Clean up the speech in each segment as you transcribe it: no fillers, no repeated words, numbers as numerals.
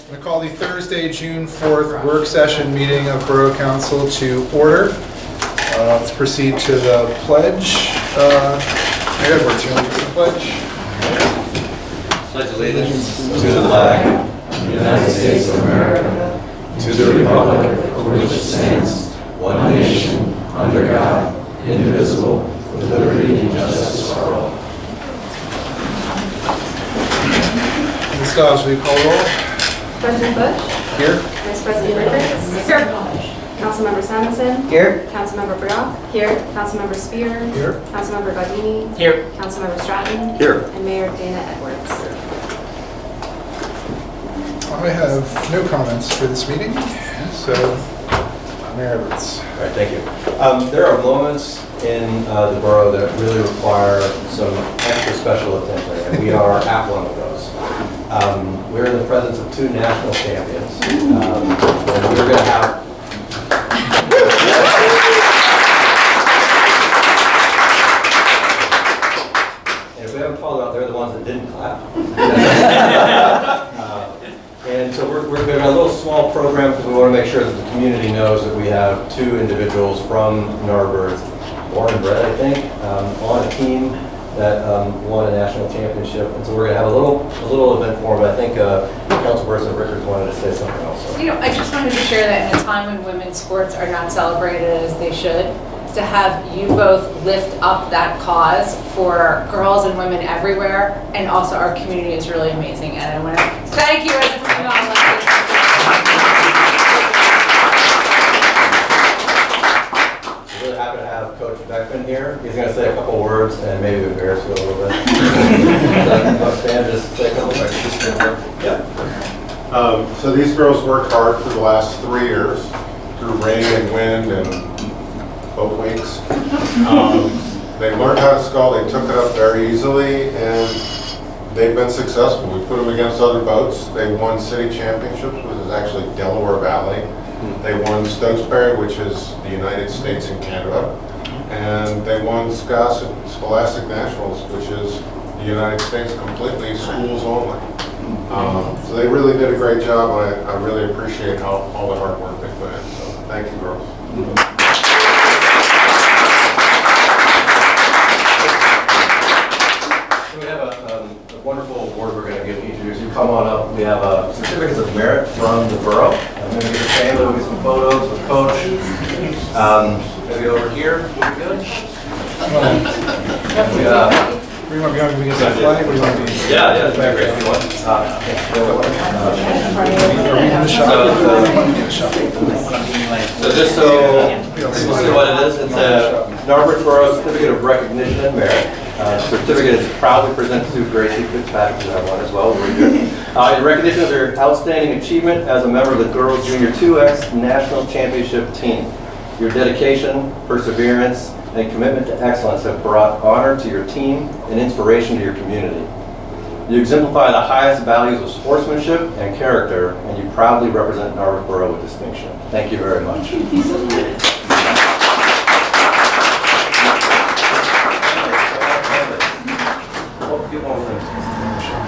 I'm going to call the Thursday, June 4th work session meeting of Borough Council to order. Let's proceed to the pledge. Mayor Edwards, you want to do the pledge? Pledge allegiance to the flag of the United States of America, to the republic for which it stands, one nation, under God, indivisible, with liberty and justice for all. Ms. Dobbs, will you call roll? President Bush. Here. Vice President Rivers. Here. Councilmember Simonson. Here. Councilmember Borough. Here. Councilmember Spear. Here. Councilmember Gaudini. Here. Councilmember Stratton. Here. And Mayor Dana Edwards. I have no comments for this meeting, so Mayor Edwards. All right, thank you. There are moments in the borough that really require some extra special attention, and we are at one of those. We're in the presence of two national champions, and we're going to have... And if we haven't called out, they're the ones that didn't clap. And so we're doing a little small program because we want to make sure that the community knows that we have two individuals from Narberth, born and bred, I think, on a team that won a national championship. And so we're going to have a little event for them. I think Councilperson Richards wanted to say something else. You know, I just wanted to share that in a time when women's sports are not celebrated as they should, to have you both lift up that cause for girls and women everywhere, and also our community is really amazing. And I want to thank you as a female elected. We're really happy to have Coach Beckman here. He's going to say a couple words and maybe embarrass you a little bit. Just say a couple words. Yeah. So these girls worked hard for the last 3 years through rain and wind and both weeks. They learned how to skull, they took it up very easily, and they've been successful. We put them against other boats. They won city championships, which is actually Delaware Valley. They won Stokesbury, which is the United States and Canada. And they won Scholastic Nationals, which is the United States completely, schools only. So they really did a great job, and I really appreciate all the hard work they put in. So thank you, girls. We have a wonderful award we're going to give each of you. As you come on up, we have certificates of merit from the borough. I'm going to get a family, we'll get some photos with Coach. Maybe over here, would be good. Where you want to be against the flag? Where you want to be? Yeah, that'd be great if you want. Are we in the shop? So just this is what it is. It's a Narberth Borough Certificate of Recognition and Merit. Certificate is proudly presented to Gracie Fitzpatrick, who I won as well. In recognition of their outstanding achievement as a member of the Girls Junior 2X National Championship team. Your dedication, perseverance, and commitment to excellence have brought honor to your team and inspiration to your community. You exemplify the highest values of sportsmanship and character, and you proudly represent Narberth Borough with distinction. Thank you very much.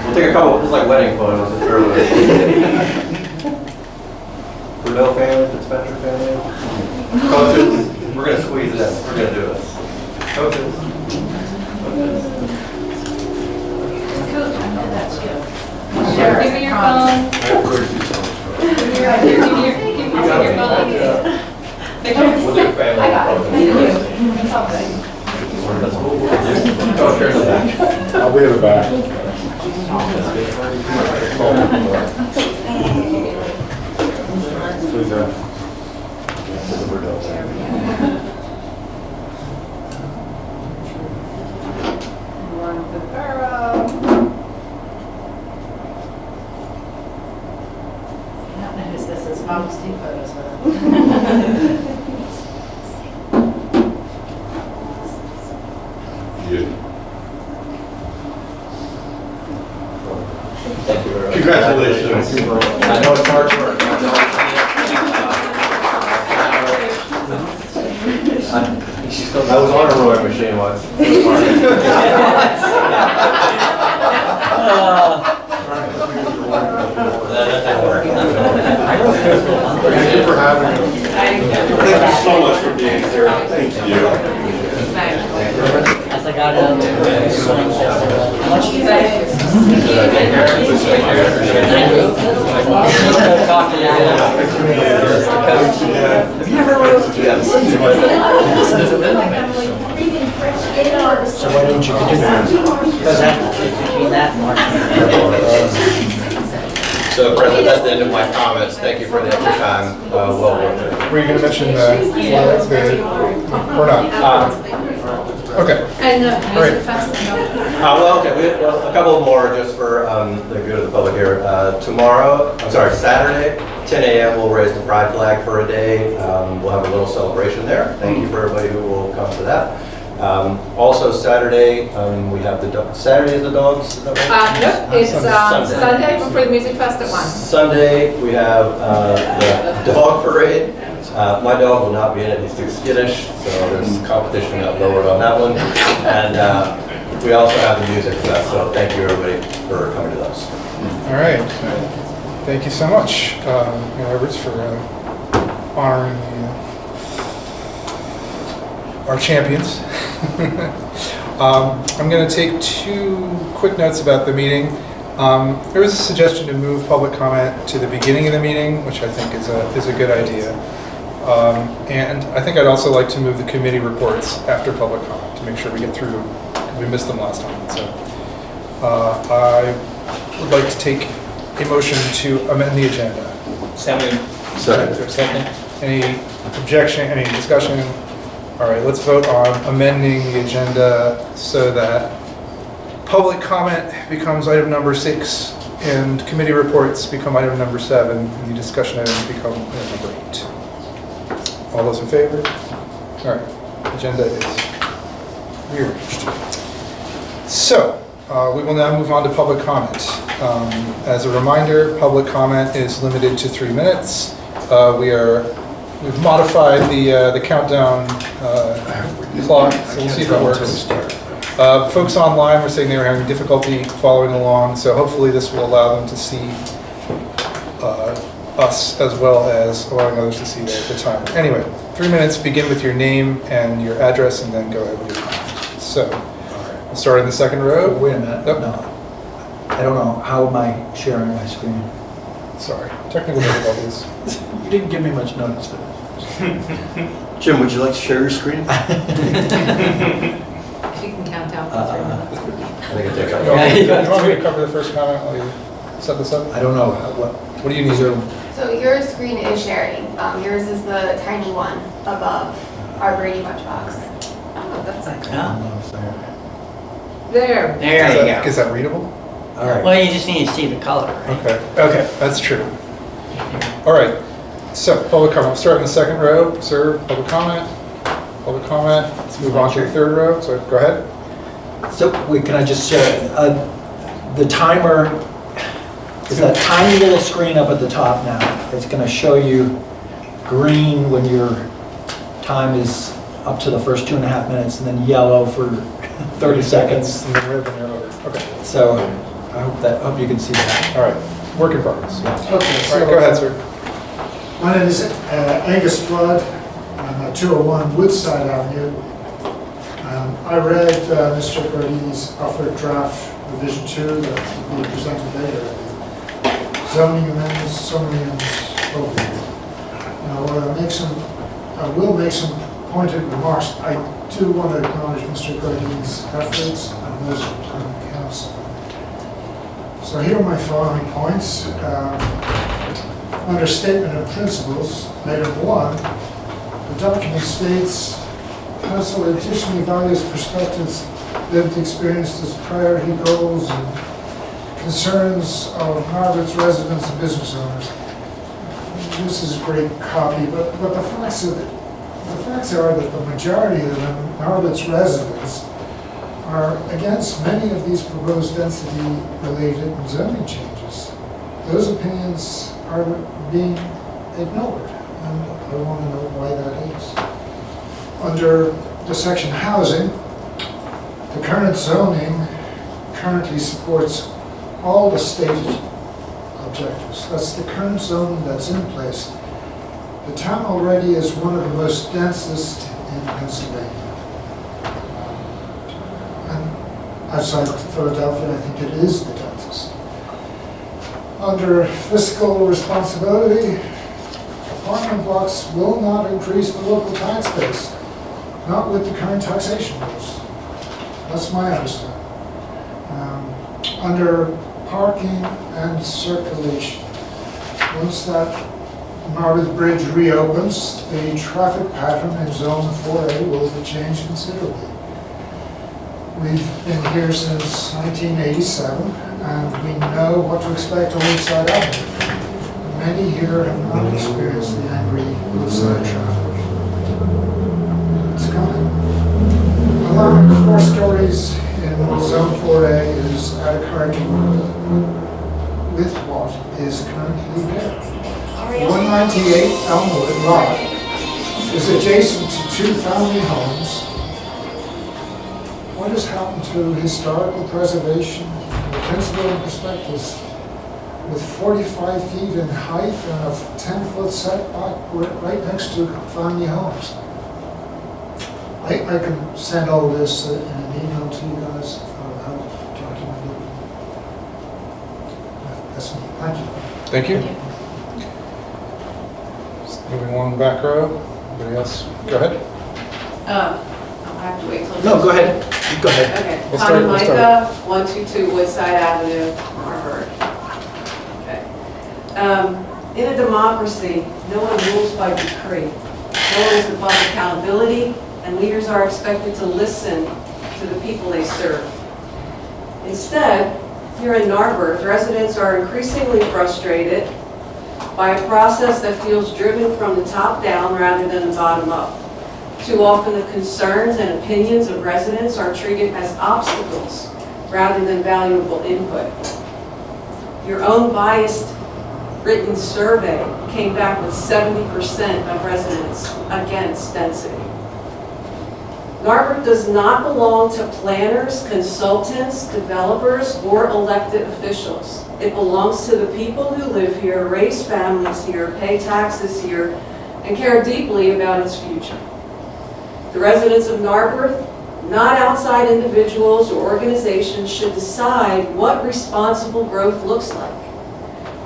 We'll take a couple, just like wedding photos. Bruno family, Fitzpatrick family. Coaches, we're going to squeeze it in. We're going to do this. Coaches. Sure, give me your phones. Give me your phones. We'll do family. I got it. It's all good. Coach, here's the back. I'll be in the back. Please, One for the borough. I don't know whose this is. Mom's take photos with it. Thank you very much. Congratulations. I know it's hard work. I was on a rowing machine once. It was hard. That didn't work. Thank you for having us. Thank you so much for being here. Thank you. As I got out of much you say? Talk to you. Never wrote to you. So why don't you continue? Because between that and March. So, President, that's the end of my comments. Thank you for the extra time. Well worth it. Were you going to mention or not? Okay. And the Right. music festival. Well, okay, we have a couple more just for the good of the public here. Saturday, 10 a.m. we'll raise the pride flag for a day. We'll have a little celebration there. Thank you for everybody who will come to that. Also Saturday, we have Saturday is the dogs? Is that right? Nope, it's Sunday before the music fest at 1. Sunday, we have the dog parade. My dog will not be in it, he's too skittish, so there's competition got lowered on that one. And we also have the music fest, so thank you everybody for coming to those. All right. Thank you so much, Roberts, for honoring our champions. I'm going to take 2 quick notes about the meeting. There was a suggestion to move public comment to the beginning of the meeting, which I think is a good idea. And I think I'd also like to move the committee reports after public comment to make sure we get through. We missed them last time. So I would like to take a motion to amend the agenda. Second. Any objection, any discussion? All right, let's vote on amending the agenda so that public comment becomes item number 6 and committee reports become item number 7 and the discussion items become item number 8. All those in favor? All right, agenda is rearranged. So we will now move on to public comment. As a reminder, public comment is limited to 3 minutes. We've modified the countdown clock, so we'll see if it works. Folks online were saying they were having difficulty following along, so hopefully this will allow them to see us as well as allowing others to see the timer. Anyway, 3 minutes, begin with your name and your address, and then go ahead with your comment. So, we'll start in the second row. Wait a minute, Yep. no. I don't know, how am I sharing my screen? Sorry, technical difficulties. You didn't give me much notice for this. Jim, would you like to share your screen? If you can count down for 3 minutes. I think it takes You up. want me to cover the first comment while you set this up? I don't know, What do you need? So your screen is sharing. Yours is the tiny one above our Brady Bunch box. Oh, that's nice. Yeah. There. There you go. Is that readable? All right. Well, you just need to see the color, right? Okay, that's true. All right, so public comment. Start in the second row, sir. Public comment. Let's move on to the third row. So go ahead. So, wait, can I just share, the timer, is that tiny little screen up at the top now. It's gonna show you green when your time is up to the first 2.5 minutes, and then yellow for 30 seconds. And then red when you're over. Okay. So, I hope you can see that. All right. Work in progress. Okay, All right, go ahead, sir. My name is Angus Flood. I'm at 201 Woodside Avenue. I read Mr. Brady's offered draft revision 2 that will be presented later. Zoning amendments, overview. Now, I will make some pointed remarks. I do want to acknowledge Mr. Brady's efforts and those of the town council. So here are my following points. Under statement of principles, item 1, the document states, council additionally values perspectives, lived experiences, priority goals, and concerns of Harvard's residents and business owners. This is a great copy, but the facts are that the majority of them, Harvard's residents, are against many of these proposed density-related and zoning changes. Those opinions are being ignored, and I want to know why that is. Under the section housing, the current zoning currently supports all the stated objectives. That's the current zone that's in place. The town already is one of the most densest in Pennsylvania. And outside of Philadelphia, I think it is the densest. Under fiscal responsibility, apartment blocks will not increase the local tax base, not with the current taxation rules. That's my understanding. Under parking and circulation, once that Narberth Bridge reopens, the traffic pattern in Zone 4A will be changed considerably. We've been here since 1987, and we know what to expect on Woodside Avenue. Many here have not experienced the angry Woodside traffic. It's coming. Allowing 4 stories in Zone 4A is adequate with what is currently there. 198 Elmwood Lot is adjacent to 2 family homes. What has happened to historical preservation and principle and perspectives with 45 feet in height and a 10-foot setback right next to family homes? I can send all this in an email to you guys if I'll help document it. That's me. Thank you. Thank you. Moving along the back row. Anybody else? Go ahead. I'll have to wait till. No, go ahead. Go ahead. Okay. We'll start- we'll start. Micah, 122 Woodside Avenue, Harvard. Okay. In a democracy, no one rules by decree. No one is above accountability, and leaders are expected to listen to the people they serve. Instead, here in Narberth, residents are increasingly frustrated by a process that feels driven from the top down rather than the bottom up. Too often the concerns and opinions of residents are treated as obstacles rather than valuable input. Your own biased written survey came back with 70% of residents against density. Narberth does not belong to planners, consultants, developers, or elected officials. It belongs to the people who live here, raise families here, pay taxes here, and care deeply about its future. The residents of Narberth, not outside individuals or organizations, should decide what responsible growth looks like,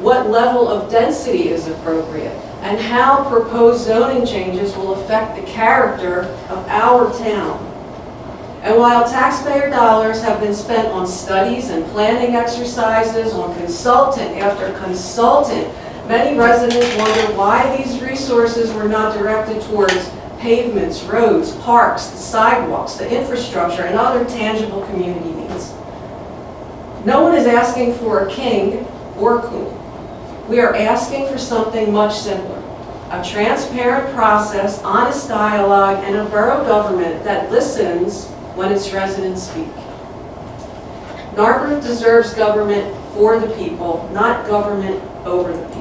what level of density is appropriate, and how proposed zoning changes will affect the character of our town. And while taxpayer dollars have been spent on studies and planning exercises, on consultant after consultant, many residents wonder why these resources were not directed towards pavements, roads, parks, the sidewalks, the infrastructure, and other tangible community needs. No one is asking for a king or queen. We are asking for something much simpler: a transparent process, honest dialogue, and a borough government that listens when its residents speak. Narberth deserves government for the people, not government over the people.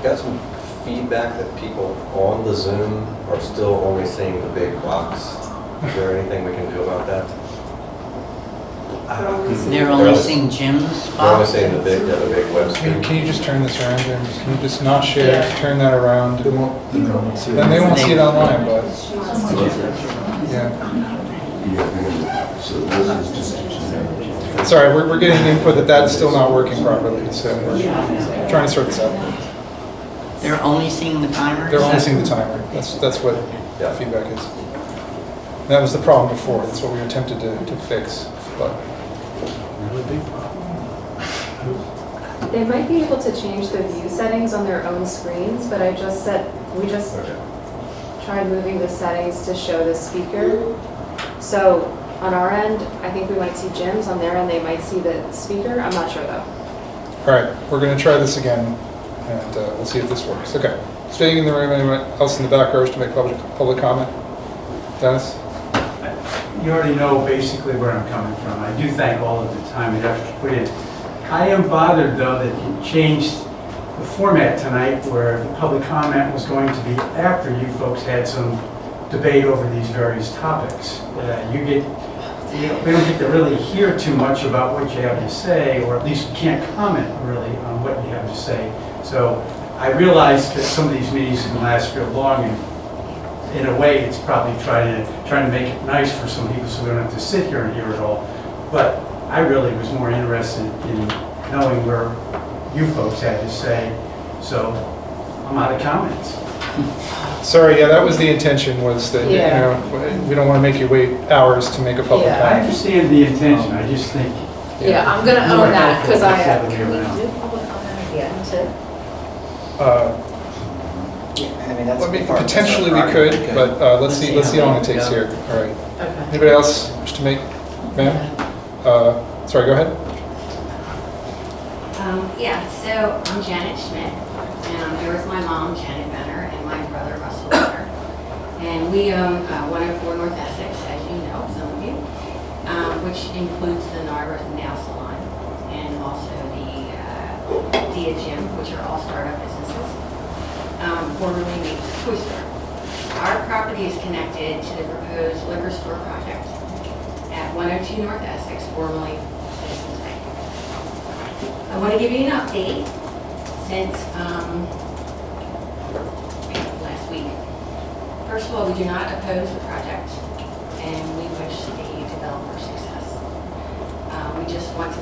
Got some feedback that people on the Zoom are still only seeing the big box. Is there anything we can do about that? They're only seeing Jim's They're only box? seeing the big web screen. Can you just turn this around, James? Can you just not share, turn that around? They won't see it. Then they won't see it online, but, yeah. Sorry, we're getting input that that's still not working properly, so we're trying to sort this out. They're only seeing the timer? They're only seeing the timer. That's what Yeah. feedback is. That was the problem before. That's what we attempted to fix, but. They might be able to change the view settings on their own screens, but we just Okay. tried moving the settings to show the speaker. So on our end, I think we might see Jim's. On their end, they might see the speaker. I'm not sure though. All right, we're going to try this again, and we'll see if this works. Okay. Staying in the room, anyone else in the back rows to make public comment? Dennis? You already know basically where I'm coming from. I do thank all of the time and effort you put in. I am bothered, though, that you changed the format tonight where the public comment was going to be after you folks had some debate over these various topics. You get we don't get to really hear too much about what you have to say, or at least we can't comment really on what you have to say. So I realize that some of these meetings can last real long, and in a way, it's probably trying to make it nice for some people so we don't have to sit here and hear it all. But I really was more interested in knowing where you folks had to say, so I'm out of comments. Sorry, yeah, that was the intention, was that, Yeah. you know, we don't want to make you wait hours to make a public Yeah. I comment. understand the intention, I just think. Yeah, I'm gonna own that, because I, Can we can we do do public comment at the end too? I mean, that's. Potentially we could, but let's see how long it takes here. All right. Okay. Anybody else wish to make, ma'am? Sorry, go ahead. Yeah, so I'm Janet Schmidt, and I'm here with my mom, Janet Benner, and my brother, Russell Benner. And we own 104 North Essex, as you know, some of you, which includes the Narberth Nail Salon and also the Dia Gym, which are all startup businesses, formerly Nate's Toy Store. Our property is connected to the proposed liquor store project at 102 North Essex, formerly Citizens Bank. I want to give you an update since last week. First of all, we do not oppose the project, and we wish the developer success. We just want to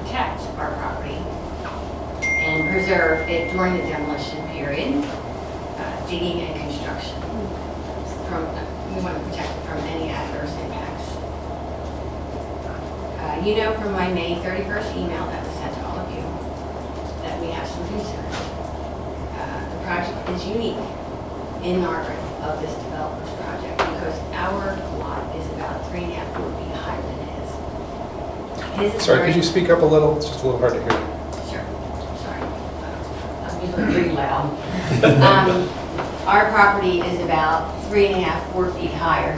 protect our property and preserve it during the demolition period, digging and construction. We want to protect it from any adverse impacts. You know from my May 31st email that was sent to all of you that we have some concerns. The project is unique in Narberth of this developer's project because our lot is about 3.5 to 4 feet higher than his. His is Sorry, very- could you speak up a little? It's just a little hard to hear. Sure, sorry. I'm usually pretty loud. Our property is about 3.5, 4 feet higher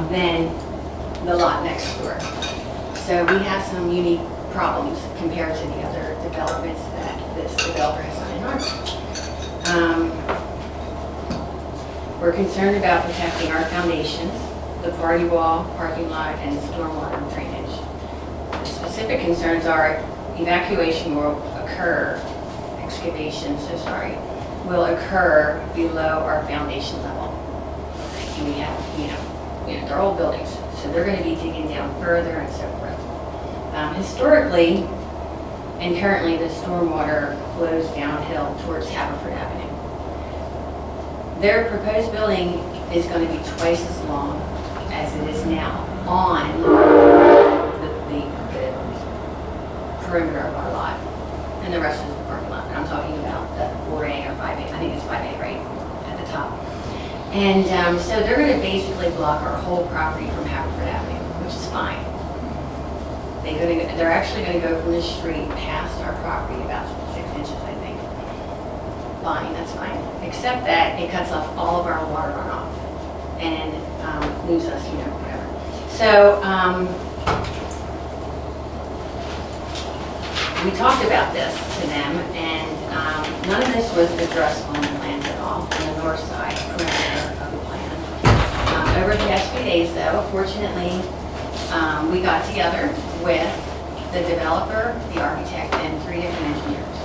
than the lot next door. So we have some unique problems compared to the other developments that this developer has done in Narberth. We're concerned about protecting our foundations, the party wall, parking lot, and stormwater drainage. The specific concerns are evacuation will occur, will occur below our foundation level. And we have, they're old buildings, so they're going to be digging down further and so forth. Historically, and currently, the stormwater flows downhill towards Haverford Avenue. Their proposed building is going to be twice as long as it is now on the perimeter of our lot and the rest of the parking lot. And I'm talking about the 4A or 5A, I think it's 5A, right, at the top. And so they're going to basically block our whole property from Haverford Avenue, which is fine. They're actually going to go from the street past our property about 6 inches, I think. Fine, that's fine. Except that it cuts off all of our water runoff and leaves us, whatever. So we talked about this to them, and none of this was addressed on the plans at all, on the north side perimeter of the plan. Over the past few days, though, fortunately, we got together with the developer, the architect, and 3 different engineers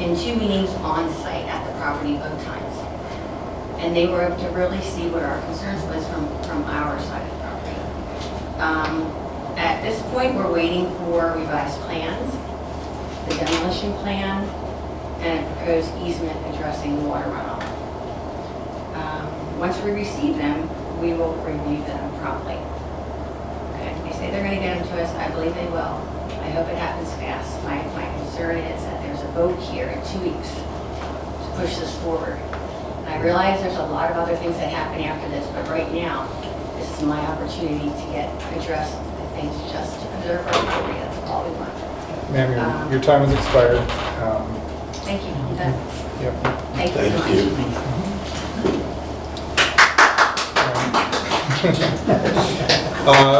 in 2 meetings on site at the property both times. And they were able to really see what our concerns was from our side of the property. At this point, we're waiting for revised plans, the demolition plan, and a proposed easement addressing the water runoff. Once we receive them, we will review them promptly. Okay, they say they're going to get them to us. I believe they will. I hope it happens fast. My concern is that there's a vote here in 2 weeks to push this forward. And I realize there's a lot of other things that happen after this, but right now, this is my opportunity to get addressed the things just to preserve our property. That's all we want. Ma'am, your time has expired. Thank you. I'm done. Yep. Thank you so much.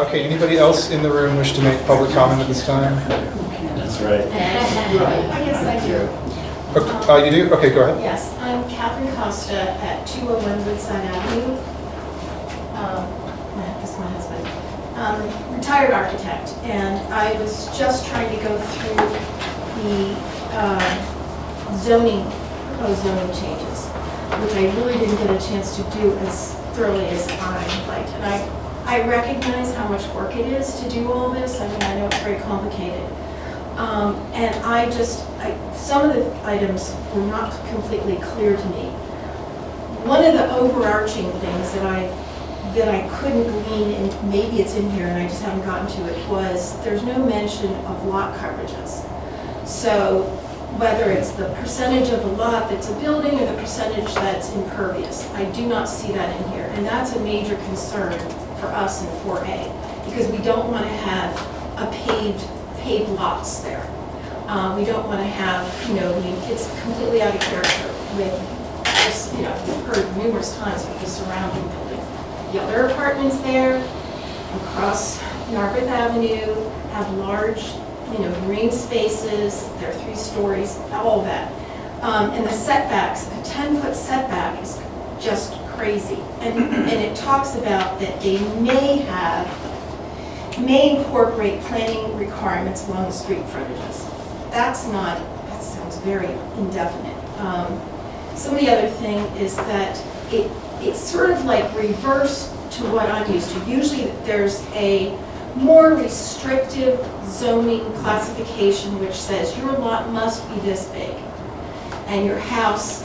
Okay, anybody else in the room wish to make public comment at this time? That's right. Yes, I do. You do? Okay, go ahead. Yes, I'm Catherine Costa at 201 Woodside Avenue. this is my husband, retired architect, and I was just trying to go through the proposed zoning changes, which I really didn't get a chance to do as thoroughly as I liked. And I recognize how much work it is to do all this. I mean, I know it's very complicated. And some of the items were not completely clear to me. One of the overarching things that I couldn't glean, and maybe it's in here and I just haven't gotten to it, was there's no mention of lot coverages. So whether it's the percentage of the lot that's a building or the percentage that's impervious, I do not see that in here. And that's a major concern for us in 4A, because we don't want to have a paved lots there. We don't want to have, it's completely out of character with this, we've heard numerous times with the surrounding building. The other apartments there, across Narberth Avenue, have large, green spaces, they're 3 stories, all of that. And the setbacks, a 10-foot setback is just crazy. And it talks about that they may incorporate planning requirements along the street frontages. That sounds very indefinite. Some of the other thing is that it's sort of like reverse to what I'm used to. Usually there's a more restrictive zoning classification which says your lot must be this big and your house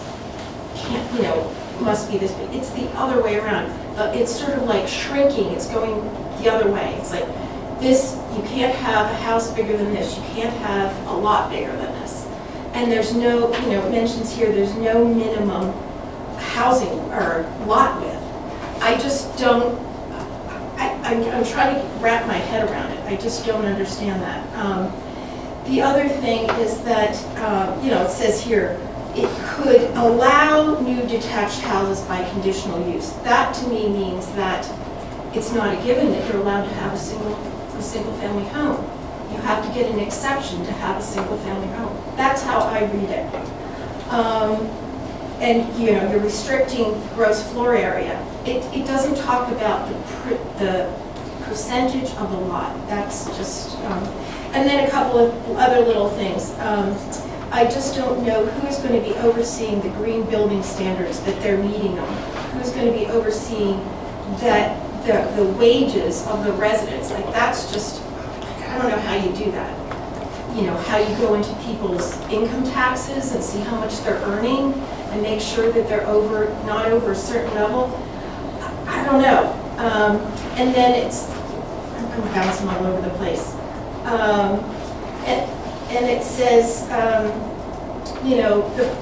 can't, must be this big. It's the other way around. It's sort of like shrinking. It's going the other way. It's like this, you can't have a house bigger than this. You can't have a lot bigger than this. And there's no, it mentions here, there's no minimum housing or lot width. I just don't, I'm trying to wrap my head around it. I just don't understand that. The other thing is that, it says here, it could allow new detached houses by conditional use. That to me means that it's not a given that you're allowed to have a single family home. You have to get an exception to have a single family home. That's how I read it. And you're restricting gross floor area. It doesn't talk about the percentage of the lot. That's just, and then a couple of other little things. I just don't know who's going to be overseeing the green building standards that they're meeting on. Who's going to be overseeing that the wages of the residents. Like that's just, I don't know how you do that. How you go into people's income taxes and see how much they're earning and make sure that they're not over a certain level. I don't know. And then I'm bouncing all over the place. And it says,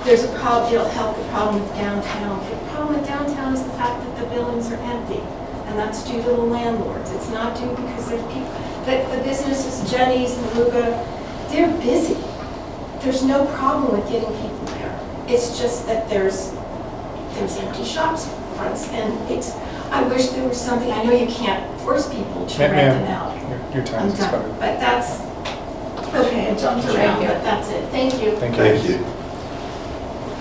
there's a problem, it'll help the problem with downtown. The problem with downtown is the fact that the buildings are empty. And that's due to the landlords. It's not due because there's people, the businesses, Jenny's and Luga, they're busy. There's no problem with getting people there. It's just that there's empty shops fronts, and I wish there was something. I know you can't force people to rent them out. Your time is expired. But that's okay. I jumped around, but that's it. Thank you. Thank you.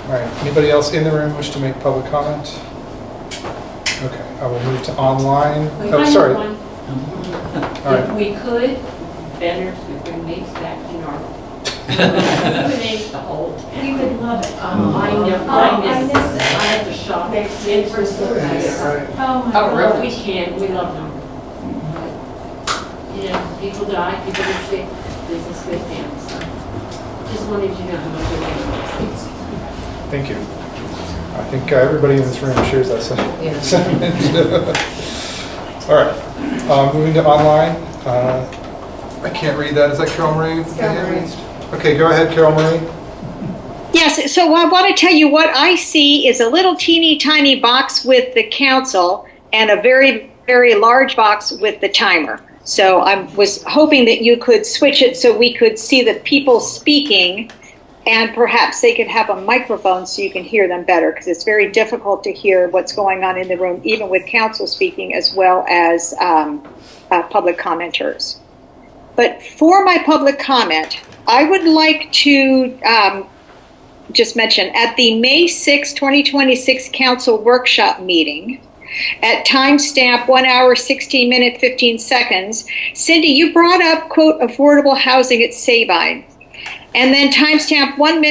All right. Anybody else in the room wish to make public comment? Okay. I will move to online. Oh, sorry. All right. If we could, better to bring these back to normal. Eliminate the whole town. We would love it. I miss it. I have to shop next to it for so nice. Oh, really? We can. We love them. But, people die, people get sick, business goes down. So just wanted you to know how much we like these things. Thank you. I think everybody in this room shares that sentiment. All right. Moving to online. I can't read that. Is that Carol Marie? Okay, go ahead, Carol Marie. Yes, so I want to tell you what I see is a little teeny tiny box with the council and a very, very large box with the timer. So I was hoping that you could switch it so we could see the people speaking, and perhaps they could have a microphone so you can hear them better, because it's very difficult to hear what's going on in the room, even with council speaking as well as public commenters. But for my public comment, I would like to just mention at the May 6, 2026 council workshop meeting, at timestamp 1 hour, 16 minutes, 15 seconds. Cindy, you brought up, quote, affordable housing at Sabine. And then timestamp 1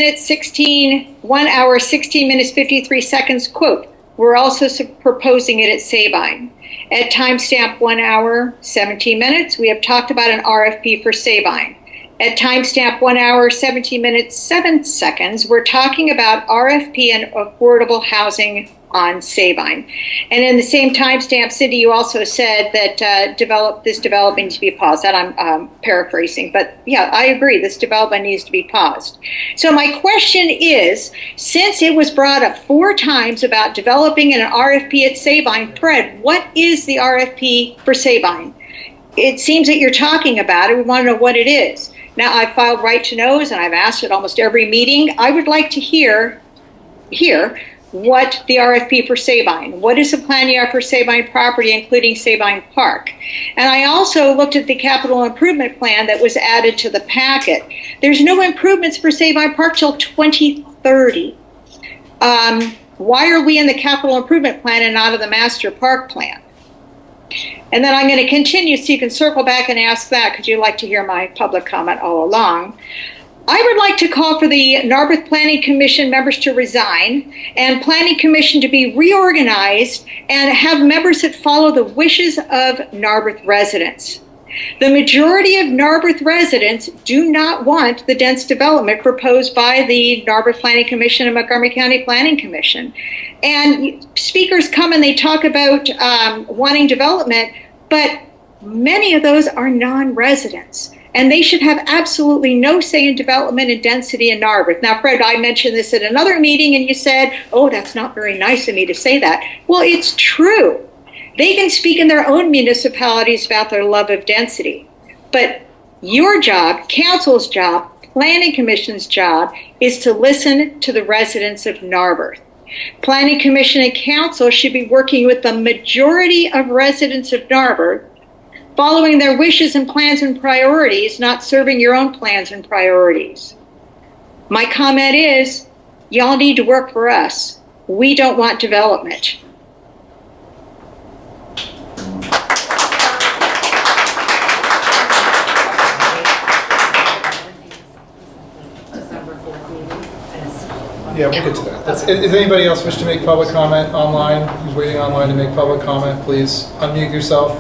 hour, 16 minutes, 53 seconds, quote, we're also proposing it at Sabine. At timestamp 1 hour, 17 minutes, we have talked about an RFP for Sabine. At timestamp 1 hour, 17 minutes, 7 seconds, we're talking about RFP and affordable housing on Sabine. And in the same timestamp, Cindy, you also said that this development needs to be paused. That I'm paraphrasing, but yeah, I agree. This development needs to be paused. So my question is, since it was brought up 4 times about developing an RFP at Sabine, Fred, what is the RFP for Sabine? It seems that you're talking about it. We want to know what it is. Now, I've filed right to knows, and I've asked at almost every meeting. I would like to hear what the RFP for Sabine. What is the plan you have for Sabine property, including Sabine Park? And I also looked at the capital improvement plan that was added to the packet. There's no improvements for Sabine Park till 2030. Why are we in the capital improvement plan and not in the master park plan? And then I'm going to continue so you can circle back and ask that because you like to hear my public comment all along. I would like to call for the Narberth Planning Commission members to resign and Planning Commission to be reorganized and have members that follow the wishes of Narberth residents. The majority of Narberth residents do not want the dense development proposed by the Narberth Planning Commission and Montgomery County Planning Commission. And speakers come and they talk about wanting development, but many of those are non-residents. And they should have absolutely no say in development and density in Narberth. Now, Fred, I mentioned this at another meeting and you said, oh, that's not very nice of me to say that. Well, it's true. They can speak in their own municipalities about their love of density. But your job, council's job, planning commission's job is to listen to the residents of Narberth. Planning commission and council should be working with the majority of residents of Narberth, following their wishes and plans and priorities, not serving your own plans and priorities. My comment is, y'all need to work for us. We don't want development. Yeah, we'll get to that. Does anybody else wish to make public comment online? Who's waiting online to make public comment, please unmute yourself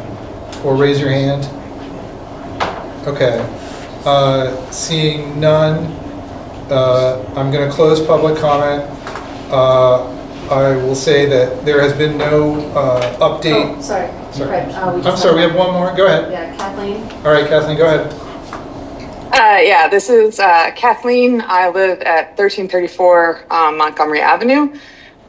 or raise your hand. Okay. Seeing none, I'm going to close public comment. I will say that there has been no update. Oh, sorry. Fred, I'm sorry, we have one more. Go ahead. Yeah, Kathleen. All right, Kathleen, go ahead. Yeah, this is Kathleen. I live at 1334 Montgomery Avenue.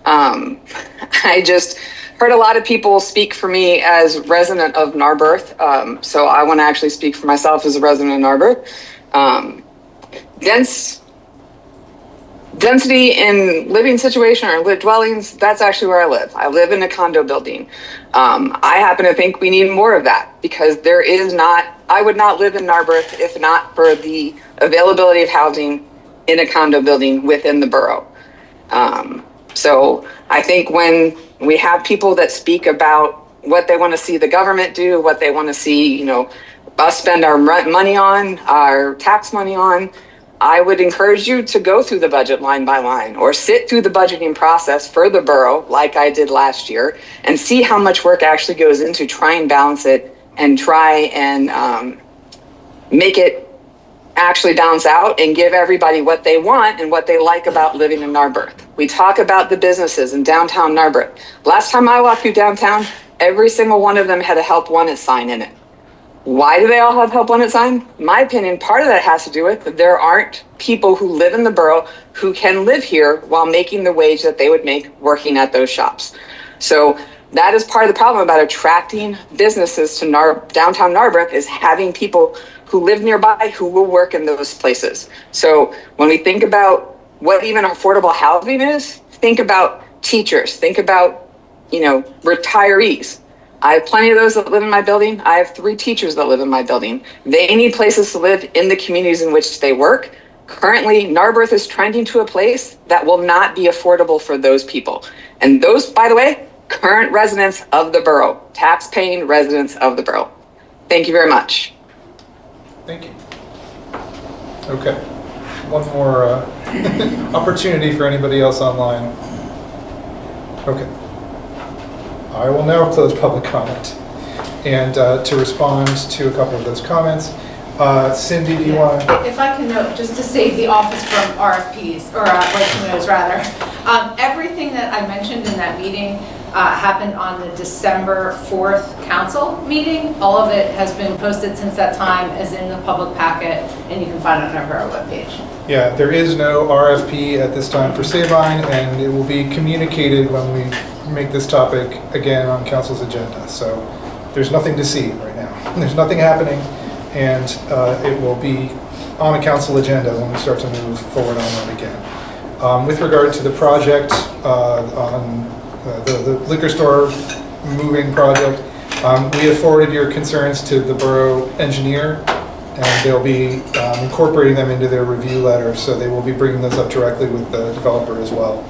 I just heard a lot of people speak for me as resident of Narberth, so I want to actually speak for myself as a resident of Narberth. Density in living situation or lit dwellings, that's actually where I live. I live in a condo building. I happen to think we need more of that because there is not, I would not live in Narberth if not for the availability of housing in a condo building within the borough. So I think when we have people that speak about what they want to see the government do, what they want to see, us spend our money on, our tax money on, I would encourage you to go through the budget line by line or sit through the budgeting process for the borough like I did last year and see how much work actually goes into try and balance it and try and make it actually balance out and give everybody what they want and what they like about living in Narberth. We talk about the businesses in downtown Narberth. Last time I walked through downtown, every single one of them had a help wanted sign in it. Why do they all have help wanted sign? My opinion, part of that has to do with there aren't people who live in the borough who can live here while making the wage that they would make working at those shops. So that is part of the problem about attracting businesses to downtown Narberth is having people who live nearby who will work in those places. So when we think about what even affordable housing is, think about teachers, think about, retirees. I have plenty of those that live in my building. I have 3 teachers that live in my building. They need places to live in the communities in which they work. Currently, Narberth is trending to a place that will not be affordable for those people. And those, by the way, current residents of the borough, tax-paying residents of the borough. Thank you very much. Thank you. Okay. One more opportunity for anybody else online. Okay. I will now close public comment. And to respond to a couple of those comments, Cindy, do you want to? If I can note, just to save the office from RFPs, or like rather, everything that I mentioned in that meeting happened on the December 4th council meeting. All of it has been posted since that time, as in the public packet, and you can find it on our Borough webpage. Yeah, there is no RFP at this time for Sabine, and it will be communicated when we make this topic again on council's agenda. So there's nothing to see right now. There's nothing happening, and it will be on a council agenda when we start to move forward on that again. With regard to the project on the liquor store moving project, we have forwarded your concerns to the borough engineer, and they'll be incorporating them into their review letter, so they will be bringing those up directly with the developer as well.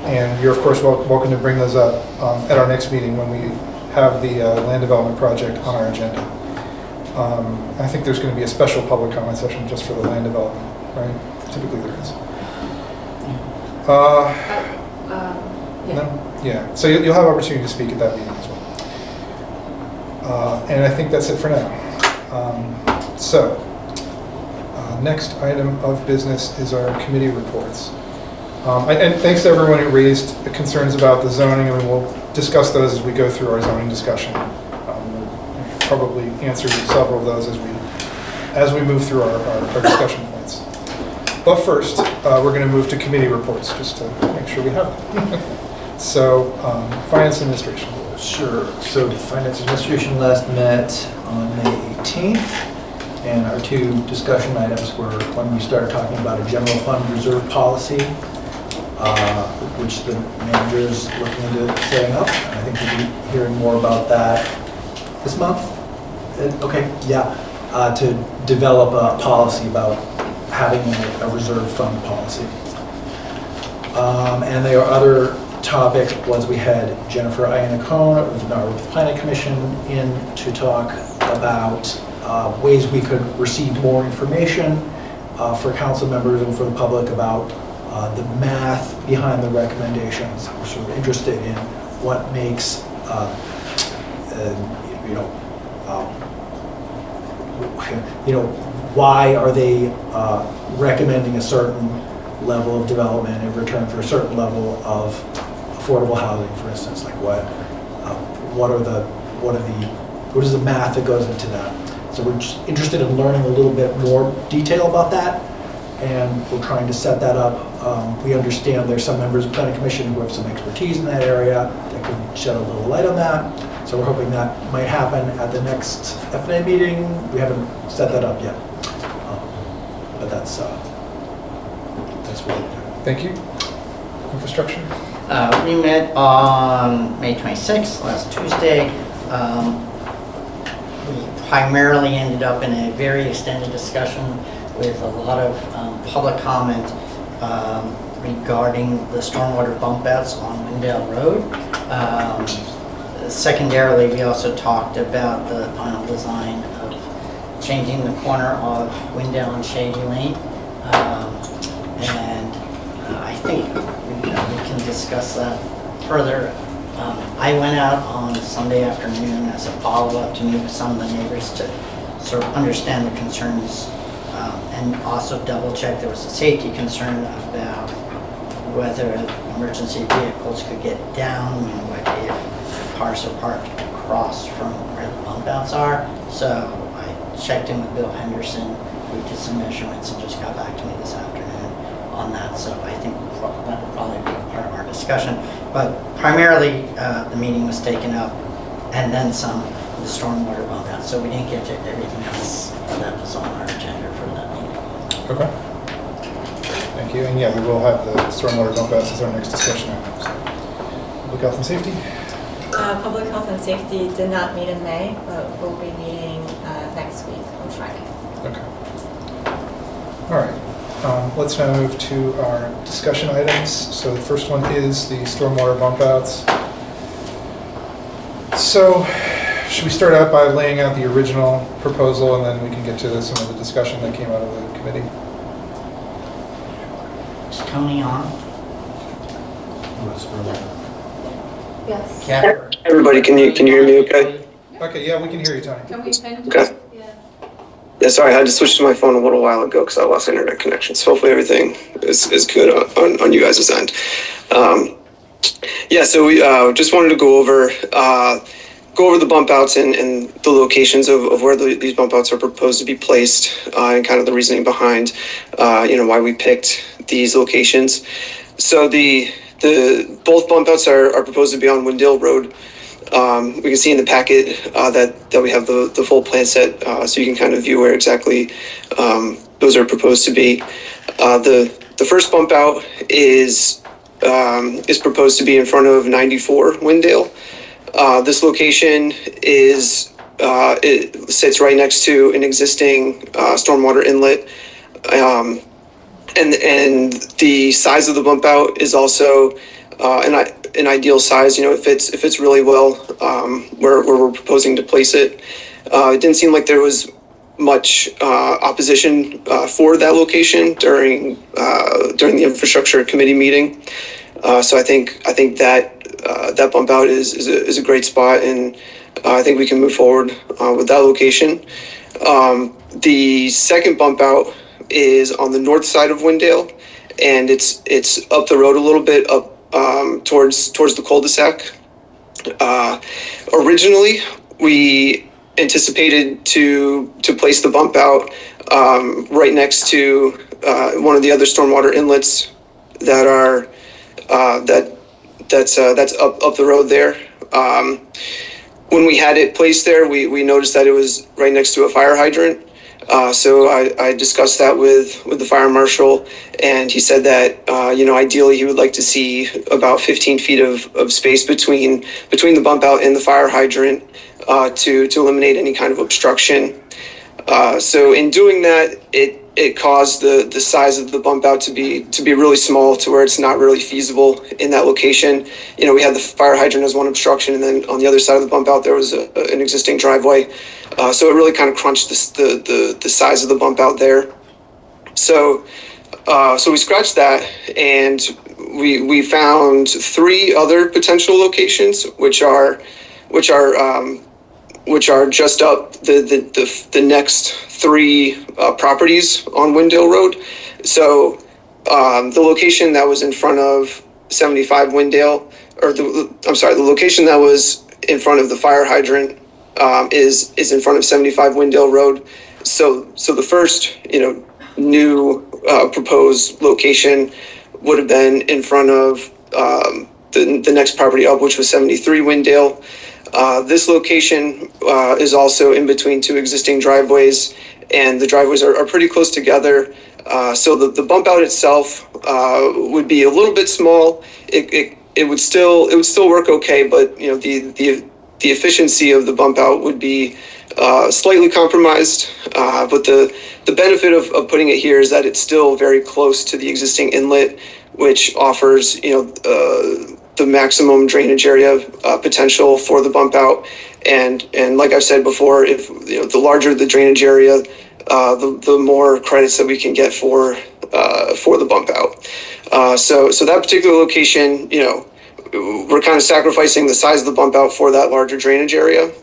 And you're of course welcome to bring those up at our next meeting when we have the land development project on our agenda. I think there's going to be a special public comment session just for the land development, right? Typically there is. Yeah. No? Yeah, so you'll have opportunity to speak at that meeting as well. And I think that's it for now. Next item of business is our committee reports. And thanks to everyone who raised concerns about the zoning, and we'll discuss those as we go through our zoning discussion. We'll probably answer several of those as we move through our discussion points. But first, we're going to move to committee reports, just to make sure we have them. So, Finance Administration. Sure. So the Finance Administration last met on May 18th, and our two discussion items were when we started talking about a general fund reserve policy, which the manager is looking into setting up. I think we'll be hearing more about that this month. Okay, yeah, to develop a policy about having a reserve fund policy. And there are other topic was we had Jennifer Iannacone of the Norwood Planning Commission in to talk about ways we could receive more information for council members and for the public about the math behind the recommendations. We're sort of interested in what makes, why are they recommending a certain level of development in return for a certain level of affordable housing, for instance, like what is the math that goes into that? So we're just interested in learning a little bit more detail about that, and we're trying to set that up. We understand there's some members of the Planning Commission who have some expertise in that area that could shed a little light on that. So we're hoping that might happen at the next FNA meeting. We haven't set that up yet, but that's what we're doing. Thank you. Infrastructure. We met on May 26th, last Tuesday. We primarily ended up in a very extended discussion with a lot of public comment regarding the stormwater bump outs on Windale Road. Secondarily, we also talked about the final design of changing the corner of Windale and Shady Lane. And I think we can discuss that further. I went out on Sunday afternoon as a follow-up to meet with some of the neighbors to sort of understand the concerns and also double-check there was a safety concern about whether emergency vehicles could get down and what if cars are parked across from where the bump outs are. So I checked in with Bill Henderson, who did some measurements and just got back to me this afternoon on that. So I think that will probably be part of our discussion. But primarily, the meeting was taken up, and then some of the stormwater bump outs. So we didn't get to everything else that was on our agenda for that meeting. Okay. Thank you. And yeah, we will have the stormwater bump outs as our next discussion item. So, public health and safety. Public health and safety did not meet in May, but we'll be meeting next week on Friday. Okay. All right. Let's now move to our discussion items. So the first one is the stormwater bump outs. So, should we start out by laying out the original proposal, and then we can get to some of the discussion that came out of the committee? Is Tony on? Yes. Catherine? Everybody, can you hear me okay? Okay, yeah, we can hear you, Tony. Can we pin? Okay. Yeah, sorry, I had to switch to my phone a little while ago because I lost internet connection. So hopefully everything is good on you guys' end. Yeah, so we just wanted to go over the bump outs and the locations of where these bump outs are proposed to be placed, and kind of the reasoning behind why we picked these locations. So the both bump outs are proposed to be on Wendell Road. We can see in the packet that we have the full plan set, so you can kind of view where exactly those are proposed to be. The first bump out is proposed to be in front of 94 Wendell. This location it sits right next to an existing stormwater inlet, and the size of the bump out is also an ideal size. It fits really well where we're proposing to place it. It didn't seem like there was much opposition for that location during the infrastructure committee meeting. So I think that bump out is a great spot, and I think we can move forward with that location. The second bump out is on the north side of Wendell, and it's up the road a little bit, up towards the cul-de-sac. Originally, we anticipated to place the bump out right next to one of the other stormwater inlets that are that's up the road there. When we had it placed there, we noticed that it was right next to a fire hydrant. So I discussed that with the fire marshal, and he said that ideally he would like to see about 15 feet of space between the bump out and the fire hydrant to eliminate any kind of obstruction. So in doing that, it caused the size of the bump out to be really small, to where it's not really feasible in that location. We had the fire hydrant as one obstruction, and then on the other side of the bump out there was an existing driveway. So it really kind of crunched the size of the bump out there. So we scratched that, and we found 3 other potential locations, which are just up the next 3 properties on Wendell Road. So the location that was in front of 75 Wendell, the location that was in front of the fire hydrant is in front of 75 Wendell Road. So the first new proposed location would have been in front of the next property up, which was 73 Wendell. This location is also in between 2 existing driveways, and the driveways are pretty close together. So the bump out itself would be a little bit small. It would still work okay, but the efficiency of the bump out would be slightly compromised. But the benefit of putting it here is that it's still very close to the existing inlet, which offers the maximum drainage area potential for the bump out. And like I've said before, if the larger the drainage area, the more credits that we can get for the bump out. So that particular location, we're kind of sacrificing the size of the bump out for that larger drainage area.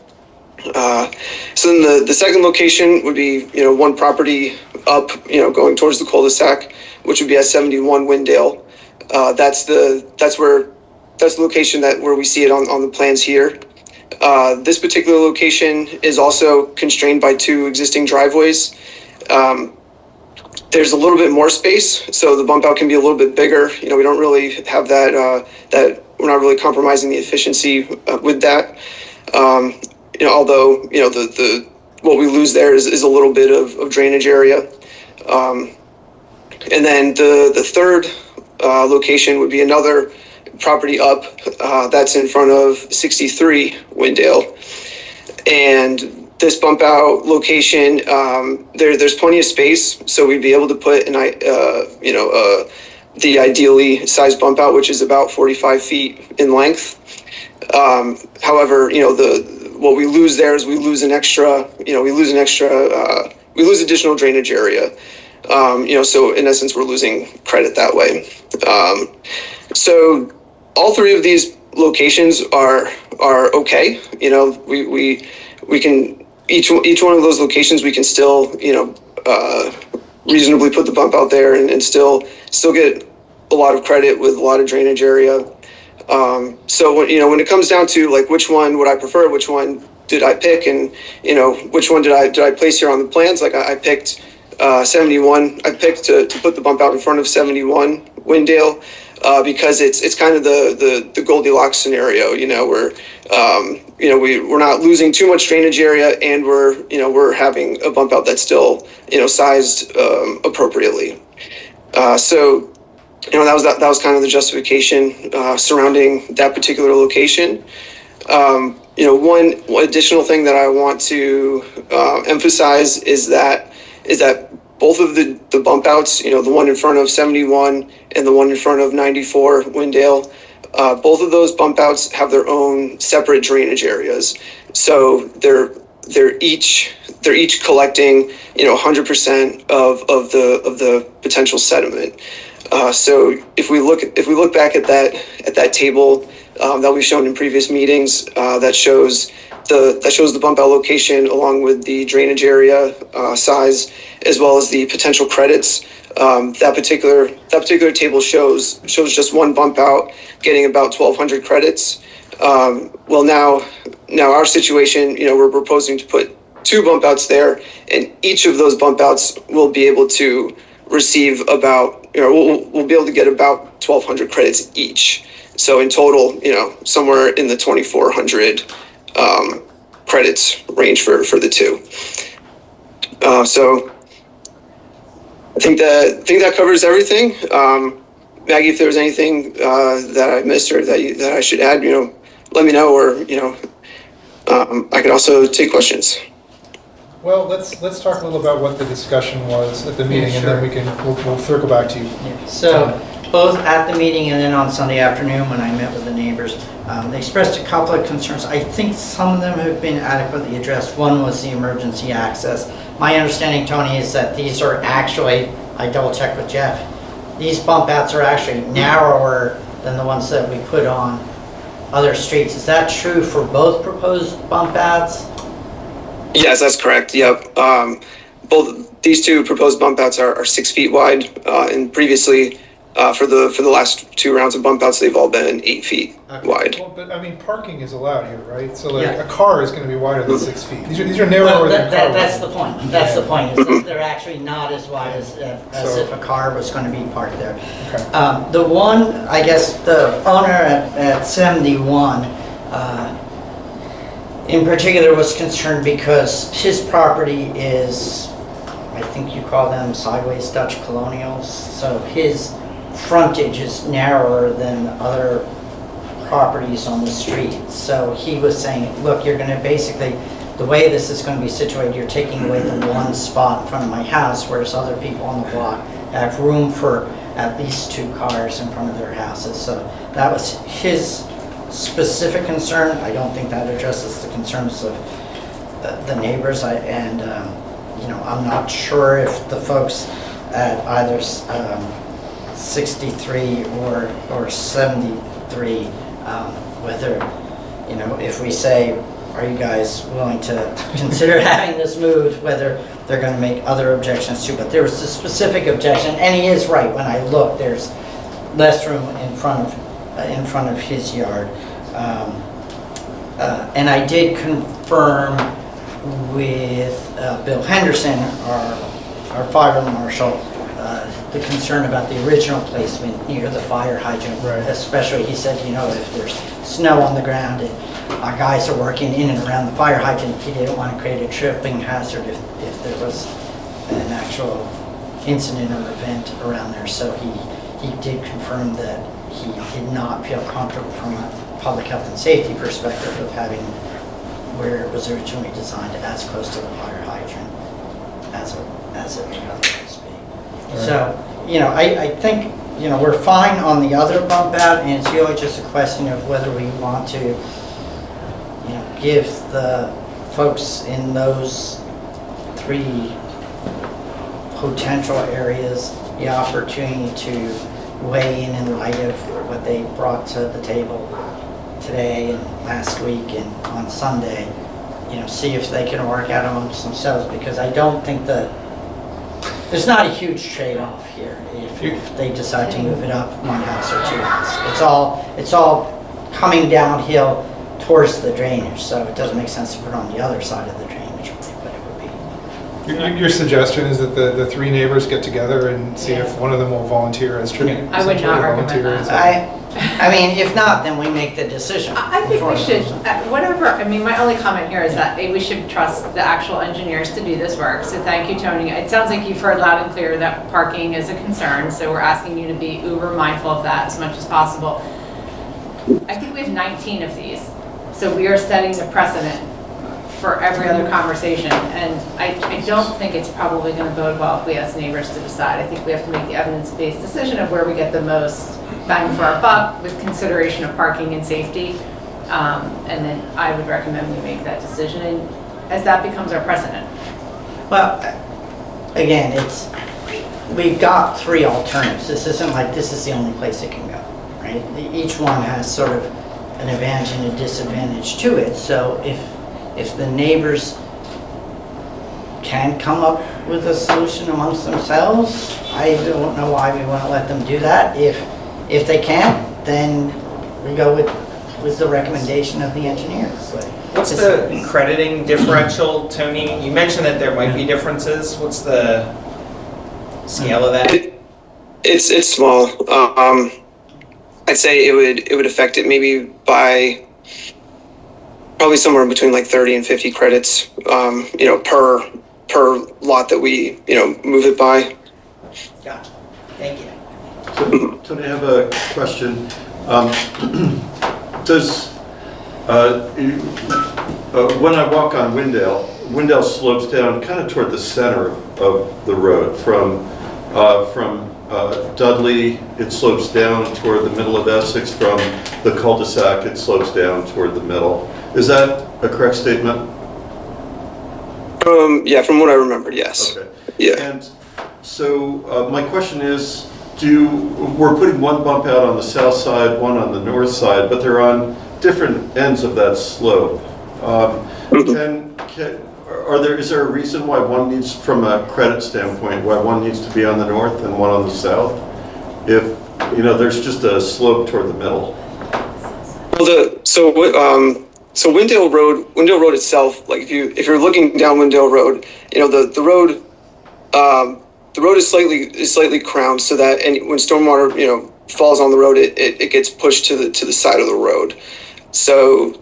So then the second location would be one property up, going towards the cul-de-sac, which would be at 71 Wendell. That's the location where we see it on the plans here. This particular location is also constrained by 2 existing driveways. There's a little bit more space, so the bump out can be a little bit bigger. We don't really have that we're not really compromising the efficiency with that. Although the what we lose there is a little bit of drainage area. And then the third location would be another property up that's in front of 63 Wendell. And this bump out location, there's plenty of space, so we'd be able to put the ideally sized bump out, which is about 45 feet in length. However, what we lose there is we lose additional drainage area. So in essence, we're losing credit that way. So all three of these locations are okay. We can each one of those locations we can still reasonably put the bump out there and still get a lot of credit with a lot of drainage area. So when it comes down to like which one would I prefer, which one did I pick, and which one did I place here on the plans? Like I picked 71. I picked to put the bump out in front of 71 Windale because it's kind of the Goldilocks scenario, where we're not losing too much drainage area, and we're having a bump out that's still sized appropriatly. So that was kind of the justification surrounding that particular location. One additional thing that I want to emphasize is that both of the bump outs, the one in front of 71 and the one in front of 94 Windale, both of those bump outs have their own separate drainage areas. So they're each collecting 100% of the potential sediment. So if we look back at that table that we've shown in previous meetings, that shows the bump out location along with the drainage area size, as well as the potential credits. That particular table shows just one bump out getting about 1,200 credits. Well, now our situation, we're proposing to put 2 bump outs there, and each of those bump outs will be able to receive about, we'll be able to get about 1,200 credits each. So in total, somewhere in the 2,400 credits range for the 2. So I think that covers everything. Maggie, if there was anything that I missed or that I should add, let me know, or I can also take questions. Well, let's talk a little about what the discussion was at the meeting, and then we'll circle back to you. Yeah. So both at the meeting and then on Sunday afternoon when I met with the neighbors, they expressed a couple of concerns. I think some of them have been adequately addressed. One was the emergency access. My understanding, Tony, is that these are actually, I double checked with Jeff, these bump outs are actually narrower than the ones that we put on other streets. Is that true for both proposed bump outs? Yes, that's correct. Yep. Both these 2 proposed bump outs are 6 feet wide, and previously for the last 2 rounds of bump outs, they've all been 8 feet wide. Well, but I mean, parking is allowed here, right? So Yeah. A car is going to be wider than 6 feet. These are narrower than a car. That's the point. That's the point. Is that they're actually not as wide as if a car was going to be parked there. Okay. The one, I guess, the owner at 71. In particular was concerned because his property is, I think you call them sideways Dutch colonials, so his frontage is narrower than other properties on the street. So he was saying, look, you're going to basically, the way this is going to be situated, you're taking away the one spot in front of my house, whereas other people on the block have room for at least 2 cars in front of their houses. So that was his specific concern. I don't think that addresses the concerns of the neighbors. I'm not sure if the folks at either 63 or 73, whether, if we say, are you guys willing to consider having this moved, whether they're going to make other objections too. But there was a specific objection, and he is right. When I look, there's less room in front of his yard. And I did confirm with Bill Henderson, our fire marshal, the concern about the original placement near the fire hydrant. Right. Especially, he said, if there's snow on the ground and our guys are working in and around the fire hydrant, he didn't want to create a tripping hazard if there was an actual incident or event around there. So he did confirm that he did not feel comfortable from a public health and safety perspective of having where it was originally designed as close to the fire hydrant as it would otherwise be. Right. So, I think you know, we're fine on the other bump out, and it's really just a question of whether we want to, you know, give the folks in those 3 potential areas the opportunity to weigh in light of what they brought to the table today and last week and on Sunday, you know, see if they can work out amongst themselves, because I don't think that there's not a huge trade-off here if they decide to move it up 1 house or 2 houses. It's all coming downhill towards the drainage, so it doesn't make sense to put it on the other side of the drainage, but it would be. Your suggestion is that the 3 neighbors get together and see if one of them will volunteer as tribute. I would not recommend that. I mean, if not, then we make the decision. I think we should, whatever, I mean, my only comment here is that we should trust the actual engineers to do this work. So thank you, Tony. It sounds like you've heard loud and clear that parking is a concern, so we're asking you to be uber mindful of that as much as possible. I think we have 19 of these, so we are setting the precedent for every other conversation, and I don't think it's probably going to bode well if we ask neighbors to decide. I think we have to make the evidence-based decision of where we get the most bang for our buck with consideration of parking and safety, and then I would recommend we make that decision, and as that becomes our precedent. Well, again, we've got 3 alternatives. This isn't like this is the only place it can go, right? Each one has sort of an advantage and a disadvantage to it. So if the neighbors can come up with a solution amongst themselves, I don't know why we want to let them do that. If they can't, then we go with the recommendation of the engineers. What's the crediting differential, Tony? You mentioned that there might be differences. What's the scale of that? It's small. I'd say it would affect it maybe by probably somewhere between like 30 and 50 credits, you know, per lot that we, you know, move it by. Gotcha. Thank you. So, Tony, I have a question. When I walk on Windale slopes down kind of toward the center of the road. From Dudley, it slopes down toward the middle of Essex. From the cul-de-sac, it slopes down toward the middle. Is that a correct statement? Yeah, from what I remember, yes. Okay. Yeah. And so my question is, we're putting one bump out on the south side, one on the north side, but they're on different ends of that slope. Is there a reason why one needs, from a credit standpoint, why one needs to be on the north and one on the south? If, you know, there's just a slope toward the middle. Well, so Windale Road itself, like if you're looking down Windale Road, you know, the road is slightly crowned so that when stormwater, you know, falls on the road, it gets pushed to the side of the road. So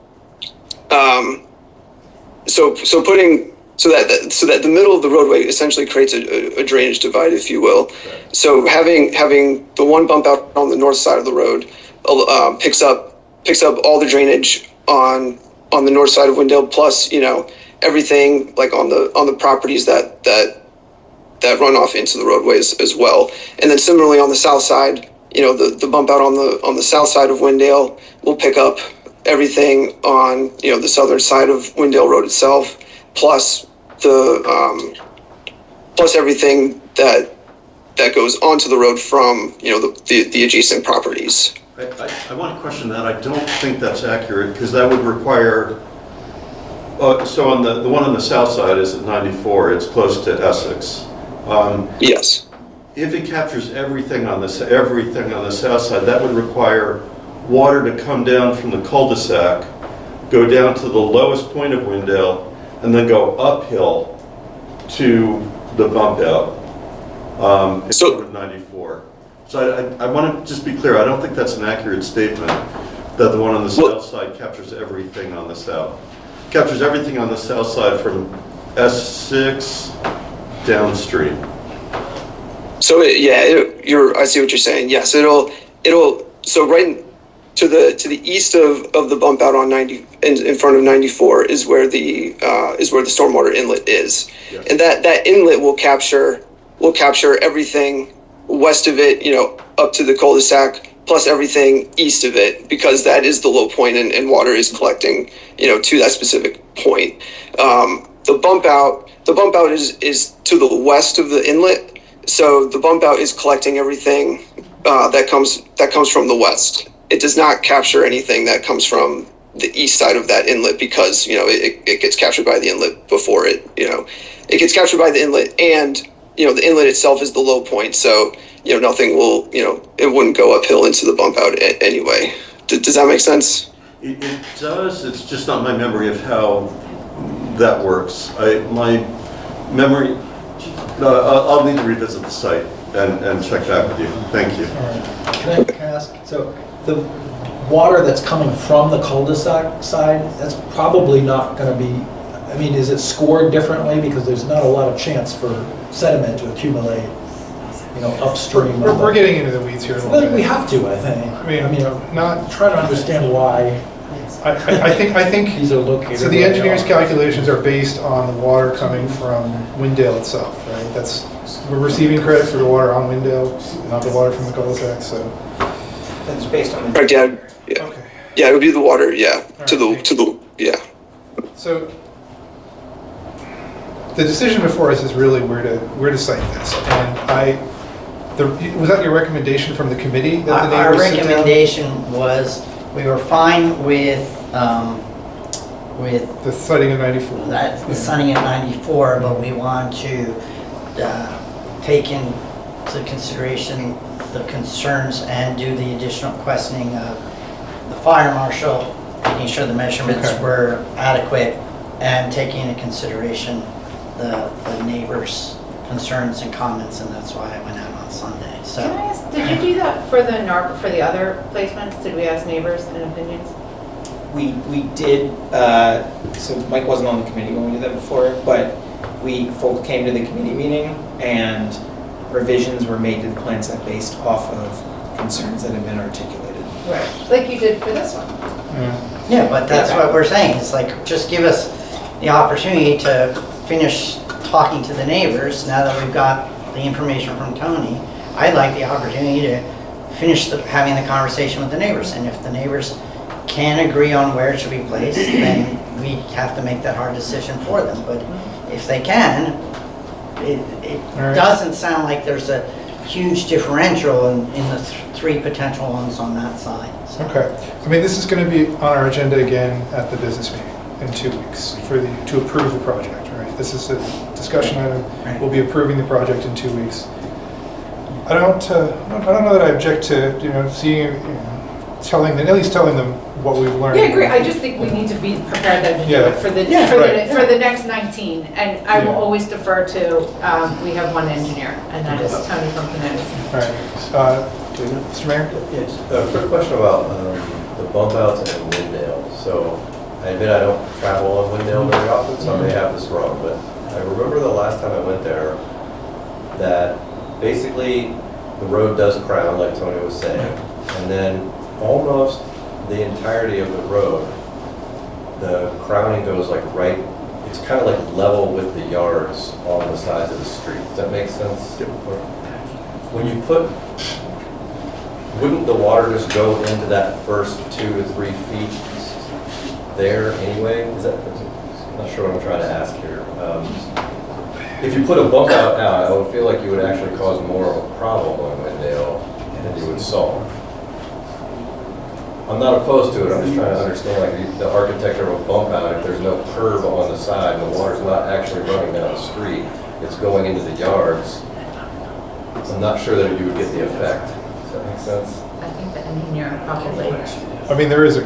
that the middle of the roadway essentially creates a drainage divide, if you will. So having the one bump out on the north side of the road picks up all the drainage on the north side of Windale, plus, you know, everything like on the properties that run off into the roadways as well. And then similarly on the south side, you know, the bump out on the south side of Windale will pick up everything on, you know, the southern side of Windale Road itself, plus everything that goes onto the road from, you know, the adjacent properties. I want to question that. I don't think that's accurate, because that would require, so on the one on the south side is at 94, it's close to Essex. Yes. If it captures everything on the south side, that would require water to come down from the cul-de-sac, go down to the lowest point of Windale, and then go uphill to the bump out in front of 94. So I want to just be clear, I don't think that's an accurate statement, that the one on the south side captures everything on the south. Captures everything on the south side from S6 downstream. So I see what you're saying. Yes, it'll so right to the east of the bump out on 90 in front of 94 is where the stormwater inlet is. Yes. And that inlet will capture everything west of it, up to the cul-de-sac, plus everything east of it, because that is the low point and water is collecting, to that specific point. The bump out is to the west of the inlet. So the bump out is collecting everything that comes from the west. It does not capture anything that comes from the east side of that inlet because, it gets captured by the inlet before it gets captured by the inlet, and, the inlet itself is the low point. So, nothing will, it wouldn't go uphill into the bump out anyway. Does that make sense? It does. It's just not my memory of how that works. My memory, I'll need to revisit the site and check back with you. Thank you. All right. Can I ask, so the water that's coming from the cul-de-sac side, that's probably not going to be, is it scored differently? Because there's not a lot of chance for sediment to accumulate, upstream. We're getting into the weeds here a little bit. We have to, I think. I'm not trying to understand why. I think these are located. So the engineer's calculations are based on the water coming from Windale itself, right? We're receiving credit for the water on Windale, not the water from the cul-de-sac. So that's based on. Right, yeah. Okay. Yeah, it would be the water. Yeah, All to right. the yeah. So the decision before us is really where to site this, and was that your recommendation from the committee that the Our neighbors sit down? recommendation was, we were fine with the siting of 94. The siting at 94, but we want to take into consideration the concerns and do the additional questioning of the fire marshal, making sure the measurements were adequate, and taking into consideration the neighbors' concerns and comments, and that's why I went out on Sunday. So, Can I ask, did you do that for the other placements? Did we ask neighbors and opinions? We did, so Mike wasn't on the committee when we did that before, but folks came to the committee meeting and revisions were made to the plan set based off of concerns that had been articulated. Right, like you did for this one. yeah, but that's what we're saying. It's like, just give us the opportunity to finish talking to the neighbors now that we've got the information from Tony. I'd like the opportunity to finish having the conversation with the neighbors, and if the neighbors can agree on where it should be placed, then we have to make that hard decision for them. But if they can, it doesn't sound like there's a huge differential in the three potential ones on that side. So. Okay. This is going to be on our agenda again at the business meeting in 2 weeks to approve the project, right? This is a discussion item. Right. We'll be approving the project in 2 weeks. I don't know that I object to seeing, telling them what we've learned. Yeah, I agree. I just think we need to be prepared then to do it for the next 19. And I will always defer to, we have one engineer, and that is Tony from Connecticut. All right. Mr. Mayor? Yes. A quick question about the bump outs and Windale. So I admit I don't travel on Windale very often, so I may have this wrong, but I remember the last time I went there that basically the road does crown, like Tony was saying, and then almost the entirety of the road, the crowning goes like right, it's kind of like level with the yards on the sides of the street. Does that make sense? When you wouldn't the water just go into that first 2 to 3 feet there anyway? I'm not sure what I'm trying to ask here. If you put a bump out, I would feel like you would actually cause more of a problem on Windale than you would solve. I'm not opposed to it, I'm just trying to understand like the architecture of a bump out. If there's no curb on the side and the water's not actually running down the street, it's going into the yards, I'm not sure that you would get the effect. Does that make sense? I think the engineer probably. There is a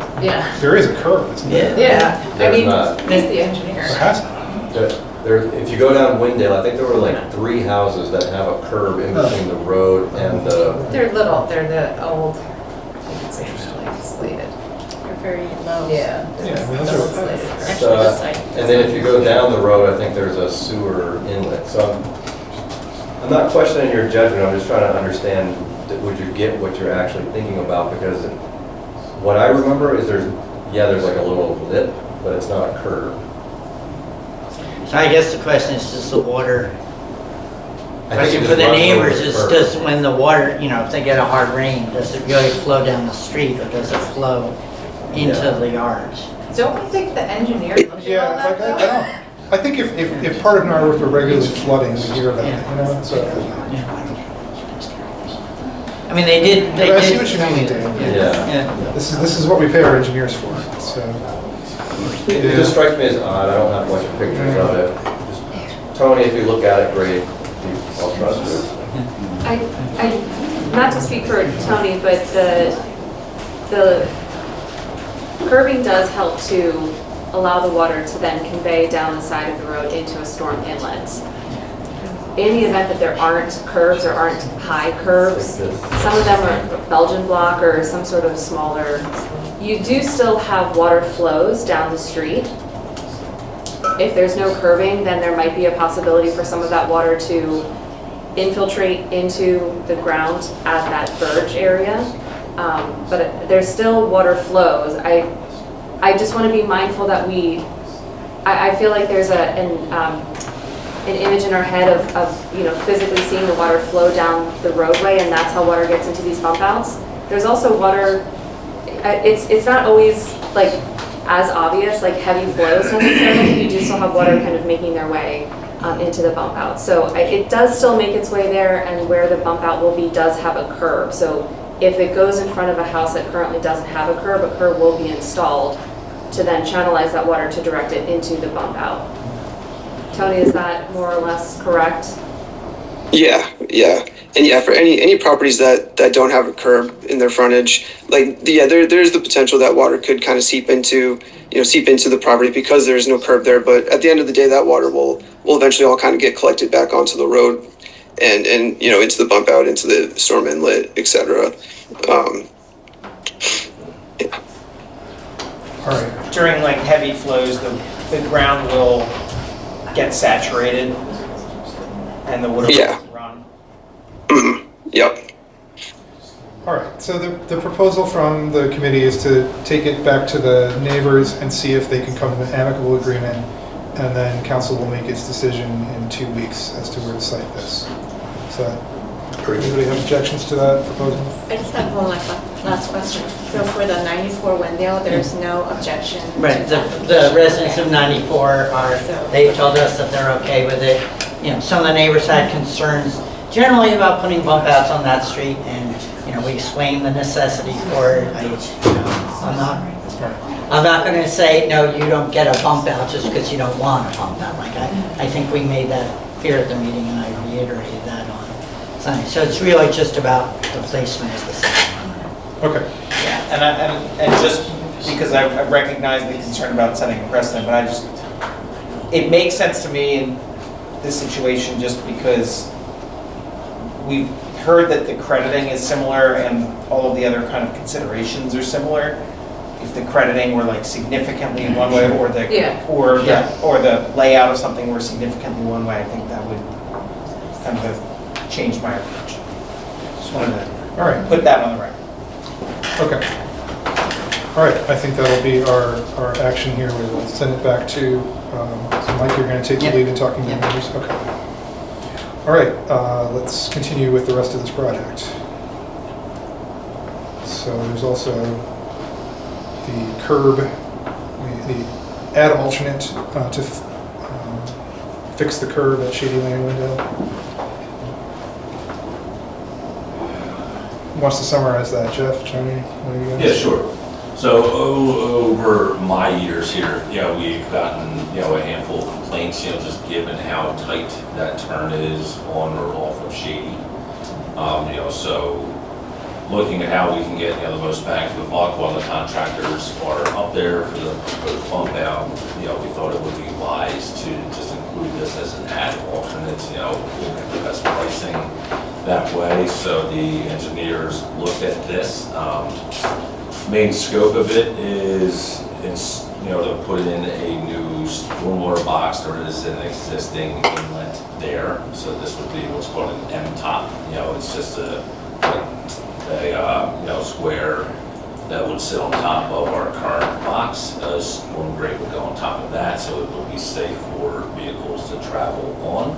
curve, isn't there? Yeah. There's not. He's the engineer. There has to be. If you go down Windale, I think there were like 3 houses that have a curb in between the road and the... They're little, they're the old, it's like slated. They're very low. Yeah. And then if you go down the road, I think there's a sewer inlet. So I'm not questioning your judgment, I'm just trying to understand, would you get what you're actually thinking about? Because what I remember is there's like a little lip, but it's not a curb. So I guess the question is, does the water Question for the neighbors is, does when the water, you know, if they get a hard rain, does it really flow down the street or does it flow into the yards? Don't we think the engineer looked at all that though? I don't. I think if part of Narberth were regularly flooding, we hear that, you know, so. I mean, they did. I see what you mean, Dan. Yeah. This is what we pay our engineers for, so. It just strikes me as odd, I don't have much pictures of it. Just, Tony, if you look at it, great, I'll trust it. Not to speak for Tony, but the curbing does help to allow the water to then convey down the side of the road into a storm inlet. In the event that there aren't curbs or aren't high curbs, some of them are Belgian block or some sort of smaller, you do still have water flows down the street. If there's no curbing, then there might be a possibility for some of that water to infiltrate into the ground at that verge area. But there's still water flows. I just want to be mindful that I feel like there's an image in our head of you know, physically seeing the water flow down the roadway, and that's how water gets into these bump outs. There's also water, it's not always like as obvious, like heavy flows necessarily. You do still have water kind of making their way into the bump out. So it does still make its way there, and where the bump out will be does have a curb. So if it goes in front of a house that currently doesn't have a curb will be installed to then channelize that water to direct it into the bump out. Tony, is that more or less correct? Yeah. And yeah, for any properties that don't have a curb in their frontage, like, yeah, there's the potential that water could kind of seep into the property because there's no curb there. But at the end of the day, that water will eventually all kind of get collected back onto the road and you know, into the bump out, into the storm inlet, etc. Yeah. All right. During like heavy flows, the ground will get saturated and the water will run. Mm-hmm. Yep. All right, so the proposal from the committee is to take it back to the neighbors and see if they can come to an amicable agreement, and then council will make its decision in 2 weeks as to where to site this. So, anybody have objections to that proposal? I just have one last question. So for the 94 Wendell, there's no objection? Right, the residents of 94 they've told us that they're okay with it. You know, some of the neighbors had concerns generally about putting bump outs on that street, and, you know, we explained the necessity for it. I'm not going to say, no, you don't get a bump out just because you don't want a bump out. Like, I think we made that clear at the meeting, and I reiterated that on Sunday. So it's really just about the placement of the sign. Okay. Yeah, and just because I recognize the concern about setting a precedent, but it makes sense to me in this situation just because we've heard that the crediting is similar and all of the other kind of considerations are similar. If the crediting were like significantly in one way, or the layout of something were significantly one way, I think that would kind of change my approach. Just wanted to put that on the record. Okay. All right, I think that'll be our action here. We will send it back to, so Mike, you're going to take the lead in talking to the neighbors? Okay. All right, let's continue with the rest of this project. So there's also the curb, the add alternate to fix the curb at Shady Lane window. Wants to summarize that, Jeff, Tony? Yeah, sure. So over my years here, we've gotten, a handful of complaints, just given how tight that turn is on or off of Shady. So looking at how we can get, the most bang for the buck while the contractors are up there for the proposed bump down, we thought it would be wise to just include this as an add alternate, we'll get the best pricing that way. So the engineers looked at this. Main scope of it is to put in a new stormwater box. There is an existing inlet there, so this would be what's called an M-top. It's just a square that would sit on top of our current box. Storm grate would go on top of that, so it would be safe for vehicles to travel on.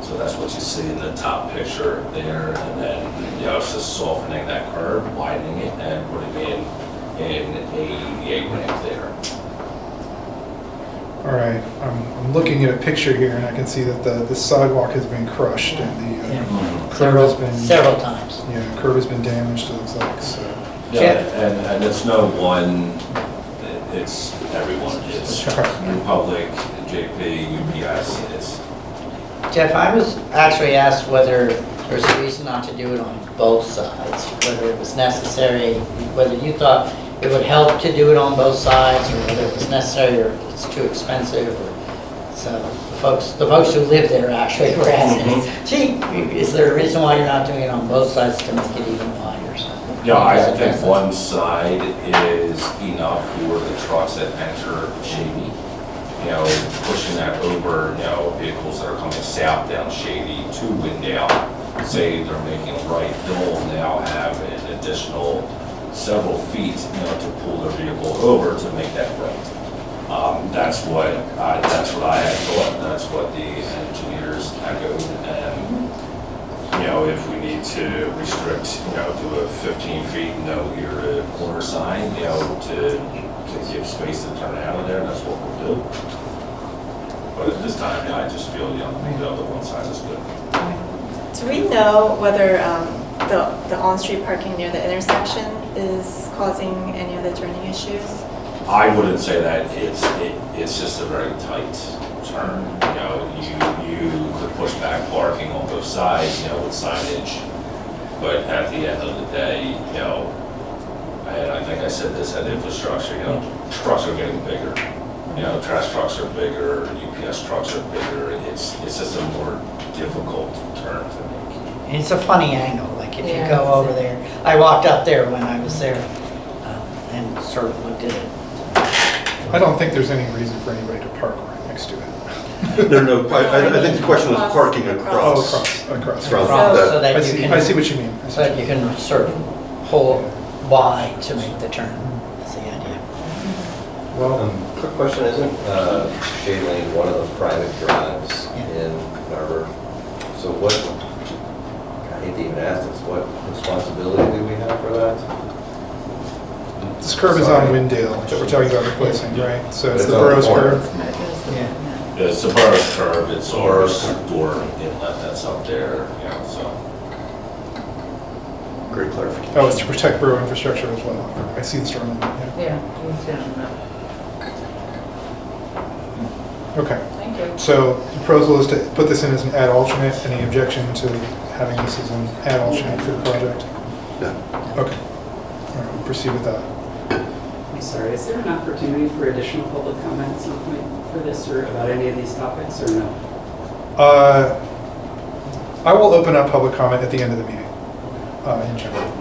So So that's what you see in the top picture there, and then, it's just softening that curb, widening it, and putting in a ramp there. All right, I'm looking at a picture here, and I can see that the sidewalk has been crushed, and the curb has been... Several times. Yeah, curb has been damaged, it looks like, so... Yeah, and it's no one, it's everyone. It's Republic, JP, UPS, it's... Jeff, I was actually asked whether there's a reason not to do it on both sides, whether it was necessary, whether you thought it would help to do it on both sides, or whether it was necessary or it's too expensive. So the folks who live there actually were asking, gee, is there a reason why you're not doing it on both sides to make it even wider? So, yeah, I think one side is enough for the trucks that enter Shady. Pushing that over, vehicles that are coming south down Shady to Windale, say they're making a right, they'll now have an additional several feet, to pull their vehicle over to make that right. That's what I had thought. That's what the engineers echoed. And if we need to restrict, do a 15 feet no here corner sign, to give space to turn out of there, that's what we'll do. But at this time, I just feel, the one side is good. Do we know whether the on-street parking near the intersection is causing any of the turning issues? I wouldn't say that. It's just a very tight turn. You could push back parking on both sides, with signage. But at the end of the day, and I think I said this at infrastructure, trucks are getting bigger. Trash trucks are bigger, UPS trucks are bigger. It's just a more difficult turn to make. It's a funny angle, like if you go over there. I walked up there when I was there and sort of looked at it. I don't think there's any reason for anybody to park right next to it. No, I think the question was parking across. Oh, across. So that I you see what you mean. So that you can sort of pull wide to make the turn. That's the idea. Well, quick question, isn't Shade Lane one of the private drives in Narber? So what, I hate to even ask this, what responsibility do we have for that? This curb is on Windale that we're talking about replacing, right? So it's the borough's curb. Yeah, it's the borough's curb. It's our door inlet that's up there, so. Great clarification. Oh, it's to protect borough infrastructure as well. I see the storm inlet, Yeah, he's down that. Okay. Thank you. So the proposal is to put this in as an ad alternate. Any objection to having this as an ad alternate for the project? No. Okay. All right, we'll proceed with that. I'm sorry, is there an opportunity for additional public comment at some point for this or about any of these topics, or no? I will open up public comment at the end of the meeting, in general.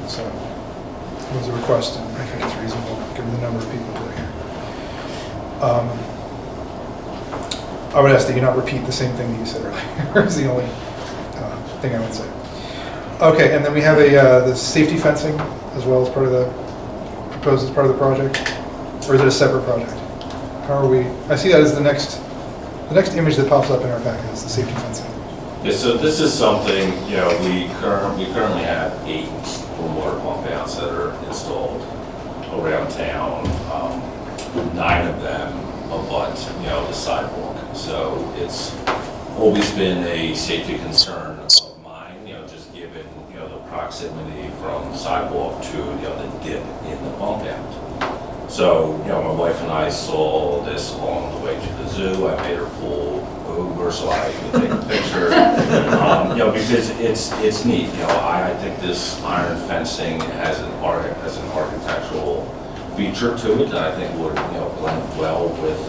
So it was a request, and I think it's reasonable given the number of people who are here. I would ask that you not repeat the same thing that you said earlier. Is the only thing I would say. Okay, and then we have the safety fencing as well as part of the proposed as part of the project, or is it a separate project? How are we? I see that as the next image that pops up in our packet is the safety fencing. Yeah, so this is something, we currently have 8 stormwater pump outs that are installed around town. 9 of them abut, the sidewalk. So it's always been a safety concern of mine, just given, the proximity from sidewalk to, the dip in the bump out. So, my wife and I saw this on the way to the zoo. I made her pull over so I could take a picture. Because it's neat. I think this iron fencing has an architectural feature to it that I think would, blend well with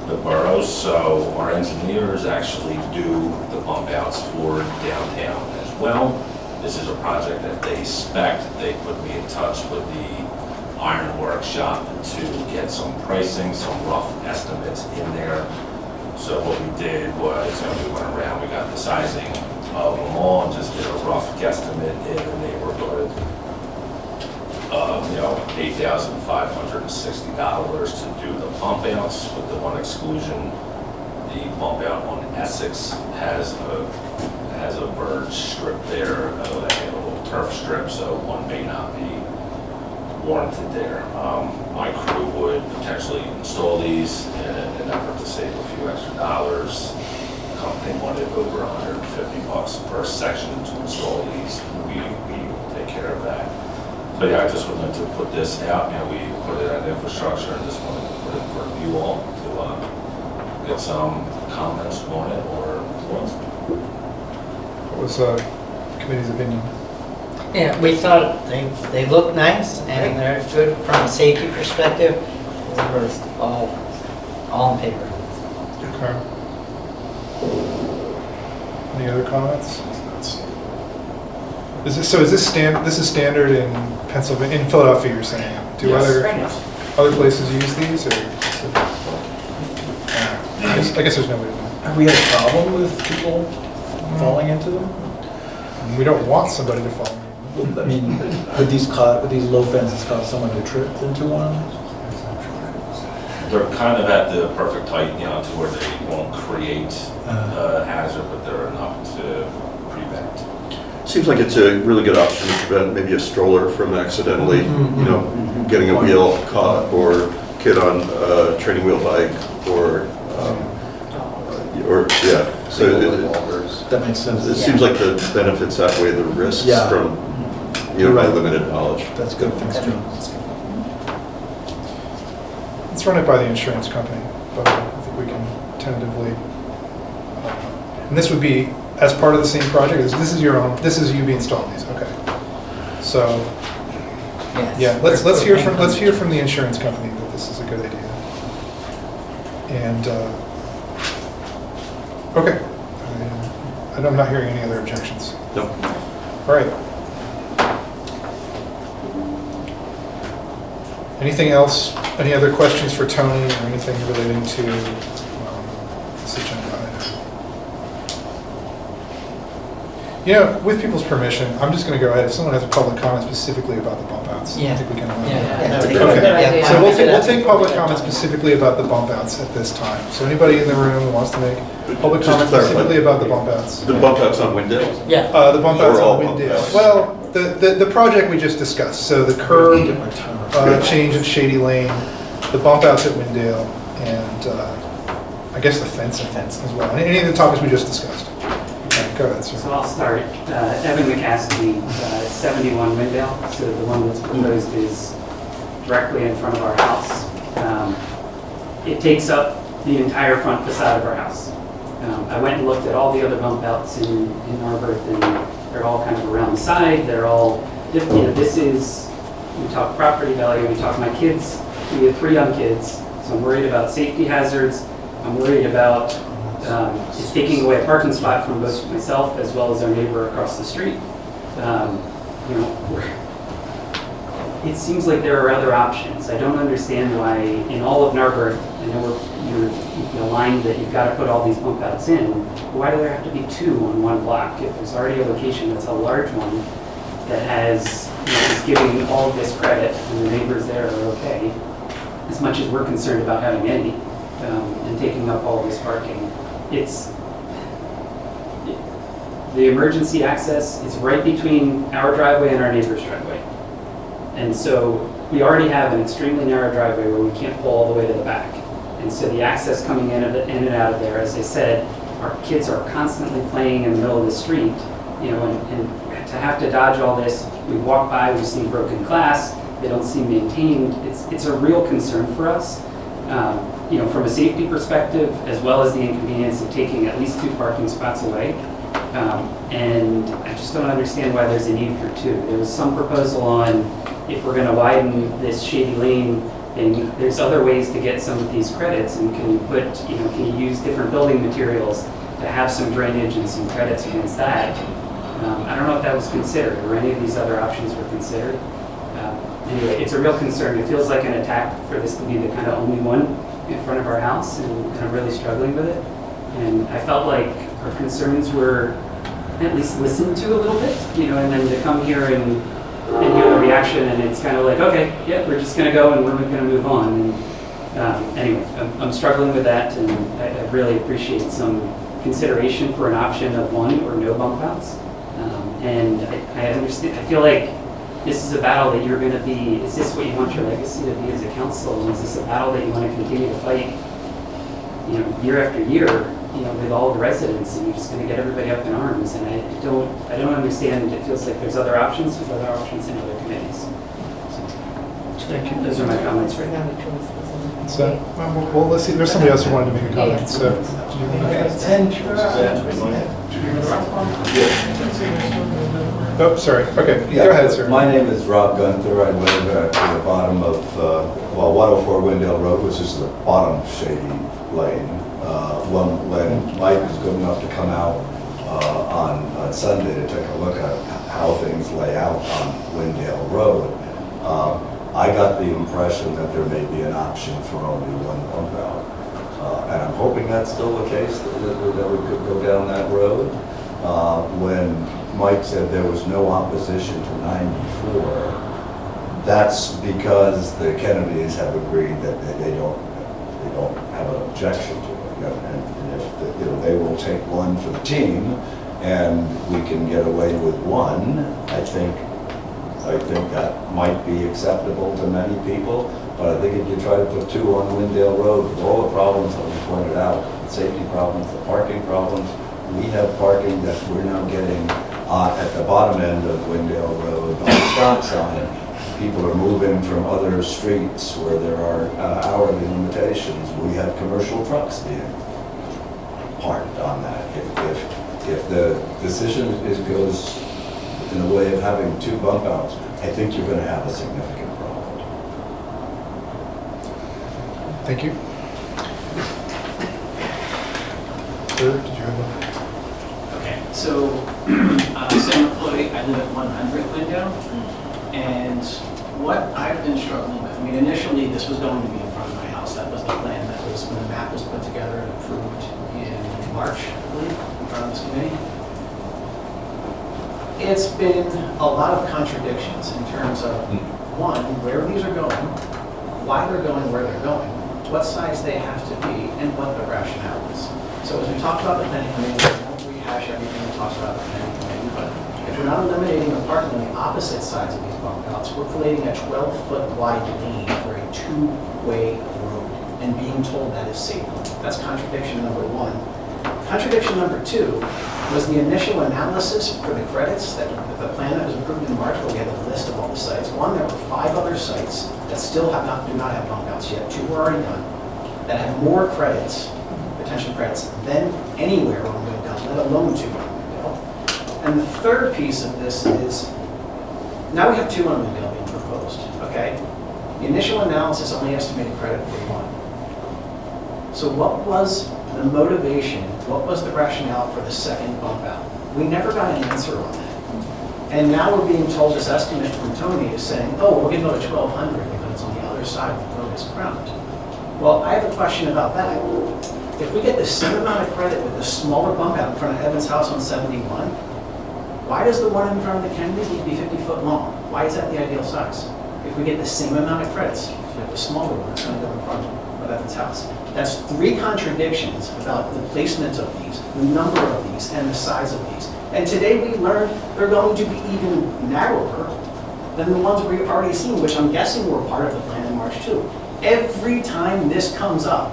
the boroughs. So our engineers actually do the bump outs for downtown as well. This is a project that they spec. They put me in touch with the iron workshop to get some pricing, some rough estimates in there. So what we did was, we went around, we got the sizing of them all, and just did a rough guesstimate in the neighborhood of, $8,560 to do the pump outs with the one exclusion. the bump out on Essex has a verge strip there, a little turf strip, so one may not be warranted there. My crew would potentially install these in an effort to save a few extra dollars. The company wanted over $150 per section to install these. We will take care of that. But yeah, I just wanted to put this out. We put it at infrastructure and just wanted to put it for you all to get some comments on it or thoughts. What was committee's opinion? Yeah, we thought they look nice and they're good from a safety perspective. We're all in favor. Okay. Any other comments? Is this standard in Pennsylvania, in Philadelphia? You're saying? Do other places use these, or? I guess there's no way to know. Have we had a problem with people falling into them? We don't want somebody to fall. I mean, would these low fences cause someone to trip into one? They're kind of at the perfect height, to where they won't create a hazard, but they're enough to prevent. Seems like it's a really good option to prevent maybe a stroller from accidentally, getting a wheel caught, or kid on a training wheel bike, or yeah. So that makes sense. It seems like the benefits outweigh the risks from, my limited knowledge. That's good. Thanks, John. Let's run it by the insurance company, but I think we can tentatively. And this would be as part of the same project. This is your own. This is you be installing these. Okay. So yeah, let's hear from the insurance company that this is a good idea. And okay, I'm not hearing any other objections. No. All right. Anything else? Any other questions for Tony or anything relating to this agenda item? With people's permission, I'm just going to go ahead. If someone has a public comment specifically about the bump outs, I think we can allow that. Okay. So we'll take public comment specifically about the bump outs at this time. So anybody in the room who wants to make public comment specifically about the bump outs? The bump outs on Windale? Yeah. The bump outs on Windale. Well, the project we just discussed. So the curb change at Shady Lane, the bump outs at Windale, and I guess the fencing as well. Any of the topics we just discussed. Go ahead, sir. So I'll start. Evan McCaskey, 71 Windale. So the one that's proposed is directly in front of our house. It takes up the entire front facade of our house. I went and looked at all the other bump outs in Narberth, and they're all kind of around the side. They're all, this is, we talk property value, we talk my kids. We have 3 young kids, so I'm worried about safety hazards. I'm worried about it's taking away a parking spot from both myself as well as our neighbor across the street. It seems like there are other options. I don't understand why in all of Narberth, I know you're aligned that you've got to put all these bump outs in. Why do there have to be 2 on one block if there's already a location that's a large one that has is giving all of this credit and the neighbors there are okay, as much as we're concerned about having any and taking up all this parking. The emergency access is right between our driveway and our neighbor's driveway. And so we already have an extremely narrow driveway where we can't pull all the way to the back. And so the access coming in and out of there, as I said, our kids are constantly playing in the middle of the street, and to have to dodge all this, we walk by, we've seen broken glass, they don't seem maintained. It's a real concern for us. From a safety perspective, as well as the inconvenience of taking at least 2 parking spots away. And I just don't understand why there's a need for 2. There was some proposal on if we're going to widen this Shady Lane, and there's other ways to get some of these credits, and can you use different building materials to have some drainage and some credits against that? I don't know if that was considered, or any of these other options were considered. Anyway, it's a real concern. It feels like an attack for this to be the kind of only one in front of our house, and I'm really struggling with it. And I felt like our concerns were at least listened to a little bit, and then to come here and hear the reaction, and it's kind of like, okay, yeah, we're just going to go and we're going to move on. And Anyway, I'm struggling with that, and I really appreciate some consideration for an option of one or no bump outs. And I understand, I feel like this is a battle that you're going to be, is this what you want your legacy to be as a council? And is this a battle that you want to continue to fight, year after year, with all the residents, and you're just going to get everybody up in arms? And I don't understand. It feels like there's other options in other committees. Thank you. Those are my comments right now. So, well, let's see, there's somebody else who wanted to make a comment, so. Oh, sorry, okay, go ahead, sir. My name is Rob Gunther. I live at the bottom of, 104 Windale Road, which is the bottom shady lane. When Mike was good enough to come out on Sunday to take a look at how things lay out on Windale Road, I got the impression that there may be an option for only one pump out. And I'm hoping that's still the case, that we could go down that road. When Mike said there was no opposition to 94, that's because the Kennedys have agreed that they don't have an objection to it. And if they will take one for the team and we can get away with one, I think that might be acceptable to many people. But I think if you try to put two on Windale Road, with all the problems that we pointed out, the safety problems, the parking problems, we have parking that we're now getting at the bottom end of Windale Road on the stop sign. People are moving from other streets where there are hourly limitations. We have commercial trucks being parked on that. If the decision goes in the way of having two bump outs, I think you're going to have a significant problem. Thank you. Sir, did you have Okay, so I'm a same employee. I live at 100 Windale, and what I've been struggling with, initially this was going to be in front of my house. That was the plan. That was when the map was put together and approved in March, I believe, in front of this committee. It's been a lot of contradictions in terms of, one, where these are going, why they're going where they're going, what size they have to be, and what the rationale is. So as we talked about the planning committee, we won't rehash everything we talked about the planning committee, but if we're not eliminating the parking on the opposite sides of these bump outs, we're creating a 12-foot wide lane for a two-way road and being told that is safe. That's contradiction number one. Contradiction number two was the initial analysis for the credits, that the plan that was approved in March, where we had a list of all the sites. One, there were 5 other sites that still do not have bump outs yet. 2 were already done, that have more credits, potential credits, than anywhere on Windale, let alone 2 on Windale. And the third piece of this is, now we have 2 on Windale being proposed, okay? The initial analysis only estimated credit for 1. So what was the motivation, what was the rationale for the second bump out? We never got an answer on that. And now we're being told this estimate from Tony is saying, oh, we're going to go to 1,200 because it's on the other side of the road is crowned. Well, I have a question about that. If we get the same amount of credit with the smaller bump out in front of Evan's house on 71, why does the one in front of the Kennedys need to be 50 foot long? Why is that the ideal size? If we get the same amount of credits, if we have the smaller one, it's going to go in front of Evan's house. That's 3 contradictions about the placement of these, the number of these, and the size of these. And today we learned they're going to be even narrower than the ones we've already seen, which I'm guessing were part of the plan in March too. Every time this comes up,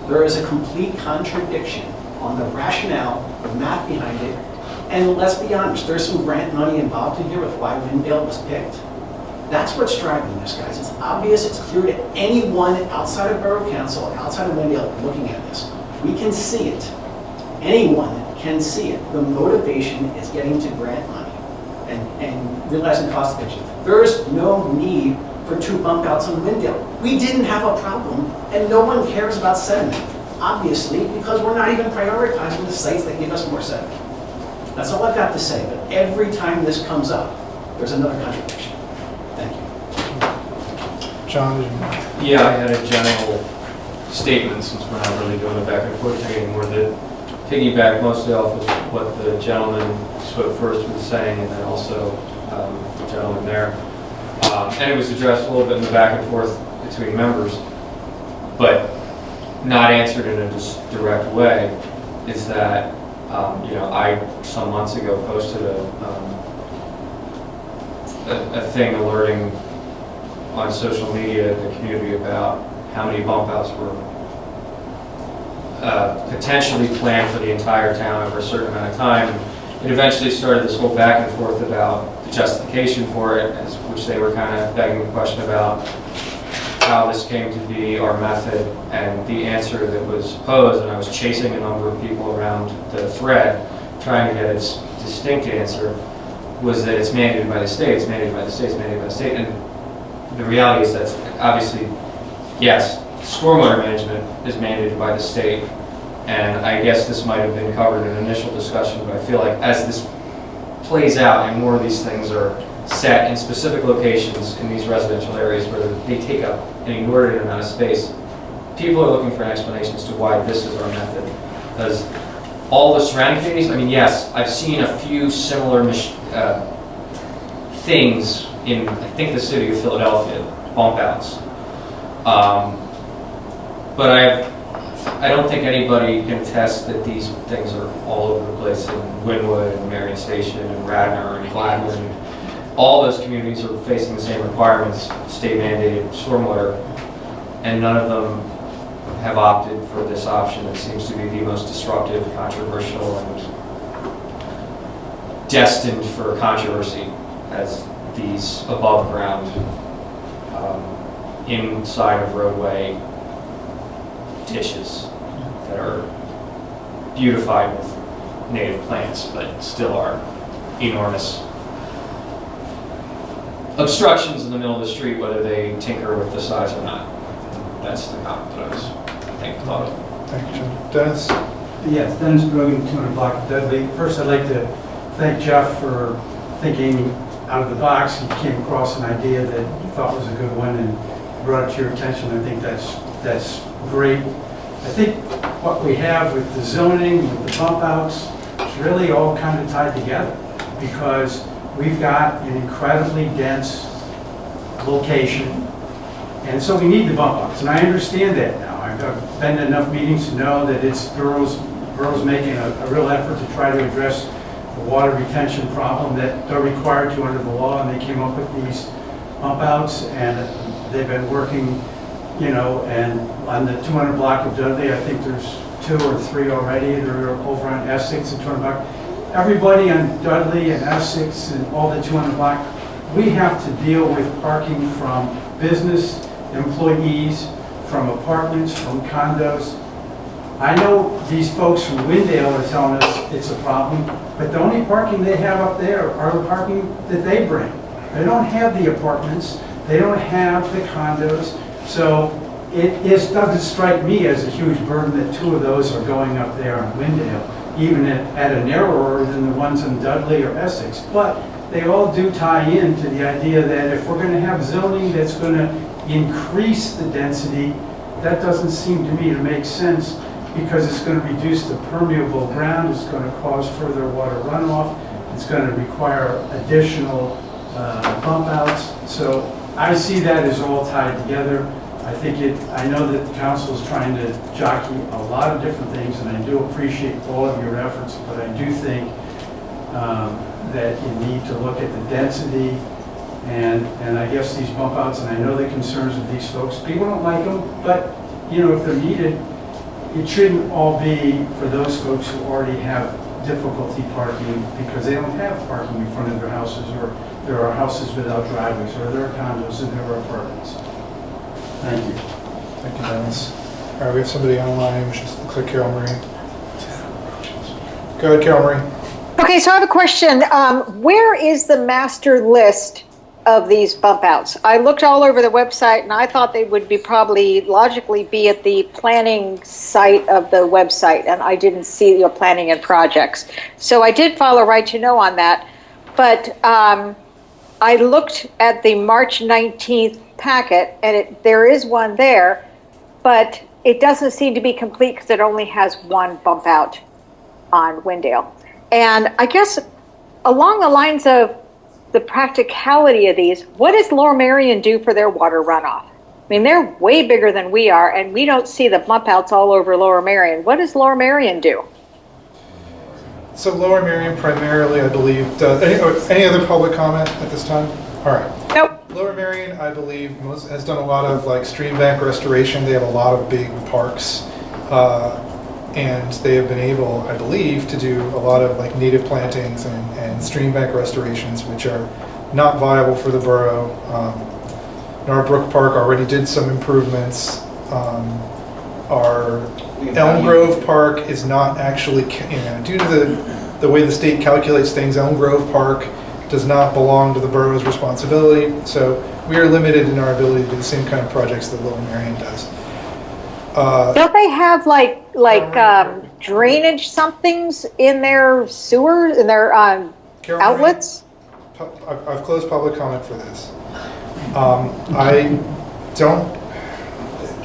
there is a complete contradiction on the rationale, the math behind it. And let's be honest, there's some grant money involved in here with why Windale was picked. That's what's driving this, guys. It's obvious, it's clear to anyone outside of Borough Council, outside of Windale looking at this. We can see it. Anyone can see it. The motivation is getting to grant money and realizing cost efficiency. There is no need for 2 bump outs on Windale. We didn't have a problem, and no one cares about sediment, obviously, because we're not even prioritizing the sites that give us more sediment. That's all I've got to say, but every time this comes up, there's another contradiction. Thank you. John? Yeah, I had a general statement since we're not really doing a back and forth thing anymore, that piggyback mostly off of what the gentleman who spoke first was saying, and then also the gentleman there. And it was addressed a little bit in the back and forth between members. but not answered in a direct way, is that, I, some months ago, posted a thing alerting on social media the community about how many bump outs were potentially planned for the entire town over a certain amount of time. It eventually started this whole back and forth about the justification for it, which they were kind of begging the question about how this came to be, our method, and the answer that was posed. And I was chasing a number of people around the thread, trying to get its distinct answer, was that it's mandated by the state, it's mandated by the state, it's mandated by the state. And the reality is that obviously, yes, stormwater management is mandated by the state. And I guess this might have been covered in initial discussion, but I feel like as this plays out and more of these things are set in specific locations in these residential areas where they take up an inordinate amount of space, people are looking for an explanation as to why this is our method. Because all the surrounding communities, I mean, yes, I've seen a few similar things in, I think, the city of Philadelphia, bump outs. But I don't think anybody can attest that these things are all over the place in Wynwood and Marion Station and Radnor and Gladwin. All those communities are facing the same requirements, state mandated stormwater, and none of them have opted for this option. It seems to be the most disruptive, controversial, and destined for controversy as these above ground, inside of roadway ditches that are beautified with native plants, but still are enormous obstructions in the middle of the street, whether they tinker with the size or not. That's the comment that I was, thought of. Thank you, Dennis. Yes, Dennis Brogan, 200 block of Dudley. First, I'd like to thank Jeff for thinking out of the box. He came across an idea that he thought was a good one and brought it to your attention. I think that's great. I think what we have with the zoning, with the bump outs, is really all kind of tied together because we've got an incredibly dense location, and so we need the bump outs, and I understand that now. I've been to enough meetings to know that it's Borough's making a real effort to try to address the water retention problem that they're required to under the law, and they came up with these bump outs, and they've been working, and on the 200 block of Dudley, I think there's 2 or 3 already. They're over on Essex and 200 block. Everybody on Dudley and Essex and all the 200 block, we have to deal with parking from business employees, from apartments, from condos. I know these folks from Windale are telling us it's a problem, but the only parking they have up there are the parking that they bring. They don't have the apartments, they don't have the condos, so it doesn't strike me as a huge burden that 2 of those are going up there on Windale, even at a narrower than the ones in Dudley or Essex. But they all do tie in to the idea that if we're going to have zoning that's going to increase the density, that doesn't seem to me to make sense because it's going to reduce the permeable ground, it's going to cause further water runoff, it's going to require additional bump outs. So I see that as all tied together. I know that the council is trying to jockey a lot of different things, and I do appreciate all of your efforts, but I do think that you need to look at the density and I guess these bump outs, and I know the concerns of these folks. People don't like them, but if they're needed, it shouldn't all be for those folks who already have difficulty parking because they don't have parking in front of their houses, or there are houses without driveways, or there are condos and there are apartments. Thank you. Thank you, Dennis. All right, we have somebody online, which is click Carol Marie. Go ahead, Carol Marie. Okay, so I have a question. Where is the master list of these bump outs? I looked all over the website and I thought they would probably logically be at the planning site of the website, and I didn't see your planning and projects. So I did follow right to know on that, but I looked at the March 19th packet and there is one there, but it doesn't seem to be complete because it only has one bump out on Windale. And I guess along the lines of the practicality of these, what does Lower Merion do for their water runoff? I mean, they're way bigger than we are, and we don't see the bump outs all over Lower Merion. What does Lower Merion do? So Lower Merion primarily, I believe, does, any other public comment at this time? All right. Nope. Lower Merion, I believe, has done a lot of like stream bank restoration. They have a lot of big parks, and they have been able, I believe, to do a lot of like native plantings and stream bank restorations, which are not viable for the borough. Narbrook Park already did some improvements. Our Elm Grove Park is not actually, due to the way the state calculates things, Elm Grove Park does not belong to the borough's responsibility. So we are limited in our ability to do the same kind of projects that Lower Merion does. Don't they have like drainage somethings in their sewers, in their outlets? I've closed public comment for this. I don't,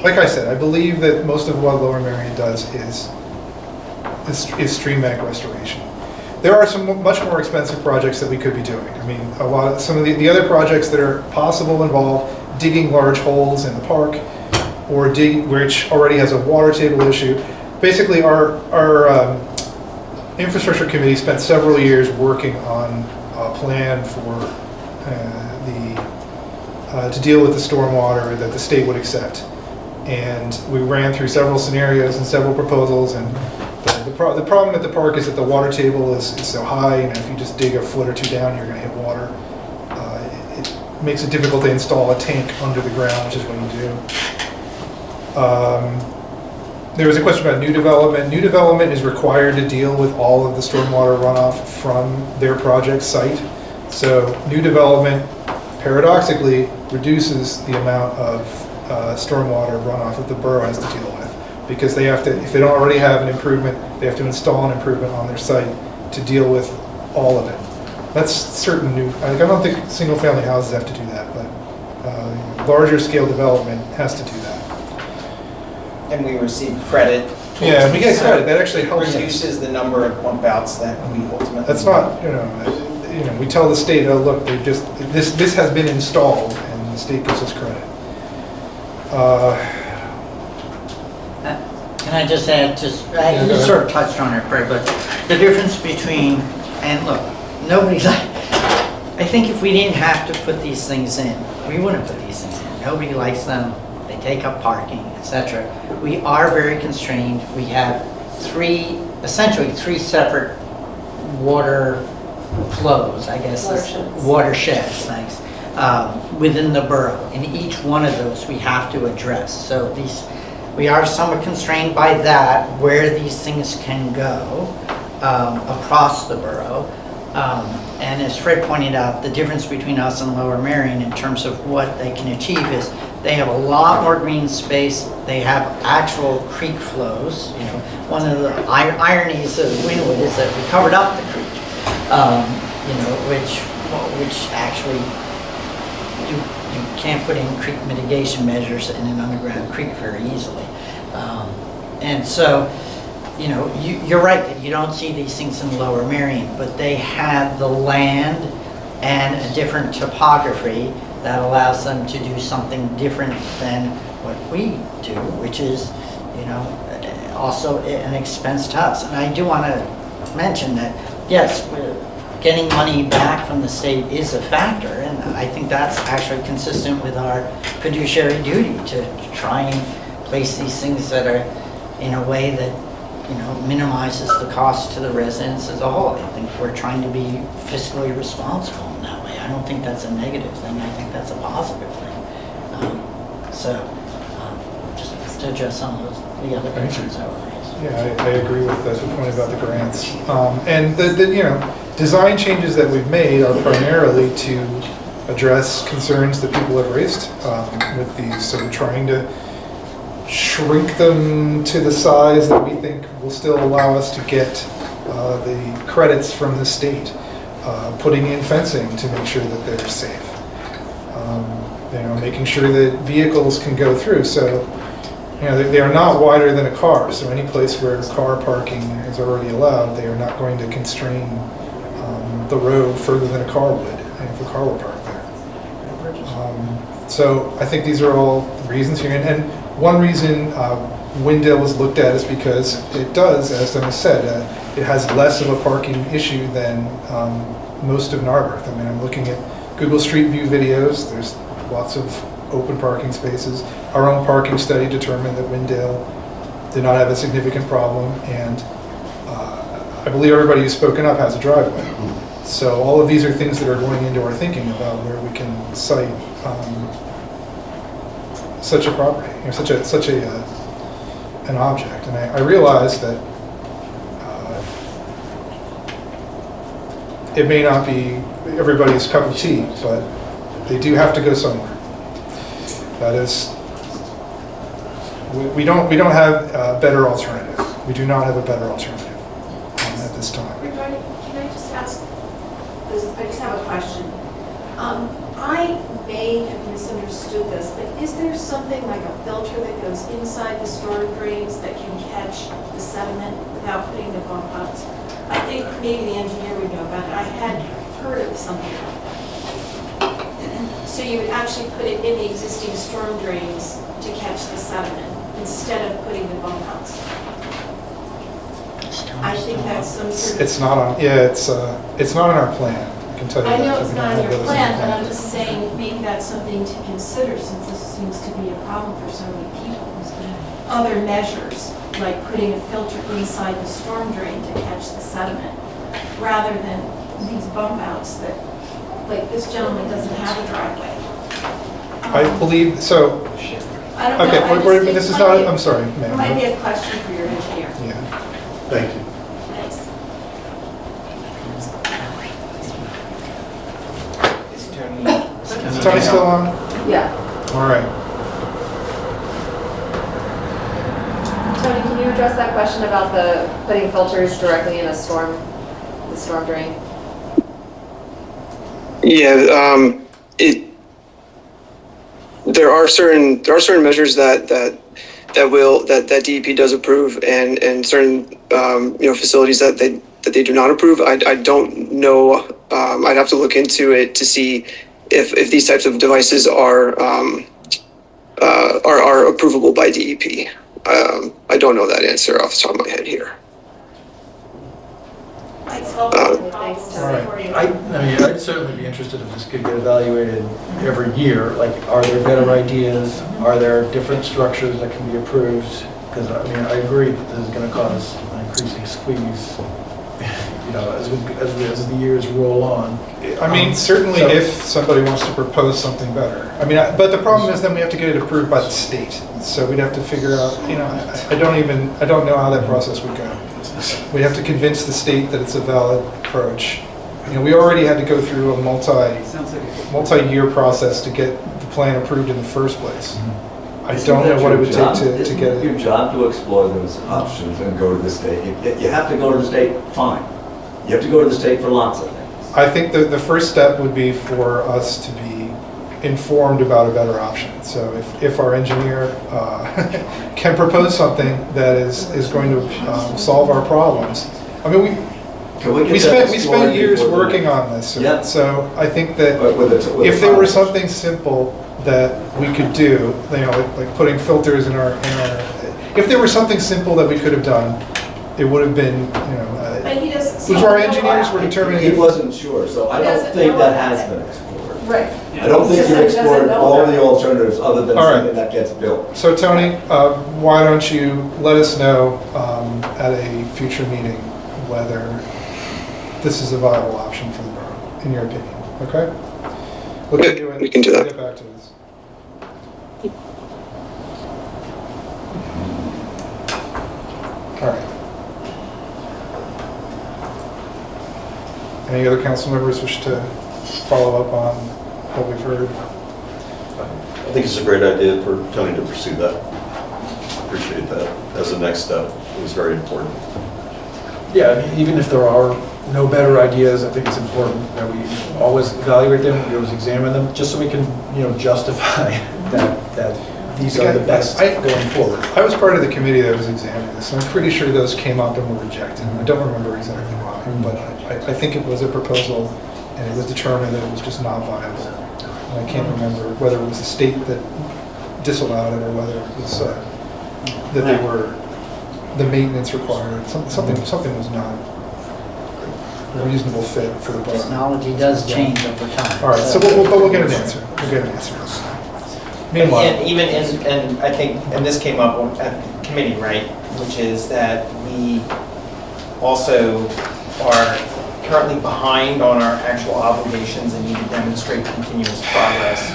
like I said, I believe that most of what Lower Merion does is stream bank restoration. There are some much more expensive projects that we could be doing. I mean, some of the other projects that are possible involve digging large holes in the park, or which already has a water table issue. Basically, our infrastructure committee spent several years working on a plan for to deal with the stormwater that the state would accept. And we ran through several scenarios and several proposals, and the problem at the park is that the water table is so high, and if you just dig a foot or two down, you're going to hit water. It makes it difficult to install a tank under the ground, which is what you do. There was a question about new development. New development is required to deal with all of the stormwater runoff from their project site. So new development, paradoxically, reduces the amount of stormwater runoff that the borough has to deal with, because they have to, if they don't already have an improvement, they have to install an improvement on their site to deal with all of it. That's certain new, I don't think single family houses have to do that, but larger scale development has to do that. And we receive credit. Yeah, we get credit. That actually helps. Reduces the number of bump outs that we ultimately. That's not, we tell the state, oh look, they just this has been installed, and the state gives us credit. Can I just add, you sort of touched on it, Craig, but the difference between, and look, nobody, I think if we didn't have to put these things in, we wouldn't put these things in. Nobody likes them, they take up parking, etc. We are very constrained. We have essentially three separate water flows, I guess. Watersheds, thanks, within the borough. And each one of those we have to address. So we are somewhat constrained by that, where these things can go across the borough. And as Fred pointed out, the difference between us and Lower Merion in terms of what they can achieve is they have a lot more green space. They have actual creek flows. One of the ironies of Wynwood is that we covered up the creek, which actually you can't put in creek mitigation measures in an underground creek very easily. And so, you're right that you don't see these things in Lower Merion, but they have the land and a different topography that allows them to do something different than what we do, which is, also an expense to us. And I do want to mention that, yes, getting money back from the state is a factor, and I think that's actually consistent with our fiduciary duty to try and place these things that are in a way that minimizes the cost to the residents as a whole. I think we're trying to be fiscally responsible in that way. I don't think that's a negative thing. I think that's a positive thing. Just to address some of the other concerns I raised. Yeah, I agree with the point about the grants. And the design changes that we've made are primarily to address concerns that people have raised with these. So we're trying to shrink them to the size that we think will still allow us to get the credits from the state, putting in fencing to make sure that they're safe, making sure that vehicles can go through. So, they are not wider than a car. So any place where car parking is already allowed, they are not going to constrain the road further than a car would if a car were parked there. So I think these are all reasons here. And one reason Windale was looked at is because it does, as Dennis said, it has less of a parking issue than most of Narberth. I mean, I'm looking at Google Street View videos. There's lots of open parking spaces. Our own parking study determined that Windale did not have a significant problem, and I believe everybody who's spoken up has a driveway. So all of these are things that are going into our thinking about where we can site such a property, such an object. And I realize that it may not be everybody's cup of tea, but they do have to go somewhere. That is, we don't have a better alternative. We do not have a better alternative at this time. Regarding, can I just ask, I just have a question. I may have misunderstood this, but is there something like a filter that goes inside the storm drains that can catch the sediment without putting the bump outs? I think maybe the engineer would know about it. I had heard of something like that. So you would actually put it in the existing storm drains to catch the sediment instead of putting the bump outs. I think that's some sort of... It's not on, it's not on our plan. I can tell you I that. know it's We not don't on have your those plan, the but I'm just saying maybe that's something to consider since this seems to be a problem for so many people. Other measures, like putting a filter inside the storm drain to catch the sediment, rather than these bump outs that, like this gentleman doesn't have a driveway. I believe, so, I don't know. okay, I just think this is it not, might be- I'm sorry, It might ma'am. be a question for your engineer. Yeah, Thank you. Thanks. Is Tony still on? Yeah. All right. Tony, can you address that question about the putting filters directly in the storm drain? Yeah, there are certain measures that DEP does approve, and certain facilities that they do not approve. I don't know. I'd have to look into it to see if these types of devices are approvable by DEP. I don't know that answer off the top of my head here. Thanks, All right. I'd certainly be interested if this could get evaluated every year. Like, are there better ideas? Are there different structures that can be approved? Because, I agree that this is going to cause an increasing squeeze, as the years roll on. Certainly if somebody wants to propose something better. But the problem is then we have to get it approved by the state. So we'd have to figure out, I don't know how that process would go. We have to convince the state that it's a valid approach. We already had to go through a multi-year process to get the plan approved in the first place. I don't know what it would take to get it. Your job to explore those options and go to the state. You have to go to the state, fine. You have to go to the state for lots of things. I think the first step would be for us to be informed about a better option. So if our engineer can propose something that is going to solve our problems. We spent years working on this. Yeah. So I think that with if there were something simple that we could do, like putting filters in our, if there were something simple that we could have done, it would have been, But he doesn't. if our engineers were determining. He wasn't sure, so I don't think that has been explored. Right. I don't think you've explored all the alternatives other than something that gets built. So Tony, why don't you let us know at a future meeting whether this is a viable option for the borough, in your opinion, okay? We can do that. Get back to this. All right. Any other council members wish to follow up on what we've heard? I think it's a great idea for Tony to pursue that. Appreciate that. As a next step, it was very important. Yeah, even if there are no better ideas, I think it's important that we always evaluate them, we always examine them, just so we can, justify that these are the best going forward. I was part of the committee that was examining this, and I'm pretty sure those came up and were rejected. I don't remember exactly why, but I think it was a proposal, and it was determined that it was just not viable. And I can't remember whether it was the state that disallowed it or whether it was that they were, the maintenance required, something was not a reasonable fit for the borough. Technology does change over time. All right, so we'll get an answer. We'll get an answer. Meanwhile, And even and I think, and this came up at the committee, right, which is that we also are currently behind on our actual obligations and need to demonstrate continuous progress.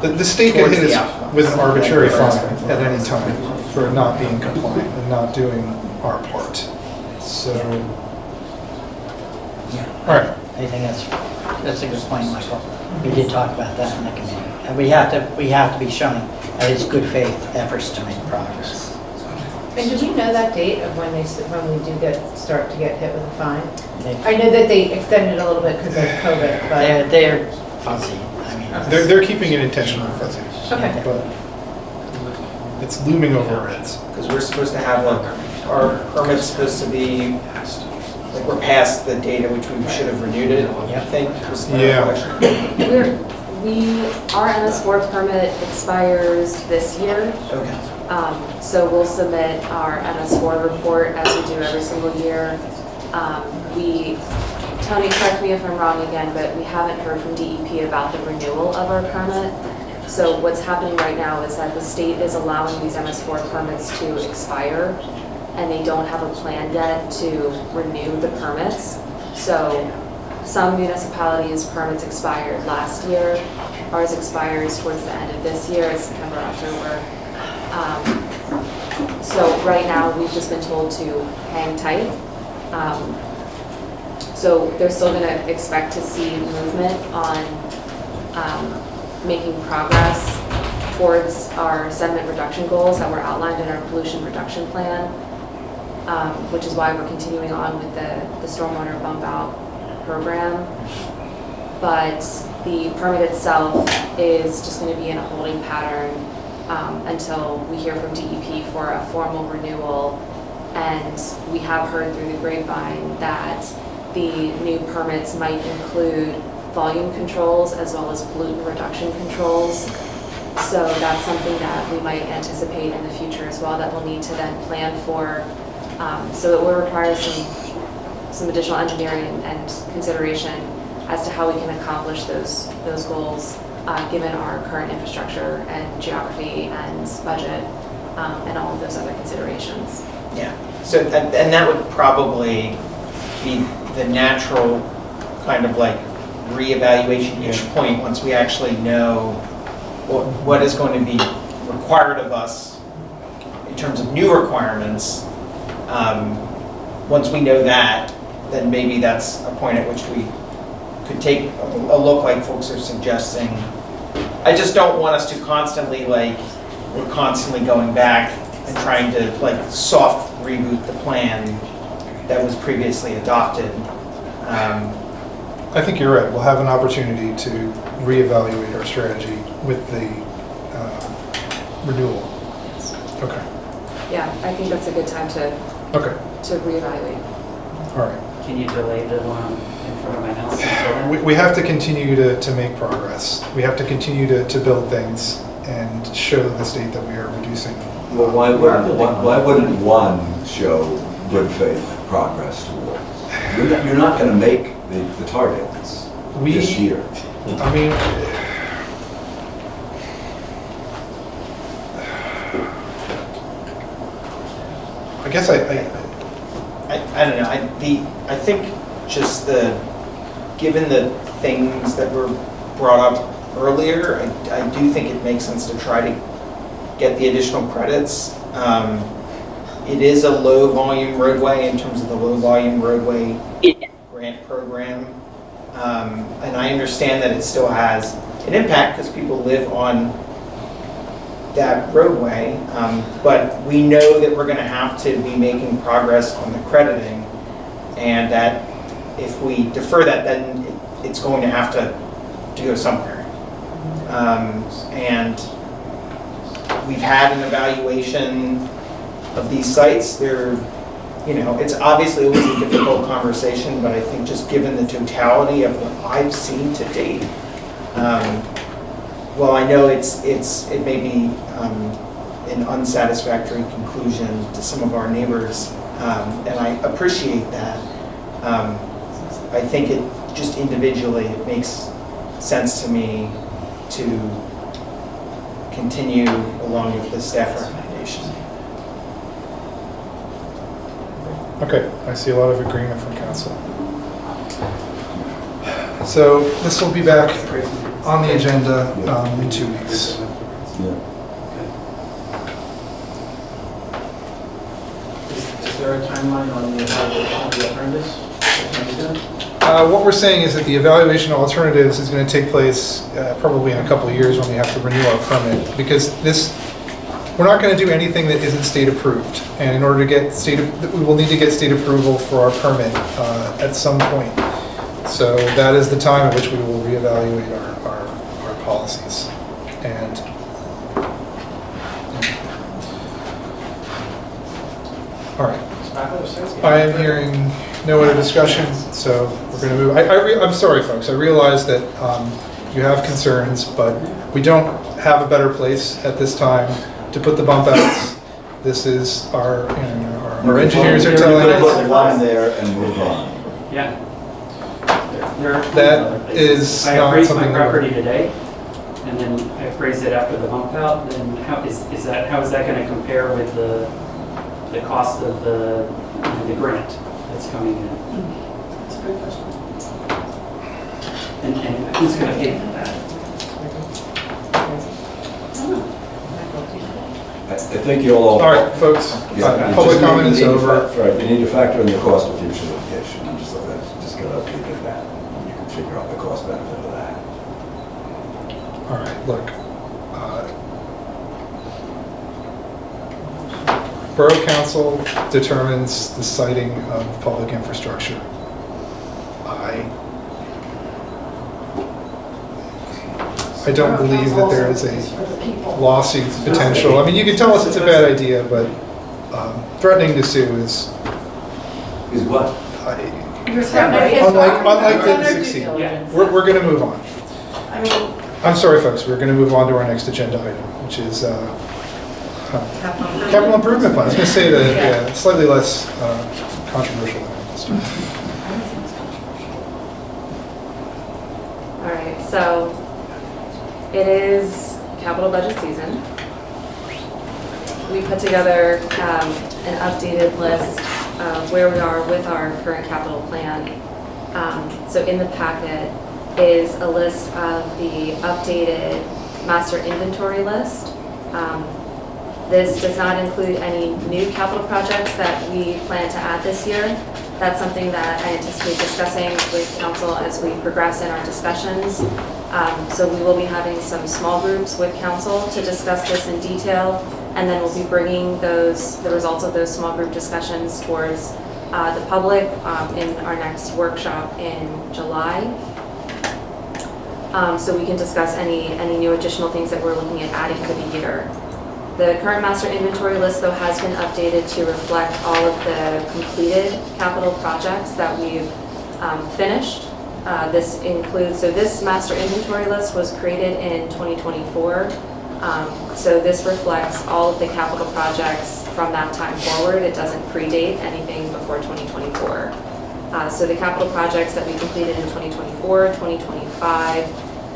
The state could towards hit the us outcomes. with an arbitrary fine at any time for not being compliant and not doing our part. So, all right. I think that's a good point, Michael. We did talk about that in the committee. And we have to be showing that it's good faith efforts to make progress. And do we know that date of when we start to get hit with a fine? I know that they extended it a little bit because of COVID, but They're fuzzy. I mean, They're keeping it intentionally fuzzy. Okay. But it's looming over our heads. Because we're supposed to have, like, our permit's supposed to be, like, we're past the data which we should have renewed it, I think. Was my recollection. Our MS4 permit expires this year. Okay. So we'll submit our MS4 report as we do every single year. Tony, correct me if I'm wrong again, but we haven't heard from DEP about the renewal of our permit. So what's happening right now is that the state is allowing these MS4 permits to expire, and they don't have a plan yet to renew the permits. So some municipalities' permits expired last year. Ours expires towards the end of this year, it's September, October. So right now, we've just been told to hang tight. So they're still going to expect to see movement on making progress towards our sediment reduction goals that were outlined in our pollution reduction plan, which is why we're continuing on with the stormwater bump out program. But the permit itself is just going to be in a holding pattern until we hear from DEP for a formal renewal. And we have heard through the grapevine that the new permits might include volume controls as well as pollutant reduction controls. So that's something that we might anticipate in the future as well that we'll need to then plan for. So it will require some additional engineering and consideration as to how we can accomplish those goals given our current infrastructure and geography and budget and all of those other considerations. Yeah, so, and that would probably be the natural kind of like reevaluation each point once we actually know what is going to be required of us in terms of new requirements. Once we know that, then maybe that's a point at which we could take a look like folks are suggesting. I just don't want us to constantly, like, we're constantly going back and trying to, like, soft reboot the plan that was previously adopted. I think you're right. We'll have an opportunity to reevaluate our strategy with the renewal. Okay. Yeah, I think that's a good time to reevaluate. All right. Can you delay the one in front of my house until then? We have to continue to make progress. We have to continue to build things and show the state that we are reducing. Well, why wouldn't one show good faith progress towards? You're not going to make the target this year. I mean, I guess I don't know. I think just given the things that were brought up earlier, I do think it makes sense to try to get the additional credits. It is a low volume roadway in terms of the low volume roadway grant program. And I understand that it still has an impact because people live on that roadway, but we know that we're going to have to be making progress on the crediting, and that if we defer that, then it's going to have to go somewhere. And we've had an evaluation of these sites. They're it's obviously always a difficult conversation, but I think just given the totality of what I've seen to date, well, I know it may be an unsatisfactory conclusion to some of our neighbors, and I appreciate that. I think it just individually, it makes sense to me to continue along with the staff recommendation. Okay, I see a lot of agreement from council. So this will be back on the agenda in 2 weeks. Is there a timeline on the evaluation of the alternatives? What we're saying is that the evaluation of alternatives is going to take place probably in a couple of years when we have to renew our permit, because we're not going to do anything that isn't state approved. And in order to get we will need to get state approval for our permit at some point. So that is the time at which we will reevaluate our policies. And all right. I am hearing no other discussion, so we're going to move. I'm sorry, folks. I realize that you have concerns, but we don't have a better place at this time to put the bump outs. This is our engineers are telling us. Put a line there and move on. Yeah. That is I not appraised something my that property today, and then I appraised it after the bump out, then how is that going to compare with the cost of the grant that's coming in? That's a good question. And who's going to pay for that? I think you'll all. All right, folks. Yeah, Public comment is over. Right, you need to factor in the cost of future litigation. I'm just going to leave it at that. You can figure out the cost benefit of that. All right, look. Borough Council determines the siting of public infrastructure. I don't believe that there is a lawsuit potential. I mean, you can tell us it's a bad idea, but threatening to sue is what? Unlike the 16. We're going to move on. I'm sorry, folks. We're going to move on to our next agenda item, which is capital improvement plan. I was going to say that slightly less controversial than this time. All right, so it is capital budget season. We put together an updated list of where we are with our current capital plan. So in the packet is a list of the updated master inventory list. This does not include any new capital projects that we plan to add this year. That's something that I anticipate discussing with council as we progress in our discussions. So we will be having some small groups with council to discuss this in detail, and then we'll be bringing the results of those small group discussions towards the public in our next workshop in July. So we can discuss any new additional things that we're looking at adding for the year. The current master inventory list, though, has been updated to reflect all of the completed capital projects that we've finished. This includes, so this master inventory list was created in 2024. So this reflects all of the capital projects from that time forward. It doesn't predate anything before 2024. So the capital projects that we completed in 2024, 2025,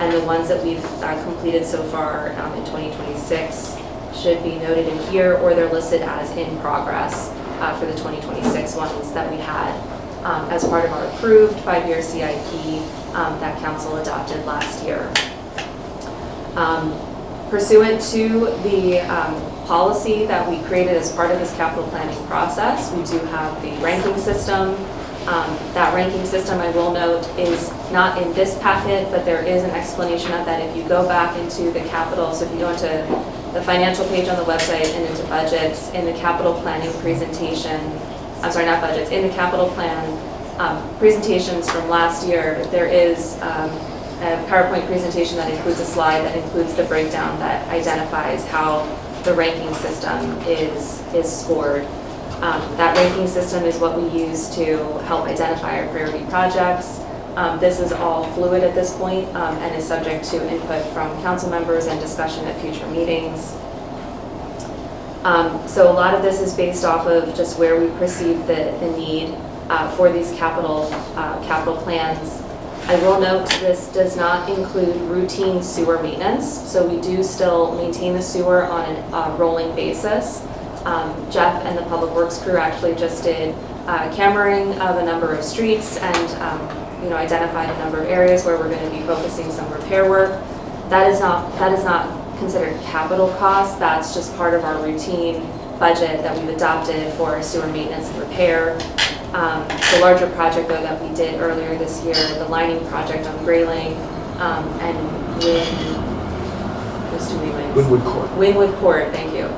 and the ones that we've completed so far in 2026 should be noted in here, or they're listed as in progress for the 2026 ones that we had as part of our approved 5-year CIP that council adopted last year. Pursuant to the policy that we created as part of this capital planning process, we do have the ranking system. That ranking system, I will note, is not in this packet, but there is an explanation of that if you go back into the capital. So if you go into the financial page on the website and into budgets, in the capital planning presentation, I'm sorry, not budgets, in the capital plan presentations from last year, there is a PowerPoint presentation that includes a slide that includes the breakdown that identifies how the ranking system is scored. That ranking system is what we use to help identify our priority projects. This is all fluid at this point, and is subject to input from council members and discussion at future meetings. So a lot of this is based off of just where we perceive the need for these capital plans. I will note this does not include routine sewer maintenance, so we do still maintain the sewer on a rolling basis. Jeff and the Public Works crew actually just did cammering of a number of streets and identified a number of areas where we're going to be focusing some repair work. That is not considered capital costs. That's just part of our routine budget that we've adopted for sewer maintenance and repair. The larger project, though, that we did earlier this year, the lining project on Grayling and Winwood Court. Winwood Court, thank you.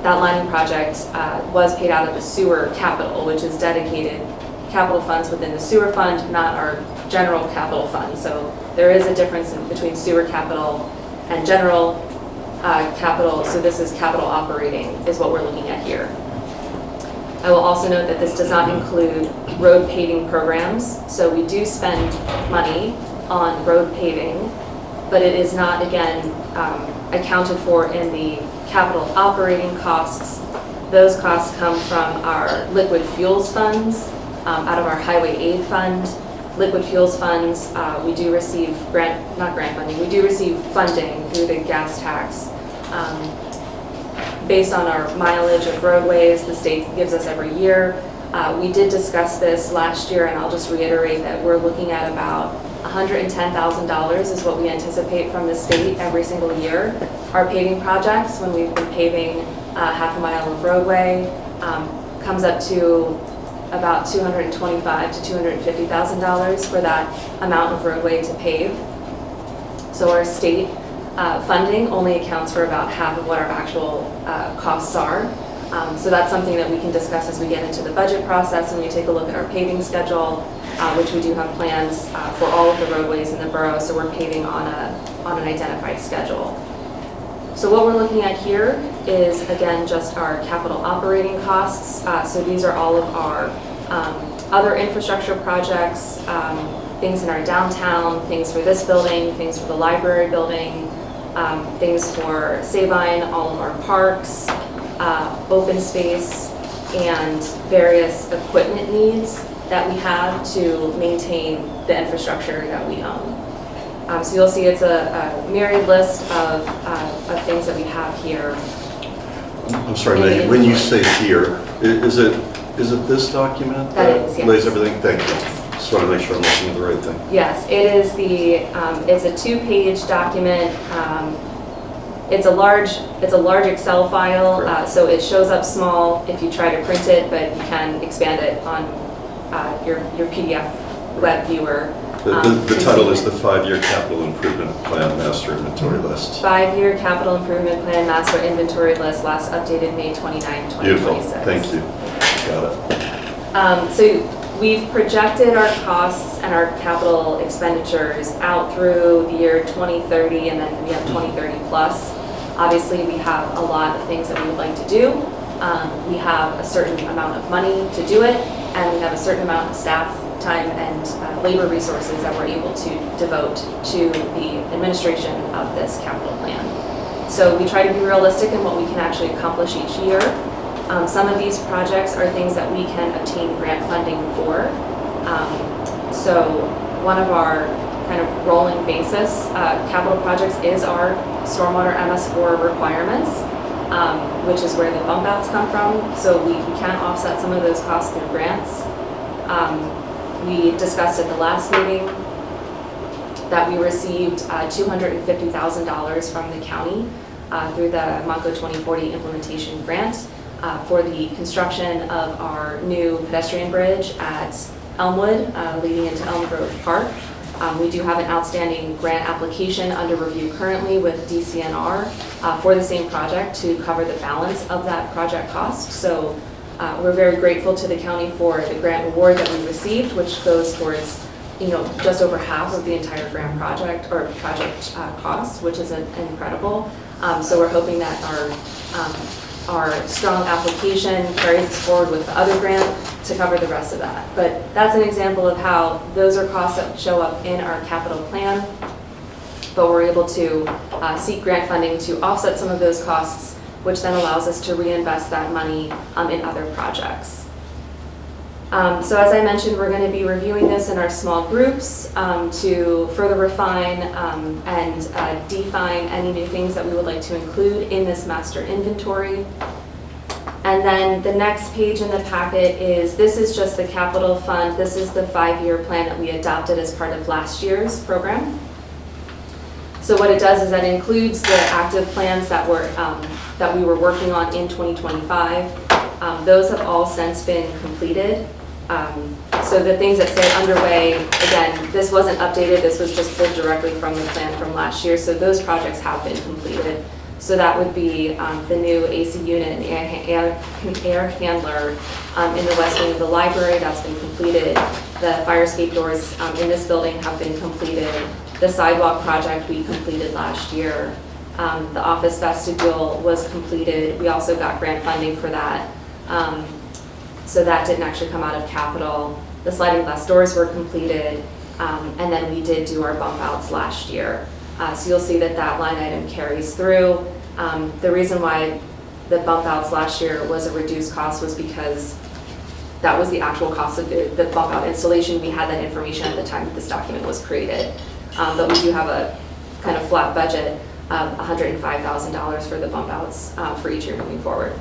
That lining project was paid out of the sewer capital, which is dedicated capital funds within the sewer fund, not our general capital fund. So there is a difference between sewer capital and general capital. So this is capital operating is what we're looking at here. I will also note that this does not include road paving programs. So we do spend money on road paving, but it is not, again, accounted for in the capital operating costs. Those costs come from our liquid fuels funds, out of our highway aid fund. Liquid fuels funds, we do receive we do receive funding through the gas tax. Based on our mileage of roadways the state gives us every year. We did discuss this last year, and I'll just reiterate that we're looking at about $110,000 is what we anticipate from the state every single year. Our paving projects, when we've been paving half a mile of roadway, comes up to about $225,000 to $250,000 for that amount of roadway to pave. So our state funding only accounts for about half of what our actual costs are. So that's something that we can discuss as we get into the budget process and we take a look at our paving schedule, which we do have plans for all of the roadways in the borough. So we're paving on an identified schedule. So what we're looking at here is, again, just our capital operating costs. So these are all of our other infrastructure projects, things in our downtown, things for this building, things for the library building, things for Sabine, all of our parks, open space, and various equipment needs that we have to maintain the infrastructure that we own. So you'll see it's a myriad list of things that we have here. I'm sorry, Megan, when you say here, is it this document? That is, yes. Lays everything? Thank you. Just want to make sure I'm looking at the right thing. Yes, it is it's a 2-page document. It's a large Excel file, so it shows up small if you try to print it, but you can expand it on your PDF web viewer. The title is the 5-Year Capital Improvement Plan Master Inventory List. 5-Year Capital Improvement Plan Master Inventory List, last updated May 29, 2026. Beautiful, thank you. Got it. So we've projected our costs and our capital expenditures out through the year 2030, and then we have 2030 plus. Obviously, we have a lot of things that we would like to do. We have a certain amount of money to do it, and we have a certain amount of staff time and labor resources that we're able to devote to the administration of this capital plan. So we try to be realistic in what we can actually accomplish each year. Some of these projects are things that we can obtain grant funding for. So one of our kind of rolling basis capital projects is our stormwater MS4 requirements, which is where the bump outs come from. So we can offset some of those costs through grants. We discussed at the last meeting that we received $250,000 from the county through the Monco 2040 implementation grant for the construction of our new pedestrian bridge at Elmwood, leading into Elm Grove Park. We do have an outstanding grant application under review currently with DCNR for the same project to cover the balance of that project cost. So we're very grateful to the county for the grant award that we received, which goes towards, just over half of the entire grant project or project cost, which is incredible. So we're hoping that our our strong application carries us forward with the other grant to cover the rest of that. But that's an example of how those are costs that show up in our capital plan, but we're able to seek grant funding to offset some of those costs, which then allows us to reinvest that money in other projects. So as I mentioned, we're going to be reviewing this in our small groups to further refine and define any new things that we would like to include in this master inventory. And then the next page in the packet this is just the capital fund. This is the 5-year plan that we adopted as part of last year's program. So what it does is that it includes the active plans that we were working on in 2025. Those have all since been completed. So the things that say underway, again, this wasn't updated, this was just pulled directly from the plan from last year, so those projects have been completed. So that would be the new AC unit and air handler in the west wing of the library, that's been completed. The fire escape doors in this building have been completed. The sidewalk project we completed last year. The office vestibule was completed. We also got grant funding for that. So that didn't actually come out of capital. The sliding glass doors were completed, and then we did do our bump outs last year. So you'll see that that line item carries through. The reason why the bump outs last year was a reduced cost was because that was the actual cost of the bump out installation. We had that information at the time that this document was created. But we do have a kind of flat budget of $105,000 for the bump outs for each year moving forward.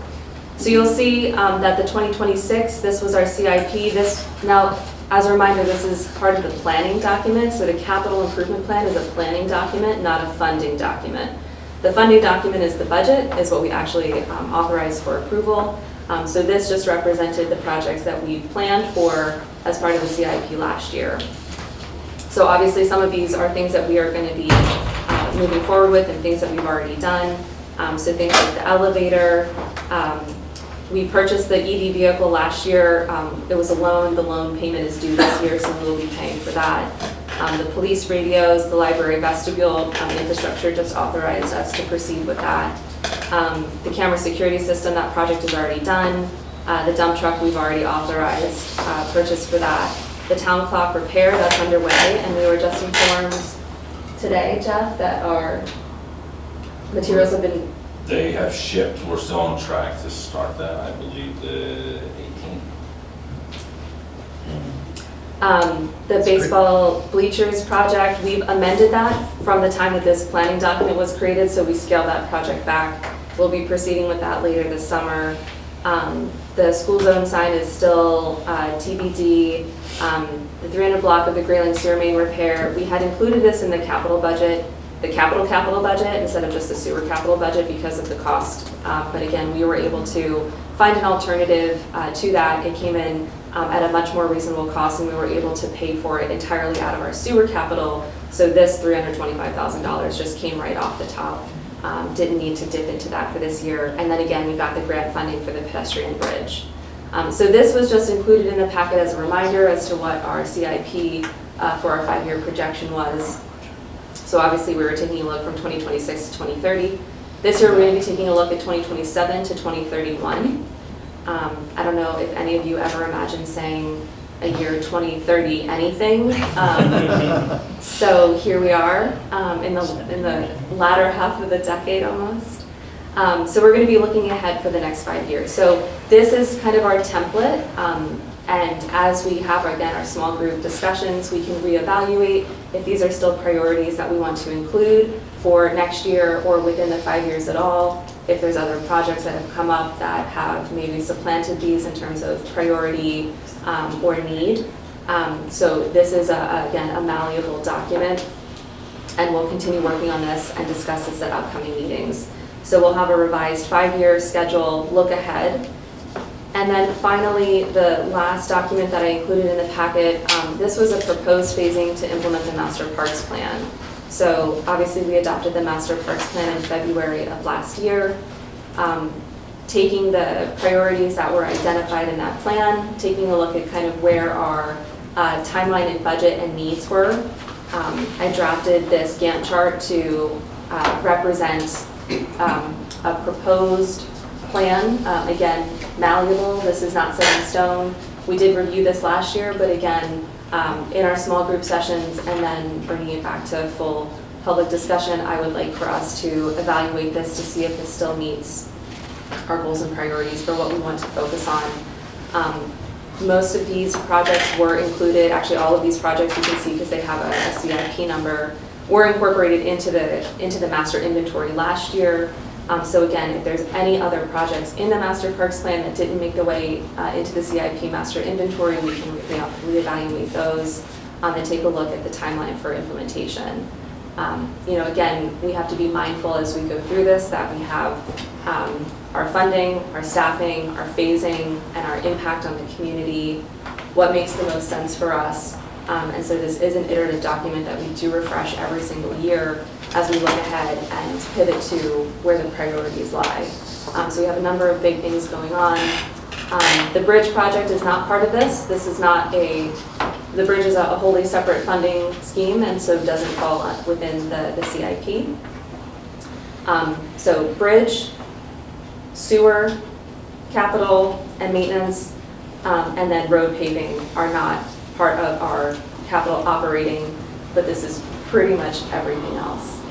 So you'll see that the 2026, this was our CIP. Now, as a reminder, this is part of the planning document. So the capital improvement plan is a planning document, not a funding document. The funding document is the budget, is what we actually authorized for approval. So this just represented the projects that we planned for as part of the CIP last year. So obviously some of these are things that we are going to be moving forward with and things that we've already done. So things like the elevator. We purchased the EV vehicle last year. It was a loan. The loan payment is due this year, so we'll be paying for that. The police radios, the library vestibule infrastructure just authorized us to proceed with that. The camera security system, that project is already done. The dump truck, we've already authorized purchase for that. The town clock repair, that's underway, and we were just informed today, Jeff, that our materials have been... They have shipped, we're still on track to start that, I believe, the 18th. The baseball bleachers project, we've amended that from the time that this planning document was created, so we scaled that project back. We'll be proceeding with that later this summer. The school zone sign is still TBD. The 300 block of the Grayling sewer main repair, we had included this in the capital budget, the capital budget instead of just the sewer capital budget because of the cost. But again, we were able to find an alternative to that. It came in at a much more reasonable cost, and we were able to pay for it entirely out of our sewer capital. So this $325,000 just came right off the top. Didn't need to dip into that for this year. And then again, we got the grant funding for the pedestrian bridge. So this was just included in the packet as a reminder as to what our CIP for our 5-year projection was. So obviously we were taking a look from 2026 to 2030. This year we're going to be taking a look at 2027 to 2031. I don't know if any of you ever imagined saying a year 2030 anything. So here we are in the latter half of the decade almost. So we're going to be looking ahead for the next 5 years. So this is kind of our template. And as we have, again, our small group discussions, we can reevaluate if these are still priorities that we want to include for next year or within the 5 years at all. If there's other projects that have come up that have maybe supplanted these in terms of priority or need. So this is, again, a malleable document. And we'll continue working on this and discuss this at upcoming meetings. So we'll have a revised 5-year schedule, look ahead. And then finally, the last document that I included in the packet, this was a proposed phasing to implement the Master Parks Plan. So obviously we adopted the Master Parks Plan in February of last year. Taking the priorities that were identified in that plan, taking a look at kind of where our timeline and budget and needs were. I drafted this Gantt chart to represent a proposed plan. Again, malleable, this is not set in stone. We did review this last year, but again, in our small group sessions and then bringing it back to full public discussion, I would like for us to evaluate this to see if this still meets our goals and priorities for what we want to focus on. Most of these projects were included, actually all of these projects you can see because they have a CIP number, were incorporated into the master inventory last year. So again, if there's any other projects in the master parks plan that didn't make their way into the CIP master inventory, we can reevaluate those and take a look at the timeline for implementation. Again, we have to be mindful as we go through this that we have our funding, our staffing, our phasing, and our impact on the community, what makes the most sense for us. And so this is an iterative document that we do refresh every single year as we look ahead and pivot to where the priorities lie. So we have a number of big things going on. The bridge project is not part of this. The bridge is a wholly separate funding scheme and so doesn't fall within the CIP. So bridge, sewer, capital, and maintenance, and then road paving are not part of our capital operating, but this is pretty much everything else.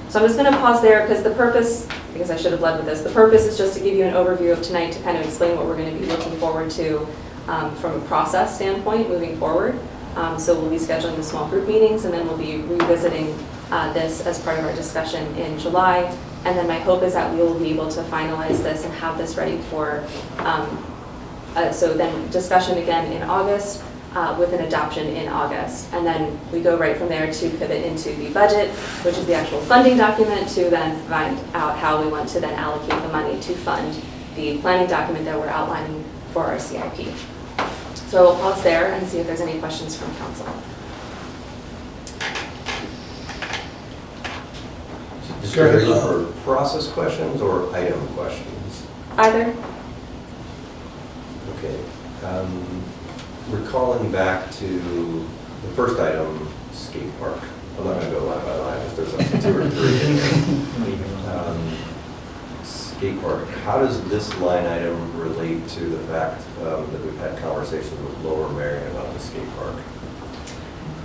So I'm just going to pause there because the purpose, I guess I should have led with this, the purpose is just to give you an overview of tonight to kind of explain what we're going to be looking forward to from a process standpoint moving forward. So we'll be scheduling the small group meetings and then we'll be revisiting this as part of our discussion in July. And then my hope is that we will be able to finalize this and have this ready for, so then discussion again in August with an adoption in August. And then we go right from there to pivot into the budget, which is the actual funding document, to then find out how we want to then allocate the money to fund the planning document that we're outlining for our CIP. So I'll pause there and see if there's any questions from council. Is there any for process questions or item questions? Either. Okay. Recalling back to the first item, skate park. I'm not going to go line by line, if there's like 2 or 3 in there. Skate park, how does this line item relate to the fact that we've had conversations with Lower Marion about the skate park?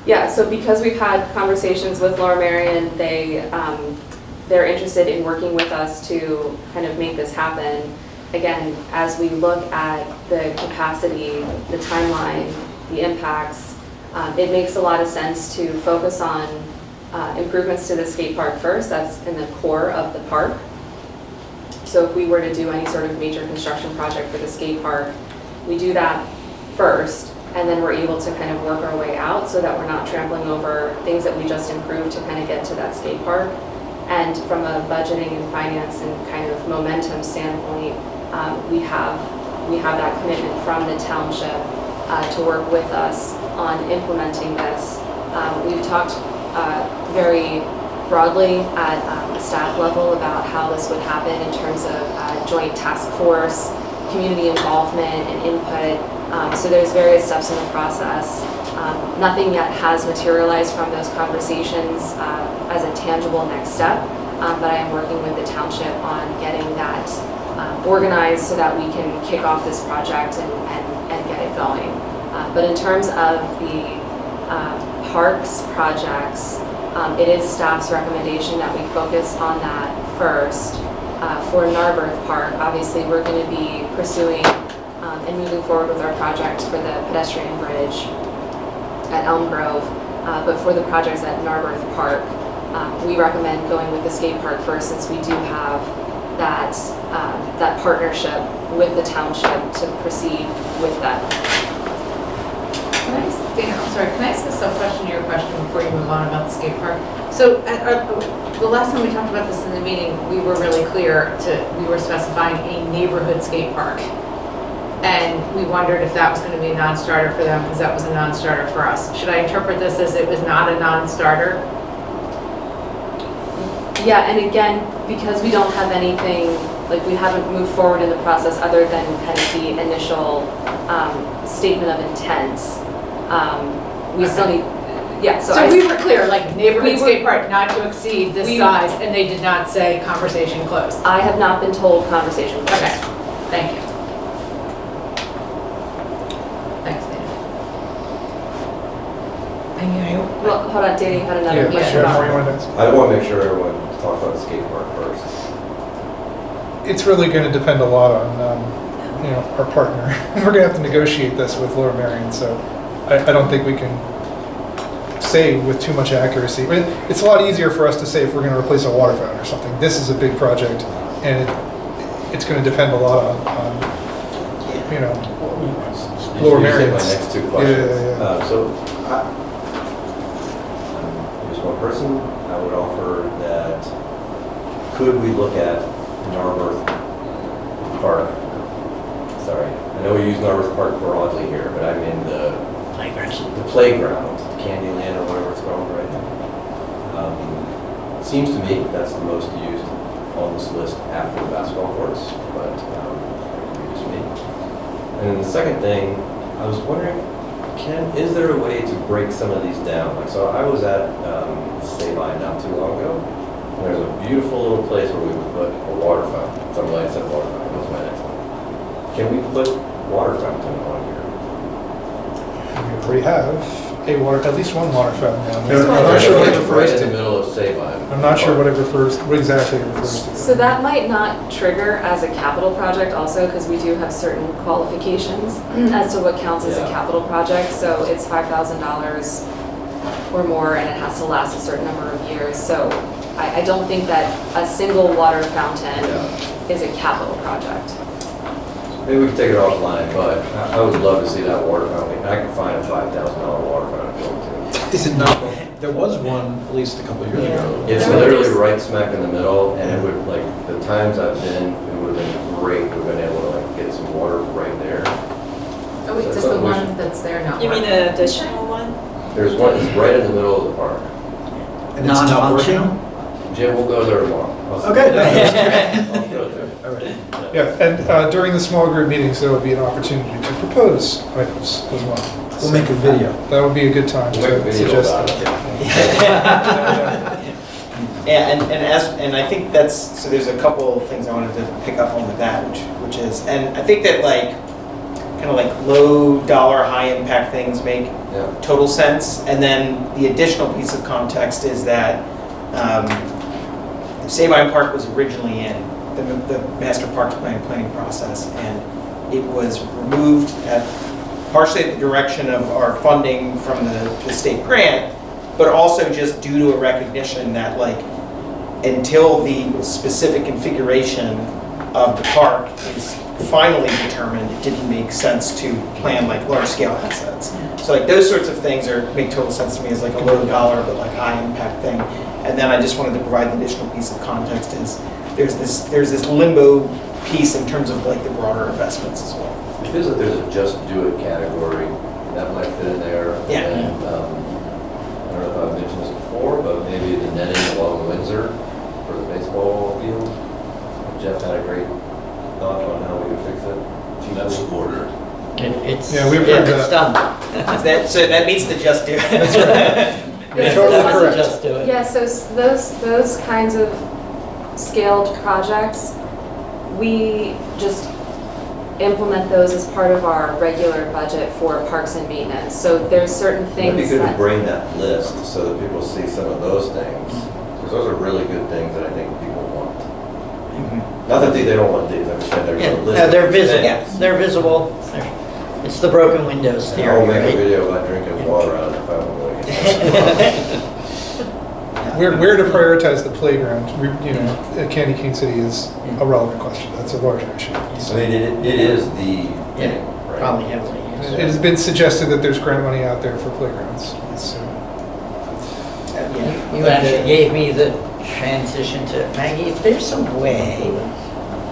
Yeah, so because we've had conversations with Lower Marion, they're interested in working with us to kind of make this happen. Again, as we look at the capacity, the timeline, the impacts, it makes a lot of sense to focus on improvements to the skate park first. That's in the core of the park. So if we were to do any sort of major construction project for the skate park, we do that first, and then we're able to kind of work our way out so that we're not trampling over things that we just improved to kind of get to that skate park. And from a budgeting and finance and kind of momentum standpoint, we have that commitment from the township to work with us on implementing this. We've talked very broadly at a staff level about how this would happen in terms of joint task force, community involvement and input. So there's various steps in the process. Nothing yet has materialized from those conversations as a tangible next step, but I am working with the township on getting that organized so that we can kick off this project and get it going. But in terms of the parks projects, it is staff's recommendation that we focus on that first. For Narberth Park, obviously we're going to be pursuing and moving forward with our project for the pedestrian bridge at Elm Grove, but for the projects at Narberth Park, we recommend going with the skate park first, since we do have that partnership with the township to proceed with that. Can I ask, Dana, I'm sorry, can I ask a sub-question to your question before you move on about the skate park? So the last time we talked about this in the meeting, we were really clear we were specifying a neighborhood skate park. And we wondered if that was going to be a non-starter for them, because that was a non-starter for us. Should I interpret this as it was not a non-starter? Yeah, and again, because we don't have anything, like we haven't moved forward in the process other than kind of the initial statement of intent, we still need, Yeah, so So I. we were clear, like neighborhood We were- skate park not to exceed this We- size, and they did not say conversation closed. I have not been told conversation closed. Okay, thank you. Thanks, Dana. Well, hold on, Danny had another Yeah, question. Jeff, what do you want to ask? I want to make sure everyone talks about the skate park first. It's really going to depend a lot on, our partner. We're going to have to negotiate this with Laura Marion, so I don't think we can say with too much accuracy. It's a lot easier for us to say if we're going to replace a water fountain or something. This is a big project, and it's going to depend a lot on Laura These are Marion's. my next two questions. Yeah. So, I'm just one person. I would offer that, could we look at Narberth Park? Sorry, I know we use Narberth Park broadly here, but I mean the playground, Candyland or whatever it's called right now. Seems to me that's the most used on this list after the basketball courts, but that could be just me. And then the second thing, I was wondering, is there a way to break some of these down? Like, so I was at Sabine not too long ago, and there's a beautiful little place where we would put a water fountain. Somebody said water fountain, that was my next one. Can we put water fountain on here? We already have at least one water fountain down there. I'm not sure what it refers to. Right in the middle of Sabine. I'm not sure what exactly it refers to. So that might not trigger as a capital project also, because we do have certain qualifications as to what counts as a capital project. So it's $5,000 or more, and it has to last a certain number of years. So I don't think that a single water fountain is a capital project. Maybe we can take it offline, but I would love to see that water fountain. I could find a $5,000 water fountain to go to. Is it not? There was one at least a couple of years ago. It's literally right smack in the middle, and it would, like, the times I've been, it would have been great. We've been able to, like, get some water right there. Oh wait, So does that's the what we one should- that's there not You work? mean an additional one? There's one, it's right in the middle of the park. And it's not working? Jim, we'll go there tomorrow. Okay. I'll go there. All right. Yeah, and during the small group meetings, there will be an opportunity to propose items as well. We'll make a video. That would be a good time We'll make a to video suggest about that. it. Yeah, and I think that's, so there's a couple of things I wanted to pick up on with that, which is, and I think that like, kind of like low dollar, high impact things make total sense. And then the additional piece of context is that Sabine Park was originally in the master park planning process, and it was removed partially at the direction of our funding from the state grant, but also just due to a recognition that like until the specific configuration of the park is finally determined, it didn't make sense to plan like large scale assets. So like those sorts of things make total sense to me as like a low dollar but like high impact thing. And then I just wanted to provide the additional piece of context is there's this limbo piece in terms of like the broader investments as well. It feels like there's a just do it category that might fit in there. Yeah. And, I don't know if I've mentioned this before, but maybe the netting along Windsor for the baseball field. Jeff had a great thought on how we would fix it. That's ordered. It's we've heard it's done. So that meets the just do it. That's right. Yeah, Totally so- correct. Just do it. Yeah, so those kinds of scaled projects, we just implement those as part of our regular budget for parks and maintenance. So there's certain It'd be things good to that, bring that list so that people see some of those things. Because those are really good things that I think people want. Not that they don't want these, I'm just saying there's Yeah, a list. no, of they're visible. things. They're visible. It's the broken windows And theory, I'll make a right? video about drinking water out of the fountain. Where to prioritize the playground, Candy Cane City is a relevant question. That's a larger issue. I mean, it is the thing, right? Probably heavily used. It has been suggested that there's grant money out there for playgrounds. So, You actually gave me the transition to Maggie. If there's some way,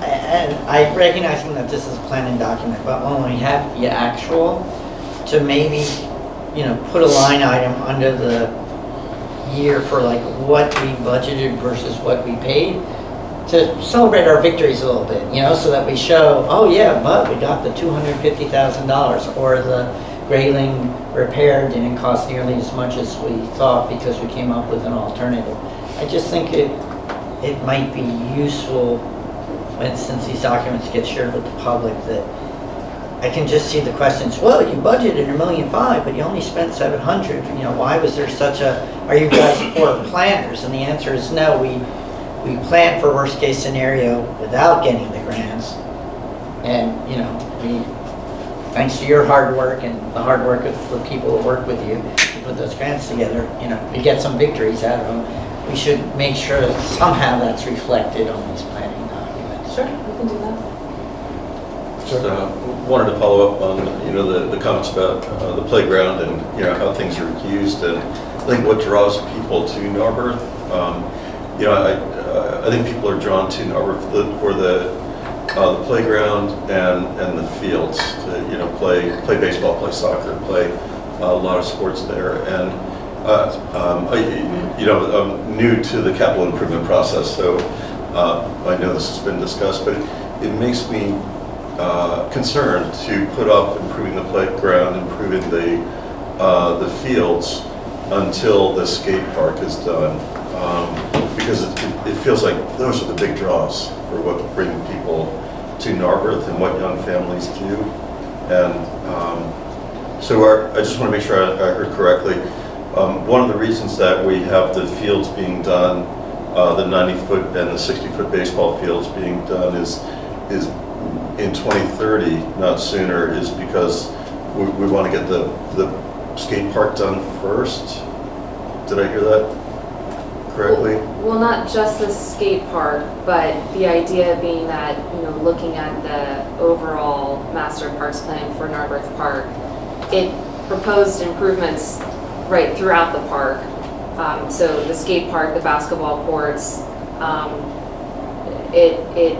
and I recognizing that this is a planning document, but when we have the actual, to maybe, put a line item under the year for like what we budgeted versus what we paid, to celebrate our victories a little bit, so that we show, oh yeah, but we got the $250,000 or the railing repaired didn't cost nearly as much as we thought because we came up with an alternative. I just think it might be useful, when, since these documents get shared with the public, that I can just see the questions, well, you budgeted $1.5 million, but you only spent $700,000. You know, why was there such a, are you guys poor planners? And the answer is no, we planned for worst case scenario without getting the grants. And, you know, thanks to your hard work and the hard work of the people who work with you to put those grants together, you know, we get some victories out of them. We should make sure that somehow that's reflected on these planning documents. Sure, we can do that. Just wanted to follow up on, you know, the comments about the playground and, you know, how things are used, and I think what draws people to Narberth, you know, I think people are drawn to Narberth for the playground and the fields to, you know, play baseball, play soccer, play a lot of sports there. And you know, I'm new to the capital improvement process, so I know this has been discussed, but it makes me concerned to put off improving the playground, improving the fields until the skate park is done, because it feels like those are the big draws for what bring people to Narberth and what young families do. And so I just want to make sure I heard correctly. One of the reasons that we have the fields being done, the 90-foot and the 60-foot baseball fields being done is in 2030, not sooner, is because we want to get the skate park done first. Did I hear that correctly? Well, not just the skate park, but the idea being that, you know, looking at the overall master parks plan for Narberth Park, it proposed improvements right throughout the park. So the skate park, the basketball courts, it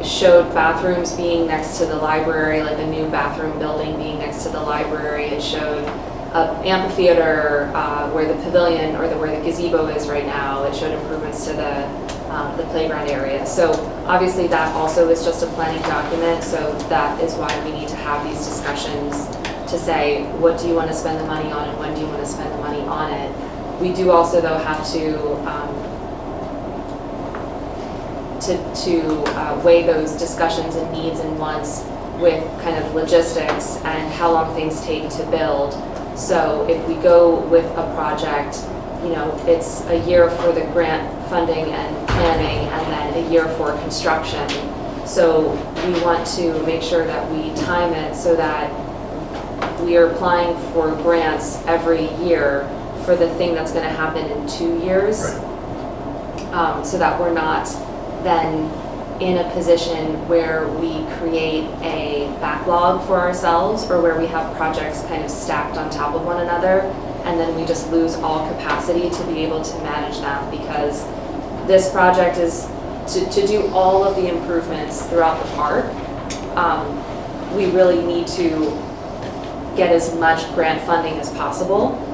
showed bathrooms being next to the library, like a new bathroom building being next to the library. It showed an amphitheater where the pavilion or where the gazebo is right now. It showed improvements to the playground area. So obviously that also is just a planning document. So that is why we need to have these discussions to say, what do you want to spend the money on and when do you want to spend the money on it? We do also though have to weigh those discussions and needs and wants with kind of logistics and how long things take to build. So if we go with a project, you know, it's a year for the grant funding and planning and then a year for construction. So we want to make sure that we time it so that we are applying for grants every year for the thing that's going to happen in 2 years. Right. So that we're not then in a position where we create a backlog for ourselves or where we have projects kind of stacked on top of one another and then we just lose all capacity to be able to manage them, because this project is to do all of the improvements throughout the park. We really need to get as much grant funding as possible.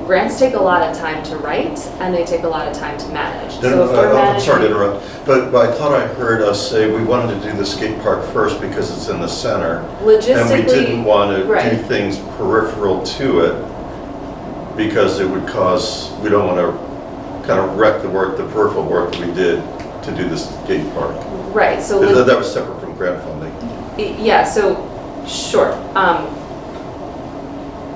Grants take a lot of time to write, and they take a lot of time to manage. I'm sorry to interrupt, but I thought I heard us say we wanted to do the skate park first because it's in the center. Logistically, and we didn't want to right. do things peripheral to it because it would cause, we don't want to kind of wreck the peripheral work that we did to do the skate park. Right, so that was separate from grant funding. Yeah, so, sure.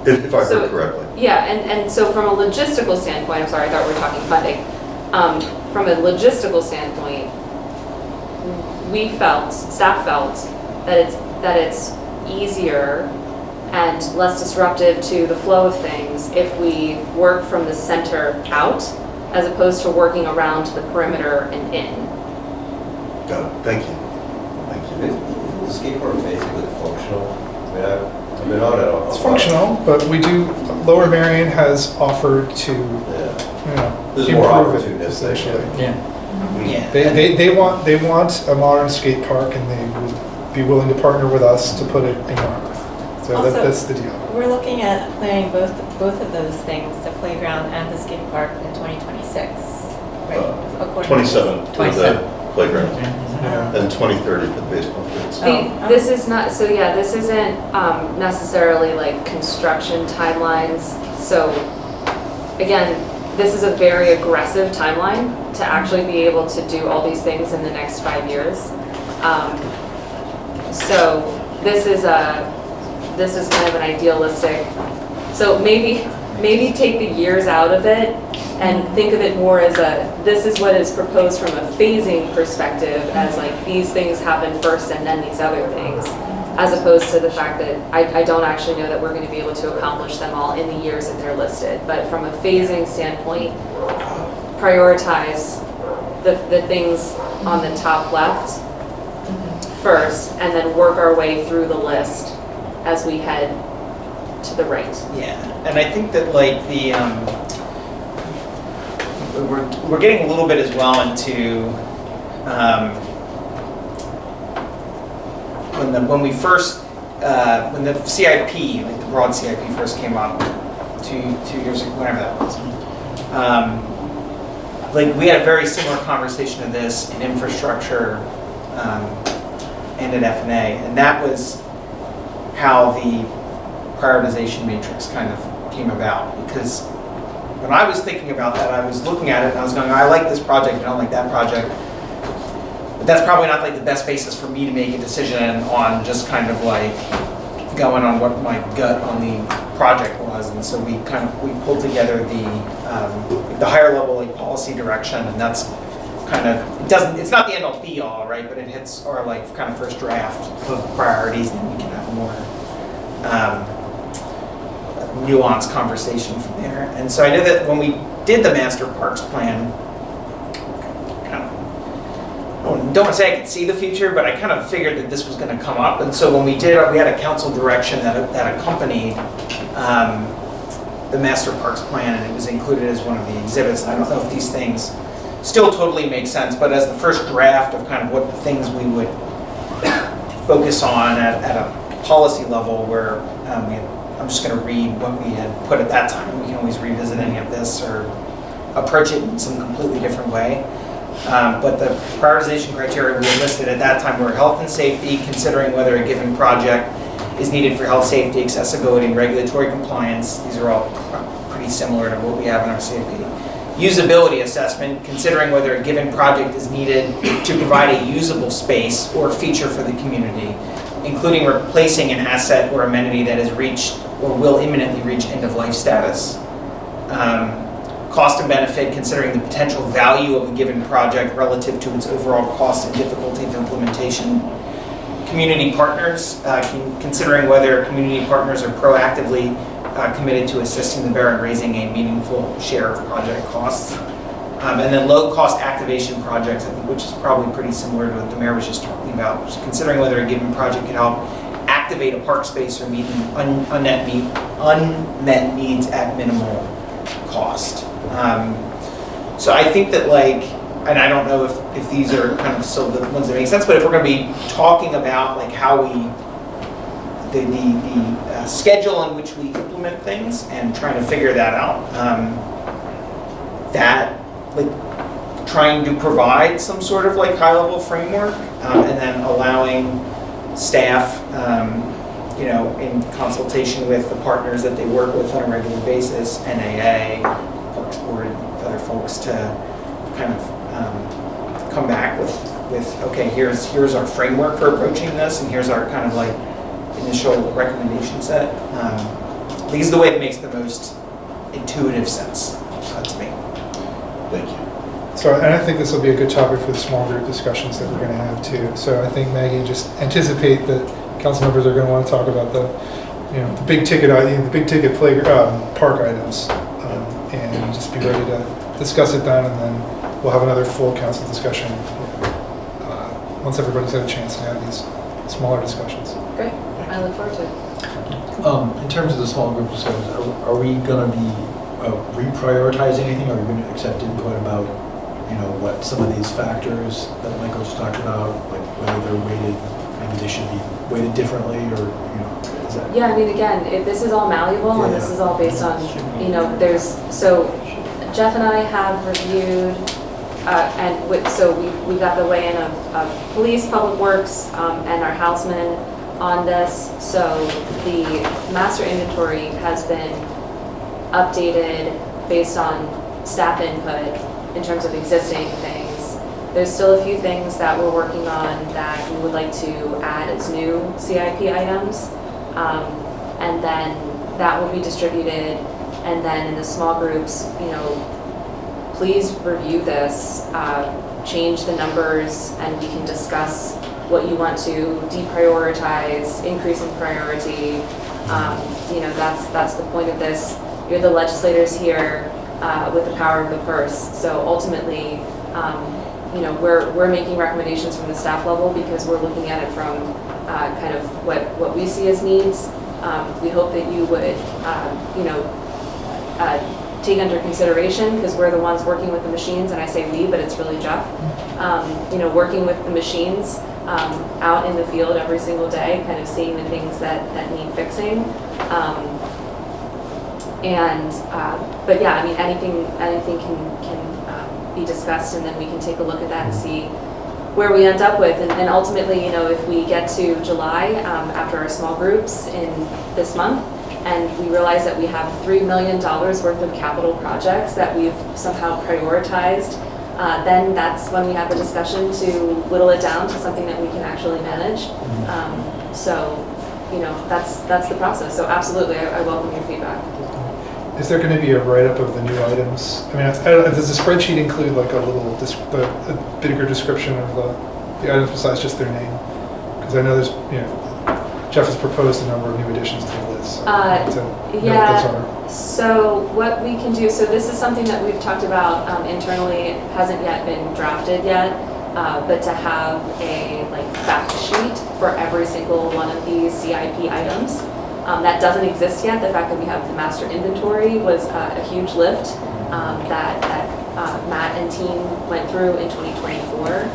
If I heard correctly. Yeah, and so from a logistical standpoint, I'm sorry, I thought we were talking funding. From a logistical standpoint, staff felt that it's easier and less disruptive to the flow of things if we work from the center out as opposed to working around the perimeter and in. Got it. Thank you. Is the skate park basically functional? I mean, I've been on it. It's functional, but we do, Lower Marion has offered to, you know, There's more improve it, opportunities, essentially. Yeah. Yeah. They want a modern skate park, and they would be willing to partner with us to put it in Narberth. So Also, that's the deal. We're looking at planning both of those things, the playground and the skate park, in 2026, right? According to 27. 27. playground, and 2030 for the baseball fields. This is not, so yeah, this isn't necessarily like construction timelines. So again, this is a very aggressive timeline to actually be able to do all these things in the next 5 years. So this is kind of an idealistic, so maybe take the years out of it and think of it more as this is what is proposed from a phasing perspective, as like these things happen first and then these other things, as opposed to the fact that I don't actually know that we're going to be able to accomplish them all in the years that they're listed. But from a phasing standpoint, prioritize the things on the top left first, and then work our way through the list as we head to the right. Yeah, and I think that like we're getting a little bit as well into when we first when the CIP, like the broad CIP first came up 2 years ago, whenever that was. Like we had a very similar conversation to this in infrastructure and at F&A, and that was how the prioritization matrix kind of came about. Because when I was thinking about that, I was looking at it and I was going, I like this project, I don't like that project. But that's probably not like the best basis for me to make a decision on, just kind of like going on what my gut on the project was. And so we pulled together the higher level like policy direction, and that's kind of, it's not the end all be all, right? But it hits our like kind of first draft of priorities, and we can have a more nuanced conversation from there. And so I know that when we did the master parks plan, I don't want to say I could see the future, but I kind of figured that this was going to come up. And so when we did, we had a council direction that accompanied the master parks plan, and it was included as one of the exhibits. And I don't know if these things still totally make sense, but as the first draft of kind of what things we would focus on at a policy level, where I'm just going to read what we had put at that time. We can always revisit any of this or approach it in some completely different way. But the prioritization criteria we listed at that time were health and safety, considering whether a given project is needed for health, safety, accessibility, and regulatory compliance. These are all pretty similar to what we have in our CIP. Usability assessment, considering whether a given project is needed to provide a usable space or feature for the community, including replacing an asset or amenity that has reached or will imminently reach end-of-life status. Cost and benefit, considering the potential value of a given project relative to its overall cost and difficulty of implementation. Community partners, considering whether community partners are proactively committed to assisting the Borough in raising a meaningful share of project costs. And then low-cost activation projects, I think, which is probably pretty similar to what the mayor was just talking about, which is considering whether a given project can help activate a park space or meet unmet needs at minimal cost. So I think that, like, and I don't know if these are kind of still the ones that make sense, but if we're going to be talking about like how we, the schedule in which we implement things and trying to figure that out, that like trying to provide some sort of like high level framework, and then allowing staff, you know, in consultation with the partners that they work with on a regular basis, NAA, Parks Board, other folks, to kind of come back with okay, here's our framework for approaching this, and here's our kind of like initial recommendation set. These are the way that makes the most intuitive sense to me. Thank you. So, and I think this will be a good topic for the small group discussions that we're going to have too. So I think, Maggie, just anticipate that council members are going to want to talk about the big ticket park items, and just be ready to discuss it then, and then we'll have another full council discussion once everybody's had a chance to have these smaller discussions. Great, I look forward to it. In terms of the small group discussions, are we going to be reprioritize anything? Are we going to accept input about, what some of these factors that Michael just talked about, like whether they're weighted, maybe they should be weighted differently, or is that? Yeah, I mean, again, this is all malleable, and this is all based on, so Jeff and I have reviewed so we got the weigh-in of police, public works, and our housemen on this. So the master inventory has been updated based on staff input in terms of existing things. There's still a few things that we're working on that we would like to add as new CIP items. And then that will be distributed. And then in the small groups, please review this, change the numbers, and we can discuss what you want to deprioritize, increase in priority. That's the point of this. You're the legislators here with the power of the purse. So ultimately, we're making recommendations from the staff level because we're looking at it from kind of what we see as needs. We hope that you would, take under consideration, because we're the ones working with the machines, and I say we, but it's really Jeff. Working with the machines out in the field every single day, kind of seeing the things that need fixing. But yeah, I mean, anything can be discussed, and then we can take a look at that and see where we end up with. And ultimately, if we get to July after our small groups in this month, and we realize that we have $3 million worth of capital projects that we've somehow prioritized, then that's when we have a discussion to whittle it down to something that we can actually manage. That's the process. So absolutely, I welcome your feedback. Is there going to be a write-up of the new items? I mean, I don't know, does the spreadsheet include like a little, a bigger description of the items besides just their name? Because I know there's, Jeff has proposed a number of new additions to the list. So what we can do, so this is something that we've talked about internally. It hasn't yet been drafted yet, but to have a fact sheet for every single one of these CIP items. That doesn't exist yet. The fact that we have the master inventory was a huge lift that Matt and team went through in 2024.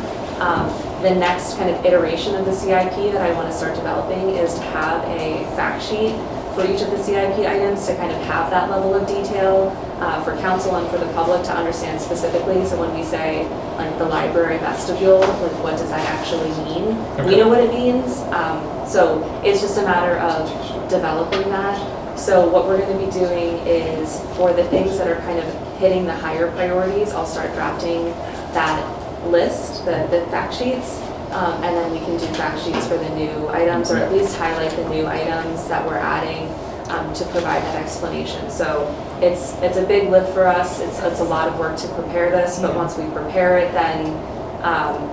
The next kind of iteration of the CIP that I want to start developing is to have a fact sheet for each of the CIP items to kind of have that level of detail for council and for the public to understand specifically. So when we say the library vestibule, what does that actually mean? Okay. We know what it means. So it's just a matter of developing that. So what we're going to be doing is for the things that are kind of hitting the higher priorities, I'll start drafting that list, the fact sheets, and then we can do fact sheets for the new items, or at least highlight the new items that we're adding to provide that explanation. So it's a big lift for us. It's a lot of work to prepare this, but once we prepare it, then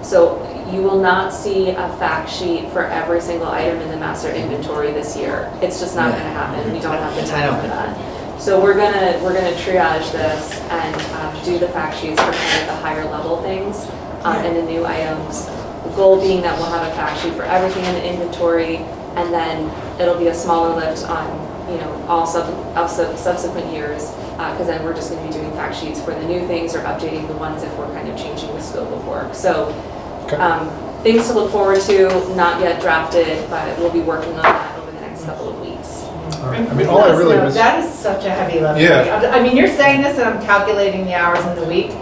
so you will not see a fact sheet for every single item in the master inventory this year. It's just not going to happen. We don't have the time for that. So we're gonna triage this and do the fact sheets for kind of the higher level things and the new items. The goal being that we'll have a fact sheet for everything in the inventory, and then it'll be a smaller lift on all subsequent years, because then we're just going to be doing fact sheets for the new things or updating the ones if we're kind of changing the scope of work. So things to look forward to, not yet drafted, but we'll be working on that over the next couple of weeks. I mean, all I really was... That is such a heavy lift. Yeah. I mean, you're saying this and I'm calculating the hours in the week.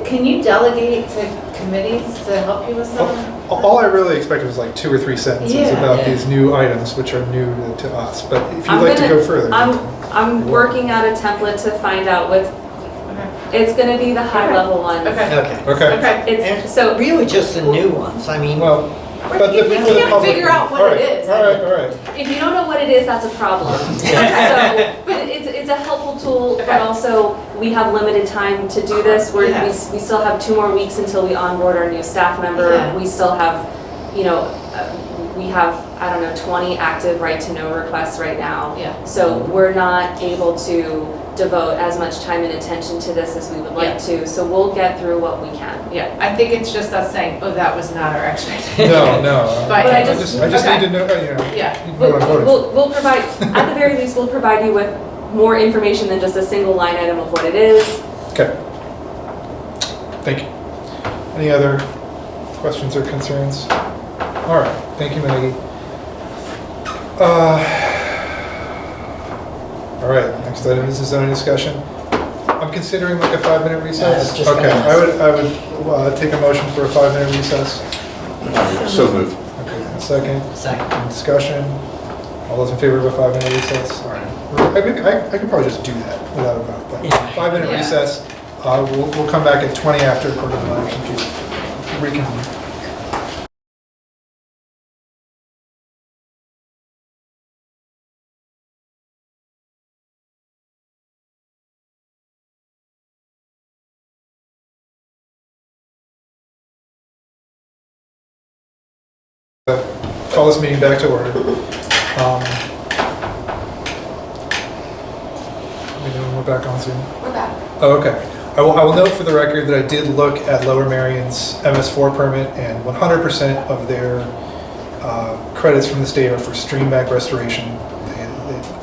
Can you delegate to committees to help you with some? All I really expected was 2 or 3 sentences about these new items, which are new to us. But if you'd like to go further. I'm working out a template to find out what's. It's going to be the high level ones. Okay. It's so really just the new ones. I mean, but you can't figure out what it is. All right. If you don't know what it is, that's a problem. But it's a helpful tool, but also we have limited time to do this. We still have 2 more weeks until we onboard our new staff member. Yeah. We still have, we have, 20 active right to know requests right now. Yeah. So we're not able to devote as much time and attention to this as we would like to. So we'll get through what we can. Yeah, I think it's just us saying, oh, that was not our expectation. No. But I just need to know, Yeah, we'll provide, at the very least, we'll provide you with more information than just a single line item of what it is. Okay. Thank you. Any other questions or concerns? All right, thank you, Maggie. All right, next item is the zoning discussion. I'm considering like a 5-minute I recess. was just gonna Okay, ask. I would take a motion for a 5-minute recess. So moved. Okay, a second. Second. Any discussion? All those in favor of a 5-minute recess? All right. I could probably just do that without a vote, but 5-minute Yeah. recess. We'll come back at 20 after according to my computer. Reconvene. Call this meeting back to order. We're back on Zoom. We're back. Oh, okay. I will note for the record that I did look at Lower Merion's MS4 permit, and 100% of their credits from the state are for stream bank restoration.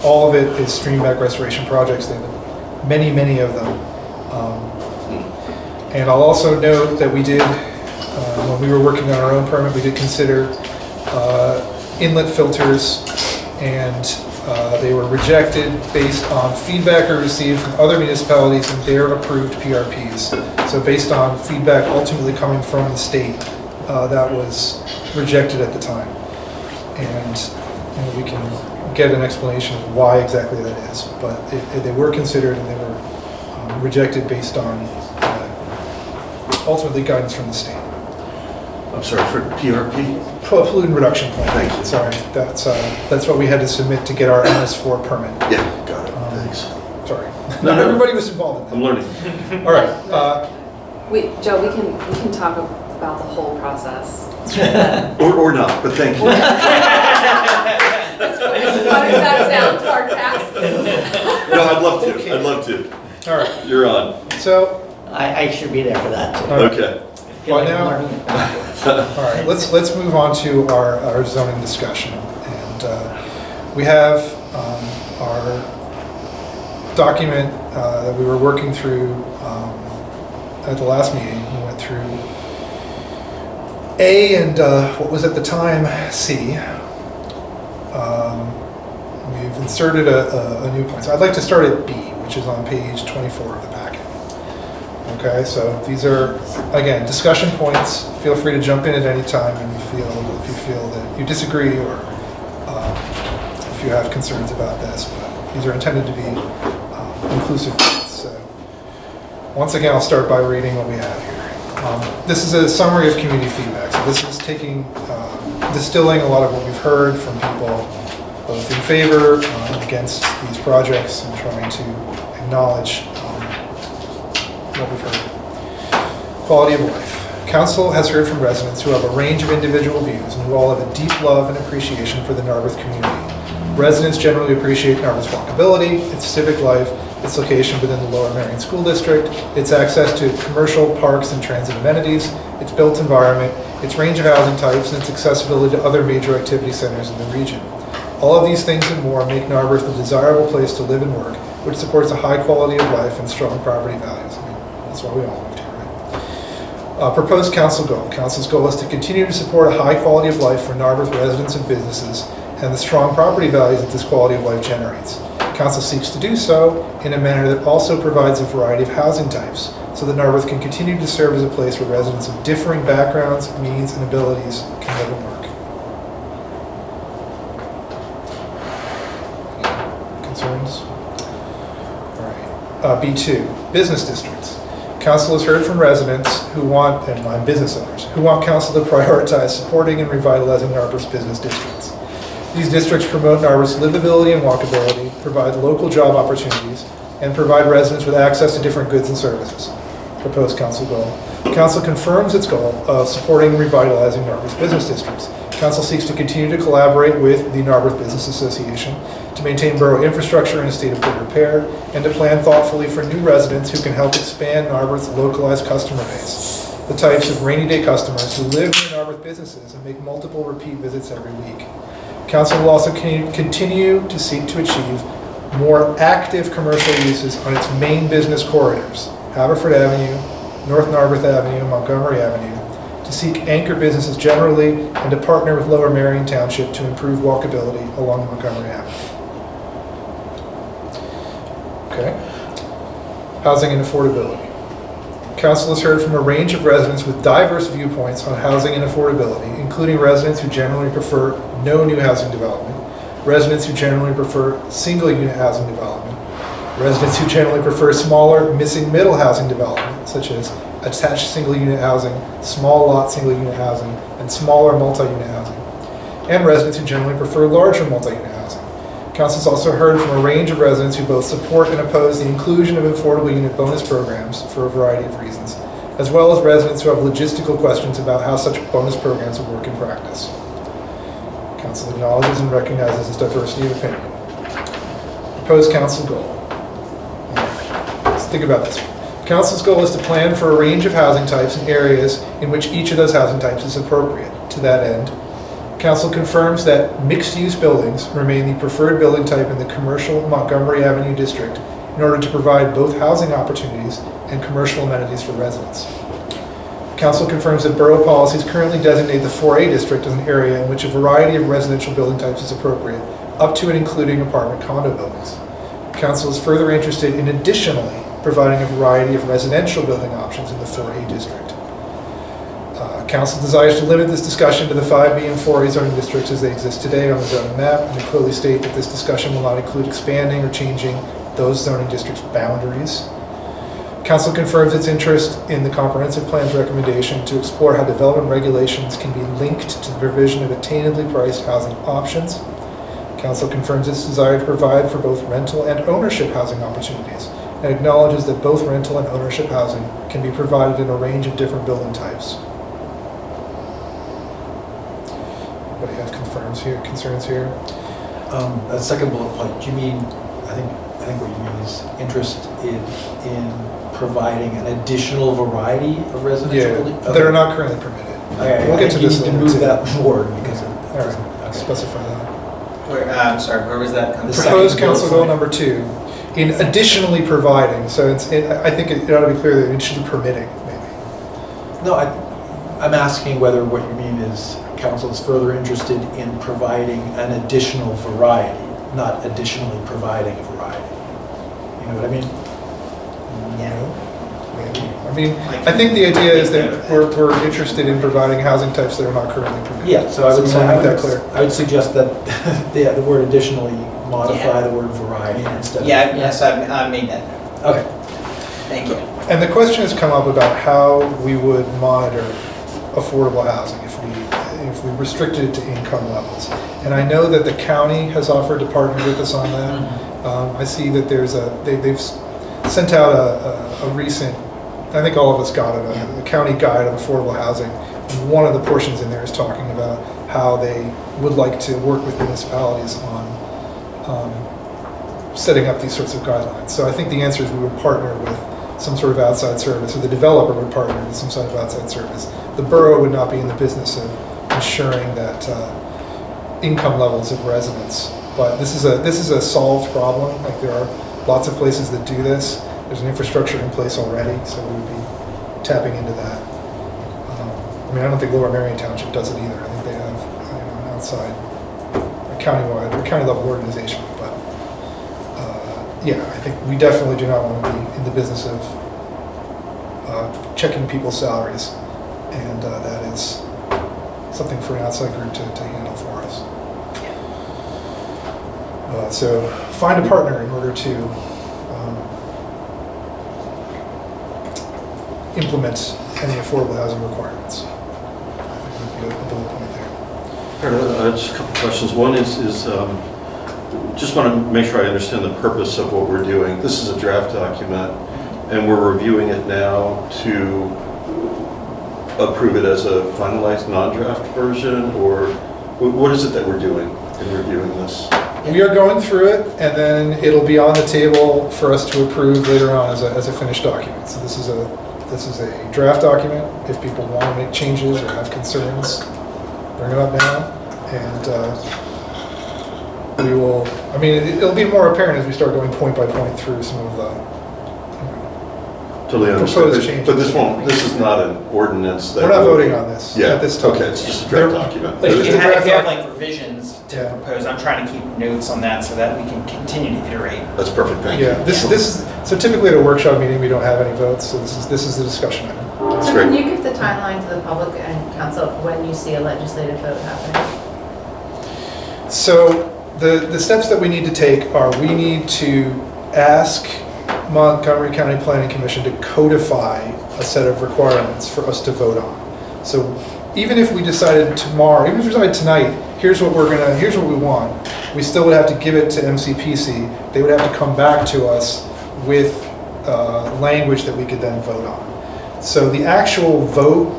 All of it is stream bank restoration projects. They have many of them. And I'll also note that we did, when we were working on our own permit, we did consider inlet filters, and they were rejected based on feedback we received from other municipalities and their approved PRPs. So based on feedback ultimately coming from the state, that was rejected at the time. And we can get an explanation of why exactly that is. But they were considered, and they were rejected based on ultimately guidance from the state. I'm sorry, for PRP? Pollutant reduction plan. Thank you. Sorry, that's what we had to submit to get our MS4 permit. Yeah, got it, thanks. Sorry. No, Not no. everybody was involved in I'm learning. that. All right. Joe, we can talk about the whole process. Or not, but thank you. What does that sound, hard pass? No, I'd love to. All right. You're on. So. I should be there for that too. Okay. I feel like I'm now, learning it backwards. all right, let's move on to our zoning discussion. And we have our document that we were working through at the last meeting. We went through A and what was at the time C. We've inserted a new point. So I'd like to start at B, which is on page 24 of the packet. Okay, so these are, again, discussion points. Feel free to jump in at any time if you feel that you disagree or if you have concerns about this. But these are intended to be inclusive points. So once again, I'll start by reading what we have here. This is a summary of community feedback. So this is distilling a lot of what we've heard from people both in favor and against these projects, and trying to acknowledge what we've heard. Quality of life. Council has heard from residents who have a range of individual views and who all have a deep love and appreciation for the Narberth community. Residents generally appreciate Narberth's walkability, its civic life, its location within the Lower Merion School District, its access to commercial, parks, and transit amenities, its built environment, its range of housing types, and its accessibility to other major activity centers in the region. All of these things and more make Narberth a desirable place to live and work, which supports a high quality of life and strong property values. That's why we all moved here, right? Proposed council goal. Council's goal is to continue to support a high quality of life for Narberth residents and businesses and the strong property values that this quality of life generates. Council seeks to do so in a manner that also provides a variety of housing types so that Narberth can continue to serve as a place where residents of differing backgrounds, means, and abilities can live and work. Concerns? All right. B2, business districts. Council has heard from residents who want, and business owners, who want council to prioritize supporting and revitalizing Narberth's business districts. These districts promote Narberth's livability and walkability, provide local job opportunities, and provide residents with access to different goods and services. Proposed council goal. Council confirms its goal of supporting and revitalizing Narberth's business districts. Council seeks to continue to collaborate with the Narberth Business Association to maintain borough infrastructure in a state of good repair, and to plan thoughtfully for new residents who can help expand Narberth's localized customer base, the types of rainy day customers who live near Narberth businesses and make multiple repeat visits every week. Council will also continue to seek to achieve more active commercial uses on its main business corridors, Haverford Avenue, North Narberth Avenue, Montgomery Avenue, to seek anchor businesses generally, and to partner with Lower Merion Township to improve walkability along Montgomery Avenue. Okay. Housing and affordability. Council has heard from a range of residents with diverse viewpoints on housing and affordability, including residents who generally prefer no new housing development, residents who generally prefer single-unit housing development, residents who generally prefer smaller, missing middle housing development, such as attached single-unit housing, small lot single-unit housing, and smaller multi-unit housing, and residents who generally prefer larger multi-unit housing. Council's also heard from a range of residents who both support and oppose the inclusion of affordable unit bonus programs for a variety of reasons, as well as residents who have logistical questions about how such bonus programs will work in practice. Council acknowledges and recognizes this diversity of opinion. Proposed council goal. Let's think about this. Council's goal is to plan for a range of housing types and areas in which each of those housing types is appropriate. To that end, Council confirms that mixed-use buildings remain the preferred building type in the commercial Montgomery Avenue district in order to provide both housing opportunities and commercial amenities for residents. Council confirms that borough policies currently designate the 4A district as an area in which a variety of residential building types is appropriate, up to and including apartment condo buildings. Council is further interested in additionally providing a variety of residential building options in the 4A district. Council desires to limit this discussion to the 5B and 4A zoning districts as they exist today on the zoning map, and to clearly state that this discussion will not include expanding or changing those zoning districts' boundaries. Council confirms its interest in the comprehensive plan's recommendation to explore how development regulations can be linked to the provision of attainably priced housing options. Council confirms its desire to provide for both rental and ownership housing opportunities, and acknowledges that both rental and ownership housing can be provided in a range of different building types. Anybody have concerns here? That second bullet point, do you mean, I think what you mean is interest in providing an additional variety of residential buildings? That are not currently permitted. Okay, We'll get to this you need later, to move too. that forward because All right, I'll specify that. I'm sorry, where was that? Proposed council goal number 2, in additionally providing, so I think it ought to be clear that it should be permitting, maybe. No, I'm asking whether what you mean is council is further interested in providing an additional variety, not additionally providing a variety. You know what I mean? Yeah. Maybe. I mean, I think the idea is that we're interested in providing housing types that are not currently permitted. Yeah, so I would say, make that clear. I would suggest that the word additionally modify the word variety instead of. Yes, I made that. Okay. Thank you. And the question has come up about how we would monitor affordable housing if we restricted it to income levels. And I know that the county has offered to partner with us on that. I see that they've sent out a recent, I think all of us got it, a county guide of affordable housing. And one of the portions in there is talking about how they would like to work with municipalities on setting up these sorts of guidelines. So I think the answer is we would partner with some sort of outside service, or the developer would partner with some sort of outside service. The borough would not be in the business of ensuring that income levels of residents. But this is a solved problem. Like, there are lots of places that do this. There's an infrastructure in place already, so we would be tapping into that. I mean, I don't think Lower Marion Township does it either. I think they have an outside, a countywide, or county level organization. But yeah, I think we definitely do not want to be in the business of checking people's salaries, and that is something for an outside group to handle for us. So find a partner in order to implement any affordable housing requirements. I think would be a bullet point there. Just a couple questions. One is just want to make sure I understand the purpose of what we're doing. This is a draft document, and we're reviewing it now to approve it as a finalized non-draft version, or what is it that we're doing in reviewing this? We are going through it, and then it'll be on the table for us to approve later on as a finished document. So this is a draft document. If people want to make changes or have concerns, bring it up now, and we will. I mean, it'll be more apparent as we start going point by point through some of the Totally proposed understand. changes. But this is not an ordinance that. We're not voting on this Yeah, at this time. okay, it's just a draft There- document. But if you It's a have draft like revisions to Yeah. propose, I'm trying to keep notes on that so that we can continue to iterate. That's perfect, thank you. Yeah, this is, so typically at a workshop meeting, we don't have any votes, so this is the discussion item. So great. can you give the timeline to the public and council of when you see a legislative vote happening? So the steps that we need to take are, we need to ask Montgomery County Planning Commission to codify a set of requirements for us to vote on. So even if we decided tomorrow, even if we decided tonight, here's what we want, we still would have to give it to MCPC. They would have to come back to us with language that we could then vote on. So the actual vote,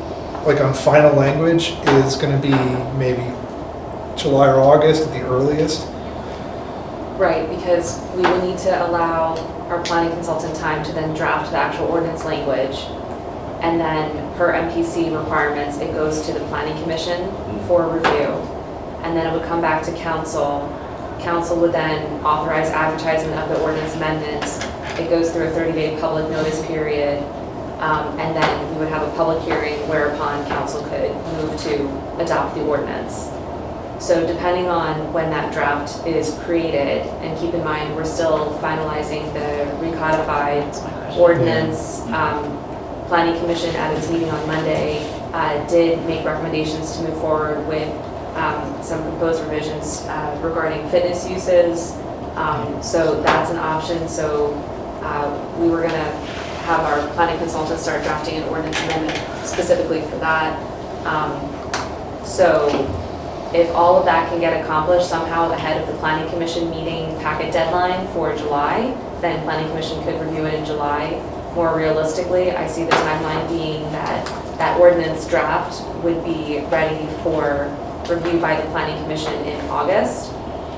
like on final language, is going to be maybe July or August at the earliest. Right, because we will need to allow our planning consultant time to then draft the actual ordinance language. And then per MPC requirements, it goes to the planning commission for review. And then it would come back to council. Council would then authorize advertisement of the ordinance amendments. It goes through a 30-day public notice period. And then we would have a public hearing whereupon council could move to adopt the ordinance. So depending on when that draft is created, and keep in mind, we're still finalizing the recodified ordinance. Planning Commission at its meeting on Monday did make recommendations to move forward with some proposed revisions regarding fitness uses. So that's an option. So we were gonna have our planning consultant start drafting an ordinance amendment specifically for that. So if all of that can get accomplished somehow ahead of the Planning Commission meeting packet deadline for July, then Planning Commission could review it in July. More realistically, I see the timeline being that that ordinance draft would be ready for review by the Planning Commission in August.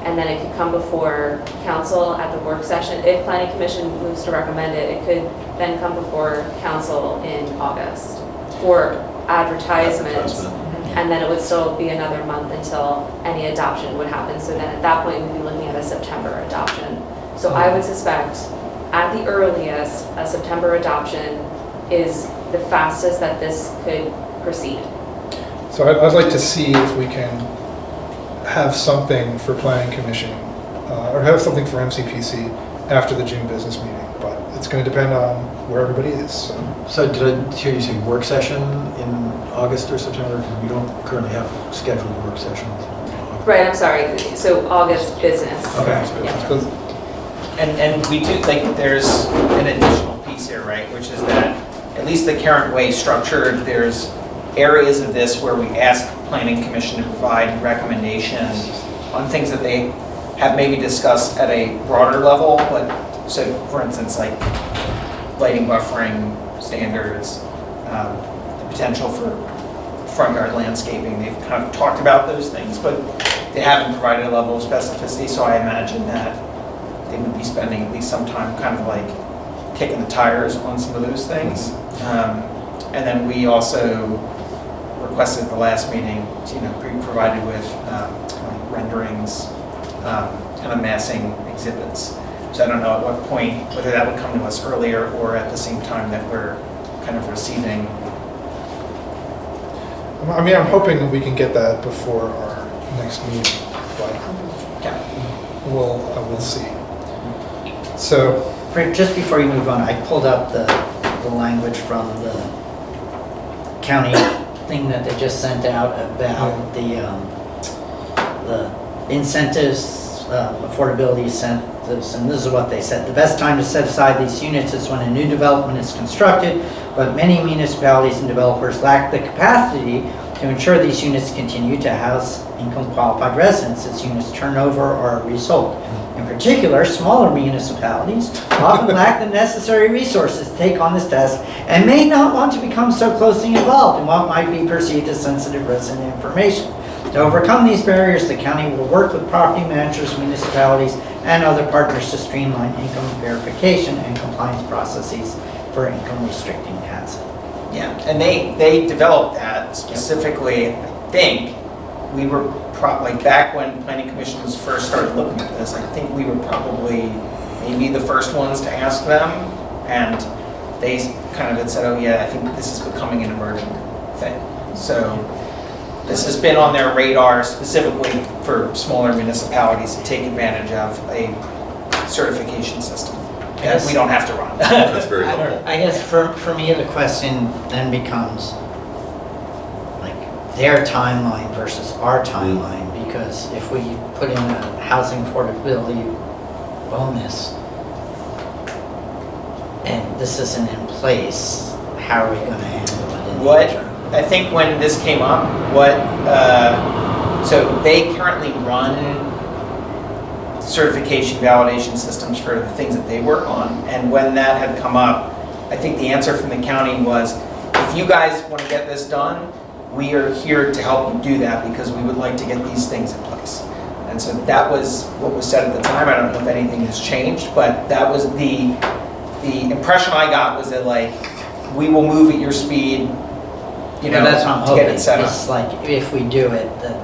And then it could come before council at the work session. If Planning Commission moves to recommend it, it could then come before council in August for advertisement. And then it would still be another month until any adoption would happen. So then at that point, we'd be looking at a September adoption. So I would suspect at the earliest, a September adoption is the fastest that this could proceed. So I'd like to see if we can have something for Planning Commission, or have something for MCPC after the June business meeting, but it's going to depend on where everybody is. So did I hear you say work session in August or September? Because we don't currently have scheduled work sessions. Right, I'm sorry. So August business. Okay. Yeah. And we do think there's an additional piece here, right, which is that at least the current way structured, there's areas of this where we ask Planning Commission to provide recommendations on things that they have maybe discussed at a broader level, but so for instance, like lighting buffering standards, the potential for front yard landscaping, they've kind of talked about those things, but they haven't provided a level of specificity, so I imagine that they would be spending at least some time kind of like kicking the tires on some of those things. And then we also requested at the last meeting to, be provided with like renderings, kind of massing exhibits. So I don't know at what point, whether that would come to us earlier or at the same time that we're kind of receiving. I mean, I'm hoping that we can get that before our next meeting, but we'll see. So, Frank, just before you move on, I pulled up the language from the county thing that they just sent out about the incentives, affordability incentives, and this is what they said. The best time to set aside these units is when a new development is constructed, but many municipalities and developers lack the capacity to ensure these units continue to house income qualified residents as units turn over or are resold. In particular, smaller municipalities often lack the necessary resources to take on this task and may not want to become so closely involved in what might be perceived as sensitive resident information. To overcome these barriers, the county will work with property managers, municipalities, and other partners to streamline income verification and compliance processes for income restricting housing. Yeah, and they developed that specifically, I think, we were like back when Planning Commissions first started looking at this, I think we were probably maybe the first ones to ask them, and they kind of had said, oh yeah, I think this is becoming an emerging thing. So this has been on their radar specifically for smaller municipalities to take advantage of a certification system that we don't have to run. That's very helpful. I guess for me, the question then becomes like their timeline versus our timeline, because if we put in a housing affordability bonus and this isn't in place, how are we going to handle it in the interim? I think when this came up, so they currently run certification validation systems for the things that they work on. And when that had come up, I think the answer from the county was, if you guys want to get this done, we are here to help you do that because we would like to get these things in place. And so that was what was said at the time. I don't know if anything has changed, but that was the impression I got, was that like, we will move at your speed, you know, that's what I'm to get hoping. it set It's up. like if we do it, that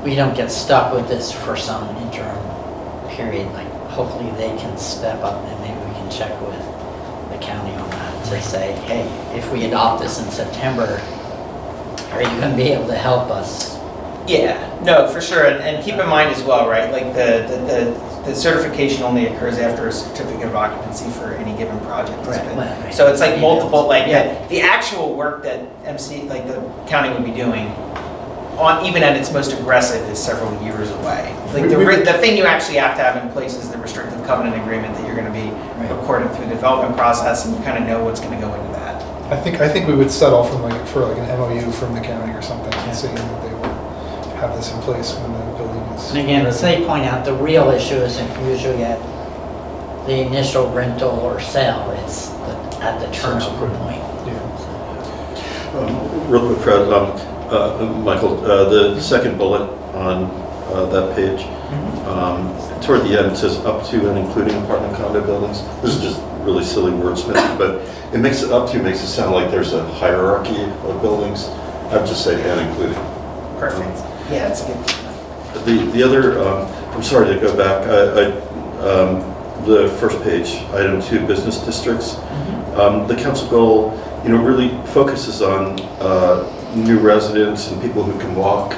we don't get stuck with this for some interim period. Like hopefully they can step up and maybe we can check with the county on that to say, hey, if we adopt this in September, are you going to be able to help us? Yeah, no, for sure. And keep in mind as well, right? Like the certification only occurs after a certificate of occupancy for any given project. Right. So it's like multiple, like the actual work that like the county would be doing, on even at its most aggressive, is several years away. Like the thing you actually have to have in place is the restrictive covenant agreement that you're going to be recorded through the development process, and you kind of know what's going to go into that. I think we would settle for an MOU from the county or something, saying that they would have this in place when the building is. And again, as they point out, the real issue isn't usually at the initial rental or sale, it's at the turnover point. Real quick, Fred, Michael, the second bullet on that page, toward the end, it says up to and including apartment condo buildings. This is just really silly wordsmithing, but it makes it sound like there's a hierarchy of buildings. I'd just say and including. Perfect. Yeah, that's a good. The other, I'm sorry to go back, the first page, item 2, business districts. The council goal, really focuses on new residents and people who can walk.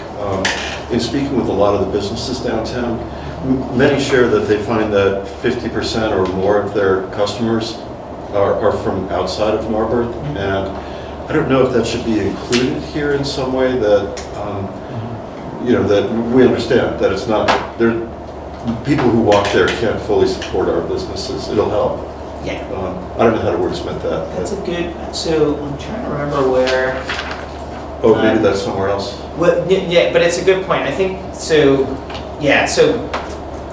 In speaking with a lot of the businesses downtown, many share that they find that 50% or more of their customers are from outside of Narberth, and I don't know if that should be included here in some way, that that we understand that it's not, people who walk there can't fully support our businesses. It'll help. Yeah. I don't know how to wordsmith that. That's a good, so I'm trying to remember where. Oh, maybe that's somewhere else. Well, yeah, but it's a good point. I think, so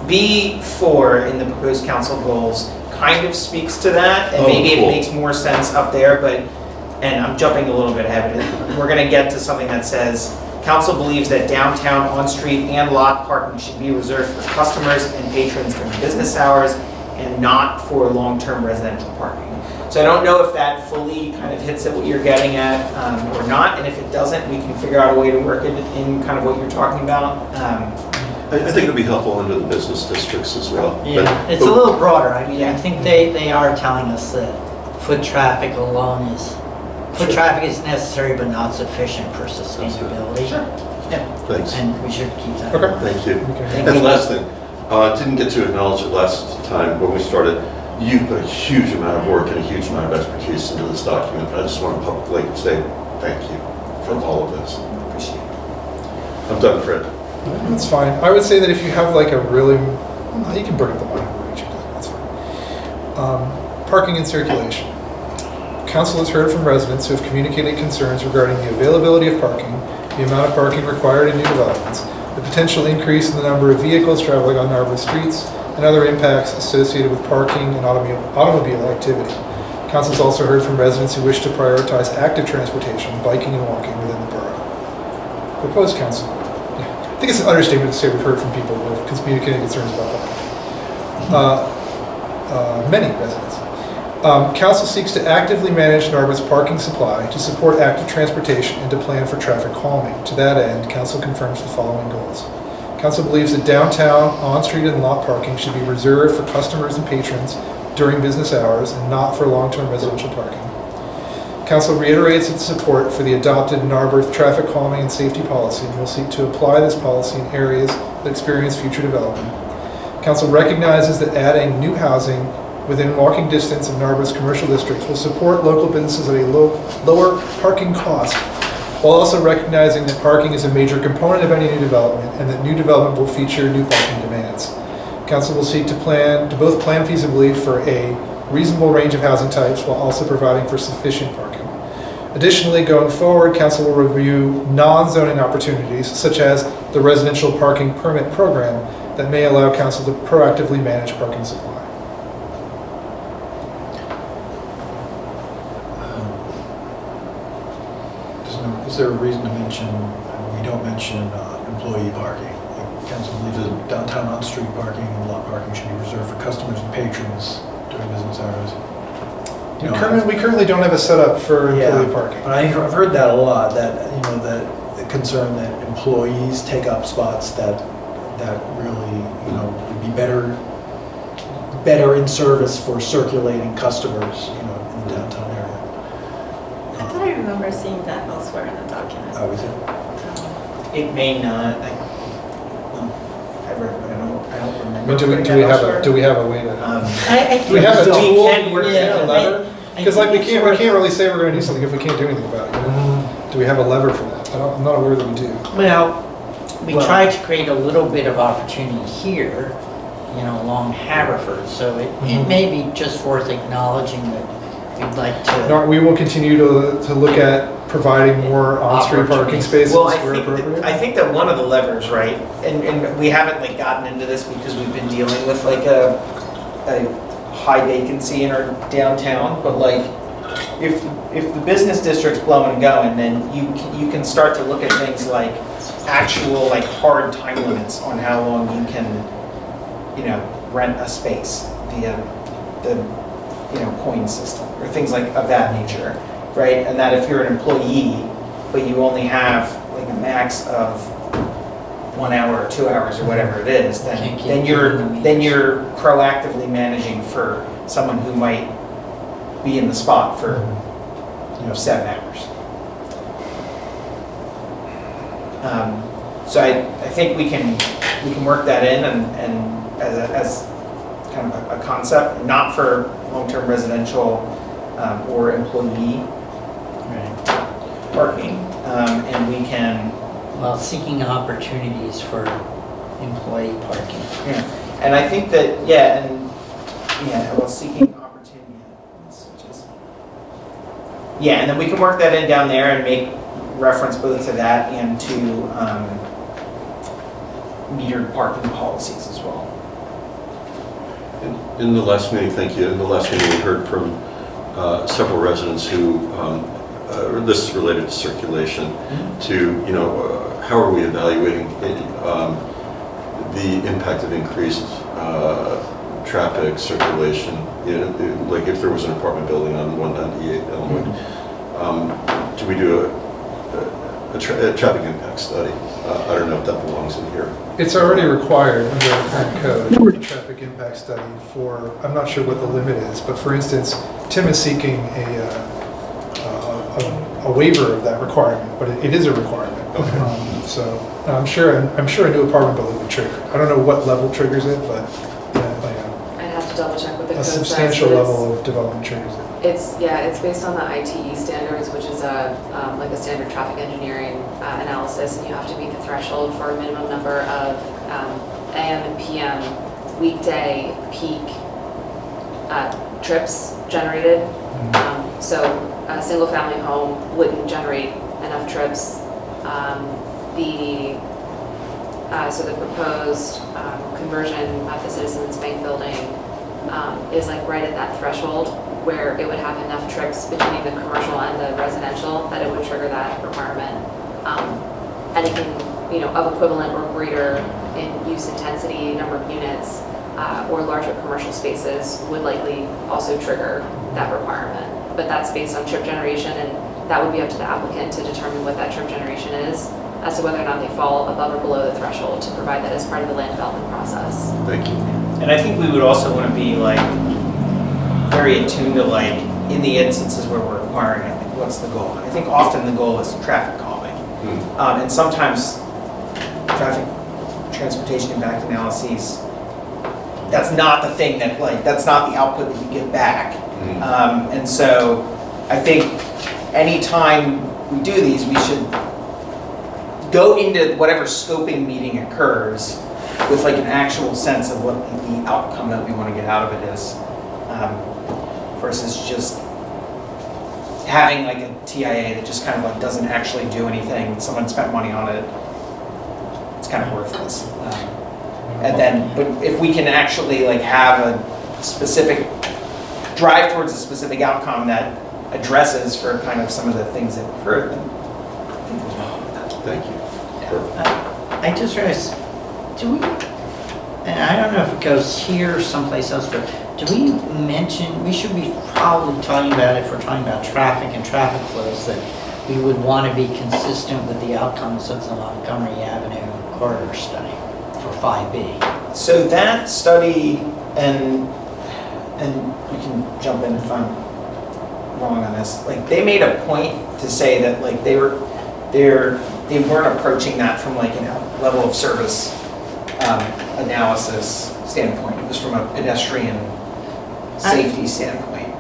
B4 in the proposed council goals kind of speaks to that, and maybe cool. It makes more sense up there, and I'm jumping a little bit ahead, but we're gonna get to something that says, council believes that downtown on-street and lot parking should be reserved for customers and patrons during business hours and not for long-term residential parking. So I don't know if that fully kind of hits at what you're getting at or not, and if it doesn't, we can figure out a way to work it in kind of what you're talking about. I think it'll be helpful under the business districts as well. Yeah, it's a little broader. I mean, I think they are telling us that foot traffic alone is, traffic is necessary but not sufficient for sustainability. Sure. Yeah. Thanks. And we should keep that. Okay. Thank you. And the last thing, didn't get to acknowledge it last time when we started. You've put a huge amount of work and a huge amount of expertise into this document. I just want to publicly say thank you for all of this. Appreciate it. I'm done, Fred. That's fine. I would say that if you have like a really, you can bring up the minor range, that's fine. Parking and circulation. Council has heard from residents who have communicated concerns regarding the availability of parking, the amount of parking required in new developments, the potential increase in the number of vehicles traveling on Narberth streets, and other impacts associated with parking and automobile activity. Council has also heard from residents who wish to prioritize active transportation, biking and walking within the borough. Proposed council. I think it's an understatement to say we've heard from people who have communicated concerns about parking. Many residents. Council seeks to actively manage Narberth's parking supply to support active transportation and to plan for traffic calming. To that end, Council confirms the following goals. Council believes that downtown, on-street and lot parking should be reserved for customers and patrons during business hours and not for long-term residential parking. Council reiterates its support for the adopted Narberth traffic calming and safety policy and will seek to apply this policy in areas that experience future development. Council recognizes that adding new housing within walking distance of Narberth's commercial districts will support local businesses at a lower parking cost, while also recognizing that parking is a major component of any new development and that new development will feature new parking demands. Council will seek to both plan feasibly for a reasonable range of housing types while also providing for sufficient parking. Additionally, going forward, Council will review non-zoning opportunities such as the residential parking permit program that may allow Council to proactively manage parking supply. Is there a reason to mention, we don't mention employee parking? Like Council believes that downtown on-street parking and lot parking should be reserved for customers and patrons during business hours. You know, We currently don't have a setup for employee yeah, parking. but I've heard that a lot, that, you know, that the concern that employees take up spots that really, you know, would be better in service for circulating customers, you know, in the downtown area. I thought I remember seeing that elsewhere in the document. Oh, is it? It may not, I don't remember. I mean, do we have a way to? Do we have a we tool? can work Yeah, it a out. lever? Because like we can't really say we're going to do something if we can't do anything about it. You know? Do we have a lever for that? I'm not aware that we do. Well, we tried to create a little bit of opportunity here, you know, along Haverford, so it may be just worth acknowledging that we'd like to. No, we will continue to look at providing more on-street parking spaces Well, where appropriate. I think that one of the levers, right, and we haven't like gotten into this because we've been dealing with like a high vacancy in our downtown, but like if the business district's blowing and going, then you can start to look at things like actual like hard time limits on how long you can, you know, rent a space via the, you know, coin system or things like of that nature, right? And that if you're an employee, but you only have like a max of 1 hour or 2 hours or whatever it is, then you're proactively managing for someone who might be in the spot for, you know, 7 hours. So I think we can work that in and as kind of a concept, not for long-term residential or employee parking, and we can. Well, seeking opportunities for employee parking. Yeah, and I think that well, seeking opportunity. Yeah, and then we can work that in down there and make reference both to that and to metered parking policies as well. In the last meeting, thank you. In the last meeting, we heard from several residents who, this is related to circulation, to, you know, how are we evaluating the impact of increased traffic circulation? You know, like if there was an apartment building on 198 Elmwood, do we do a traffic impact study? I don't know if that belongs in here. It's already required under the current code, a traffic impact study for, I'm not sure what the limit is, but for instance, Tim is seeking a waiver of that requirement, but it is a requirement. Okay. So I'm sure a new apartment building would trigger it. I don't know what level triggers it, but I'd have to double check what the a code says. substantial level of development triggers it. It's based on the ITE standards, which is like a standard traffic engineering analysis, and you have to meet the threshold for a minimum number of AM and PM weekday peak trips generated. So a single family home wouldn't generate enough trips. So the proposed conversion of the Citizens Bank building is like right at that threshold where it would have enough trips between the commercial and the residential that it would trigger that requirement. Anything, you know, of equivalent or greater in use intensity, number of units, or larger commercial spaces would likely also trigger that requirement. But that's based on trip generation, and that would be up to the applicant to determine what that trip generation is, as to whether or not they fall above or below the threshold to provide that as part of the land development process. Thank you. And I think we would also want to be like very attuned to like, in the instances where we're requiring it, like, what's the goal? And I think often the goal is traffic calming. And sometimes traffic transportation impact analyses, that's not the thing that like, that's not the output that you get back. And so I think anytime we do these, we should go into whatever scoping meeting occurs with like an actual sense of what the outcome that we want to get out of it is, versus just having like a TIA that just kind of like doesn't actually do anything. Someone spent money on it. It's kind of worthless. And then, but if we can actually like have a specific drive towards a specific outcome that addresses for kind of some of the things that we've heard, then I think there's nothing with that. Thank you. I just realized, do we, and I don't know if it goes here or someplace else, but do we mention, we should be probably talking about, if we're talking about traffic and traffic flows, that we would want to be consistent with the outcomes of the Montgomery Avenue corridor study for 5B. So that study, and you can jump in if I'm wrong on this, like they made a point to say that like they weren't approaching that from like a level of service analysis standpoint. It was from a pedestrian safety standpoint.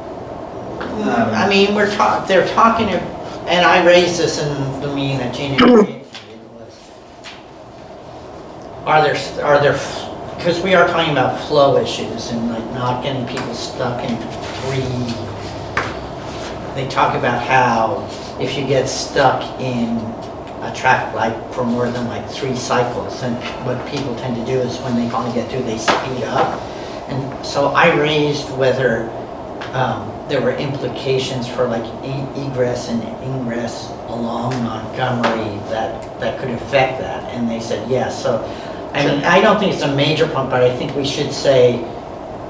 I mean, they're talking, and I raised this in the meeting that Jeannie was, are there, because we are talking about flow issues and like not getting people stuck in they talk about how if you get stuck in a traffic light for more than like 3 cycles, and what people tend to do is when they finally get through, they speed up. And so I raised whether there were implications for like egress and ingress along Montgomery that could affect that, and they said yes. So I mean, I don't think it's a major point, but I think we should say,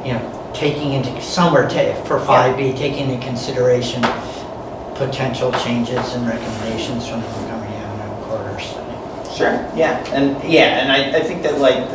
you know, taking into somewhere for 5B, taking into consideration potential changes and recommendations from the Montgomery Avenue corridor study. Sure. Yeah, and I think that like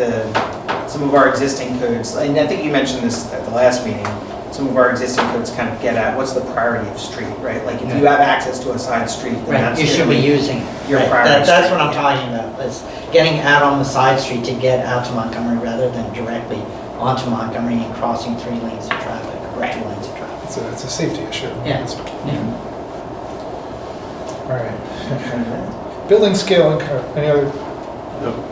some of our existing codes, and I think you mentioned this at the last meeting. Some of our existing codes kind of get at what's the priority of street, right? Like if you have access to a side street, then that's you should be using your right. priority. That's what I'm talking about. Is getting out on the side street to get out to Montgomery rather than directly onto Montgomery and crossing 3 lanes of traffic or 2 lanes of traffic. It's a safety issue. Yeah. All right. Building scale and any other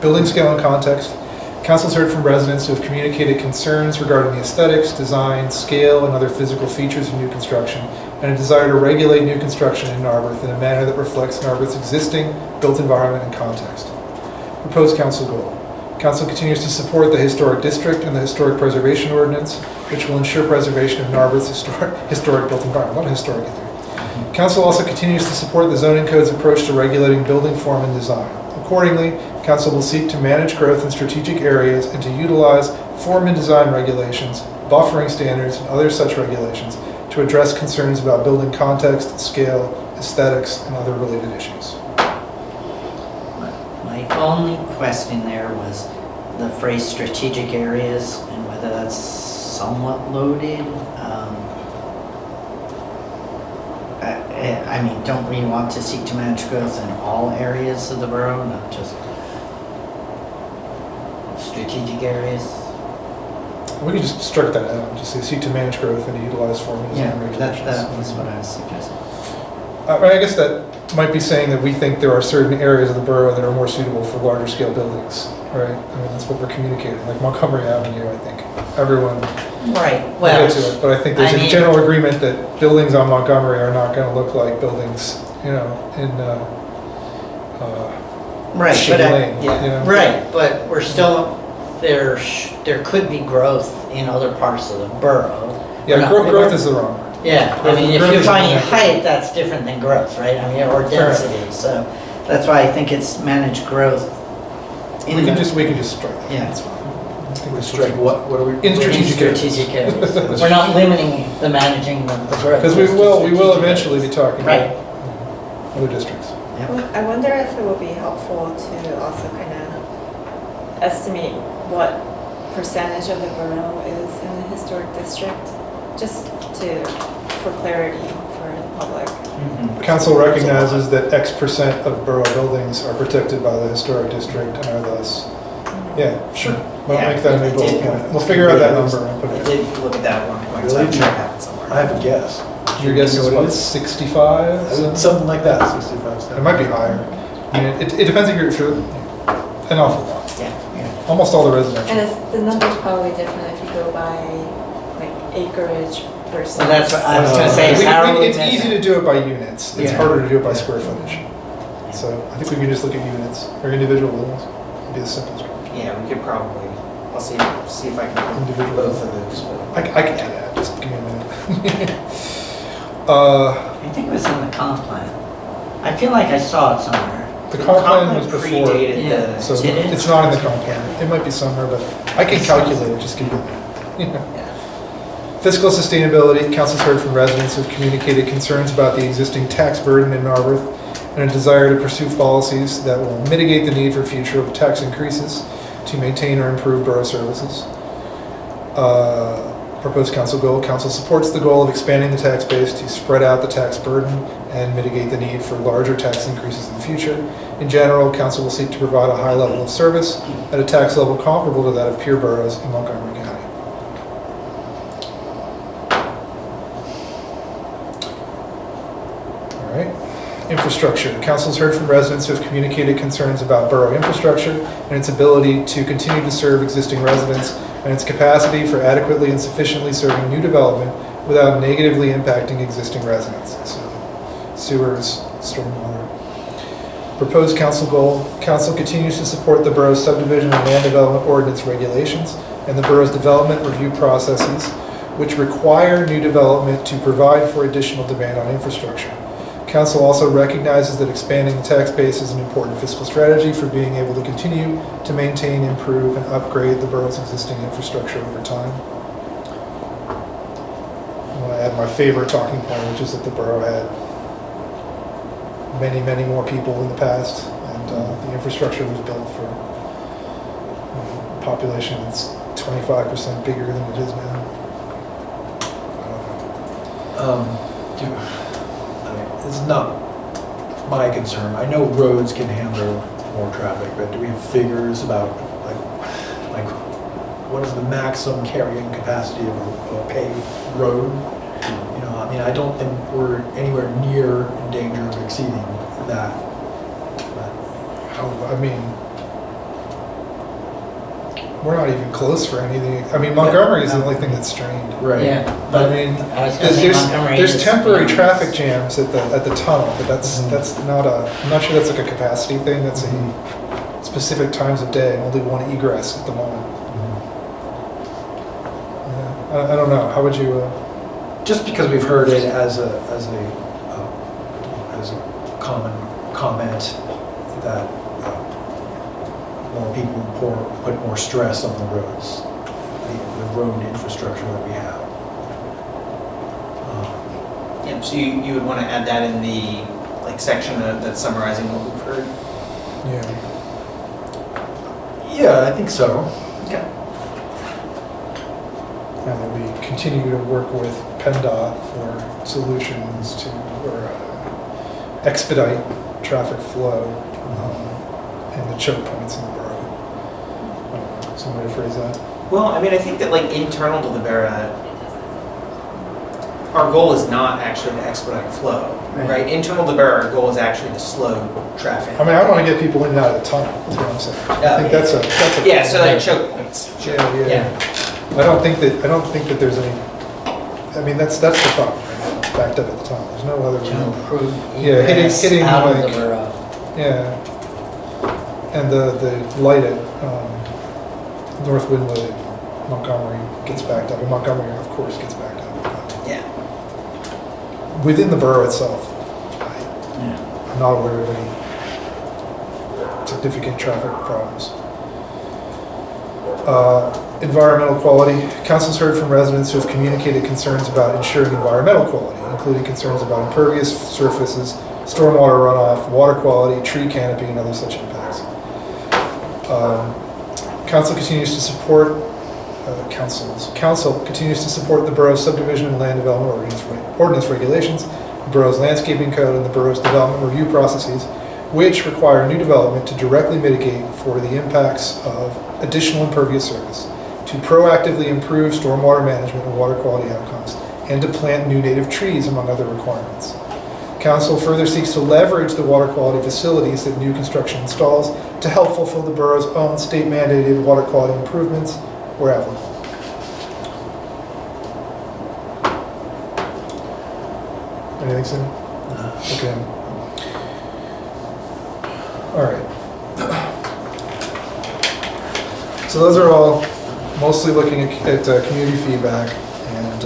building scale and context. Council's heard from residents who have communicated concerns regarding the aesthetics, design, scale, and other physical features of new construction, and a desire to regulate new construction in Narberth in a manner that reflects Narberth's existing built environment and context. Proposed council goal. Council continues to support the historic district and the historic preservation ordinance, which will ensure preservation of Narberth's historic built environment. What a historic is there? Council also continues to support the zoning code's approach to regulating building form and design. Accordingly, Council will seek to manage growth in strategic areas and to utilize form and design regulations, buffering standards, and other such regulations to address concerns about building context, scale, aesthetics, and other related issues. My only question there was the phrase strategic areas and whether that's somewhat loaded. I mean, don't we want to seek to manage growth in all areas of the borough, not just strategic areas? We could just strike that out and just say seek to manage growth and to utilize form and design regulations. That was what I was suggesting. I guess that might be saying that we think there are certain areas of the borough that are more suitable for larger scale buildings, right? I mean, that's what we're communicating, like Montgomery Avenue, I think. Everyone right. Well, get to it, but I think there's a general agreement that buildings on Montgomery are not going to look like buildings, you know, in right, Shady Lane. Yeah, you know? right, but we're still there could be growth in other parts of the borough. Yeah, growth is the wrong word. Yeah, I mean, if you're talking height, that's different than growth, right? I mean, or density. So that's why I think it's managed growth. We can just strike. Yeah, that's fine. Strike what are we? In strategic areas. We're not limiting the managing the growth. Because we will eventually be talking right. about other districts. I wonder if it would be helpful to also kind of estimate what percentage of the borough is in the historic district. Just for clarity for the public. Council recognizes that X% of borough buildings are protected by the historic district and are thus, yeah, sure. We'll make that a new bullet point. We'll figure out that number and put I it. did look at that at one point, so I'm sure I have it somewhere. I have a guess. Your guess You know is what it what, 65? Something like that, 65. It might be higher. I mean, it depends if you're an awful lot. Yeah. Almost all the residential. And the number's probably different if you go by like acreage versus. Well, that's what I was gonna say, is how are we It's easy to do it by units. It's Yeah. harder to do it by square footage. So I think we can just look at units or individual buildings. It'd be the simplest. Yeah, we could probably, I'll see if I can do Individual. both of those. but- I can do that. Just give me a minute. I think it was in the comp plan. I feel like I saw it somewhere. The comp plan was before. Predated Yeah. the. So Did it? it's not in the comp plan. It might be somewhere, but I can calculate it. Just give me a minute. Fiscal sustainability. Council's heard from residents who have communicated concerns about the existing tax burden in Narberth and a desire to pursue policies that will mitigate the need for future tax increases to maintain or improve borough services. Proposed council goal. Council supports the goal of expanding the tax base to spread out the tax burden and mitigate the need for larger tax increases in the future. In general, council will seek to provide a high level of service at a tax level comparable to that of peer boroughs in Montgomery County. All right. Infrastructure. Council's heard from residents who have communicated concerns about borough infrastructure and its ability to continue to serve existing residents and its capacity for adequately and sufficiently serving new development without negatively impacting existing residents. So, sewers, stormwater. Proposed council goal. Council continues to support the borough's subdivision and land development ordinance regulations and the borough's development review processes, which require new development to provide for additional demand on infrastructure. Council also recognizes that expanding the tax base is an important fiscal strategy for being able to continue to maintain, improve, and upgrade the borough's existing infrastructure over time. I want to add my favorite talking point, which is that the borough had many, many more people in the past, and the infrastructure was built for a population that's 25% bigger than it is now. It's not my concern. I know roads can handle more traffic, but do we have figures about like what is the maximum carrying capacity of a paved road? You know, I mean, I don't think we're anywhere near in danger of exceeding that. But I mean, we're not even close for anything. I mean, Montgomery is the only thing that's strained. Right. Yeah. I mean, there's temporary traffic jams at the tunnel, but that's not I'm not sure that's like a capacity thing. That's a specific times of day and only one egress at the moment. Yeah, I don't know. How would you? Just because we've heard it as a common comment that more people put more stress on the roads, the road infrastructure that we have. Yeah, so you would want to add that in the section that's summarizing what we've heard? Yeah, I think so. Okay. And that we continue to work with PennDOT for solutions to expedite traffic flow in the choke points in the borough. Some way to phrase that. Well, I mean, I think that internal to the borough, our goal is not actually to expedite flow, right? Internal to the borough, our goal is actually to slow traffic. I mean, I want to get people in and out of the tunnel. That's what I'm saying. I think that's a yeah. So choke points. Yeah. I don't think that there's any. I mean, that's the problem. Right? It's backed up at the tunnel. There's no other way. To improve hitting out of like the borough. yeah, and the light at North Wynwood in Montgomery gets backed up, and Montgomery, of course, gets backed up. Yeah. Within the borough itself, I'm not aware of any significant traffic problems. Environmental quality. Council's heard from residents who have communicated concerns about ensuring environmental quality, including concerns about impervious surfaces, stormwater runoff, water quality, tree canopy, and other such impacts. Council continues to support Council continues to support the borough's subdivision and land development ordinance regulations, the borough's landscaping code, and the borough's development review processes, which require new development to directly mitigate for the impacts of additional impervious surface, to proactively improve stormwater management and water quality outcomes, and to plant new native trees, among other requirements. Council further seeks to leverage the water quality facilities that new construction installs to help fulfill the borough's own state-mandated water quality improvements where applicable. Anything, Cindy? Okay. All right. So those are all mostly looking at community feedback and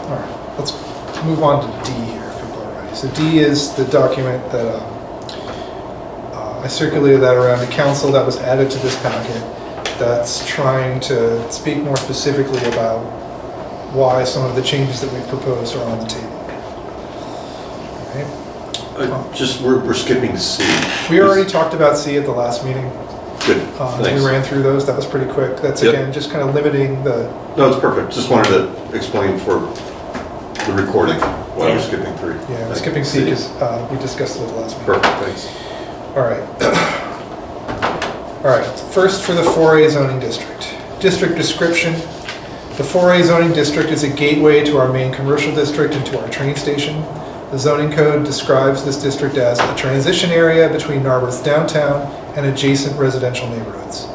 all right, let's move on to D here if people are ready. So D is the document that I circulated that around the council that was added to this packet that's trying to speak more specifically about why some of the changes that we've proposed are on the table. We're skipping C. We already talked about C at the last meeting. Good, We ran through those, that was pretty quick. That's again, just kind of limiting the... No, it's perfect. Just wanted to explain for the recording why we're skipping 3. Yeah, we're skipping C because we discussed it at the last meeting. Perfect, thanks. All right. All right, first for the 4A zoning district. District description. The 4A zoning district is a gateway to our main commercial district and to our train station. The zoning code describes this district as a transition area between Narberth's downtown and adjacent residential neighborhoods.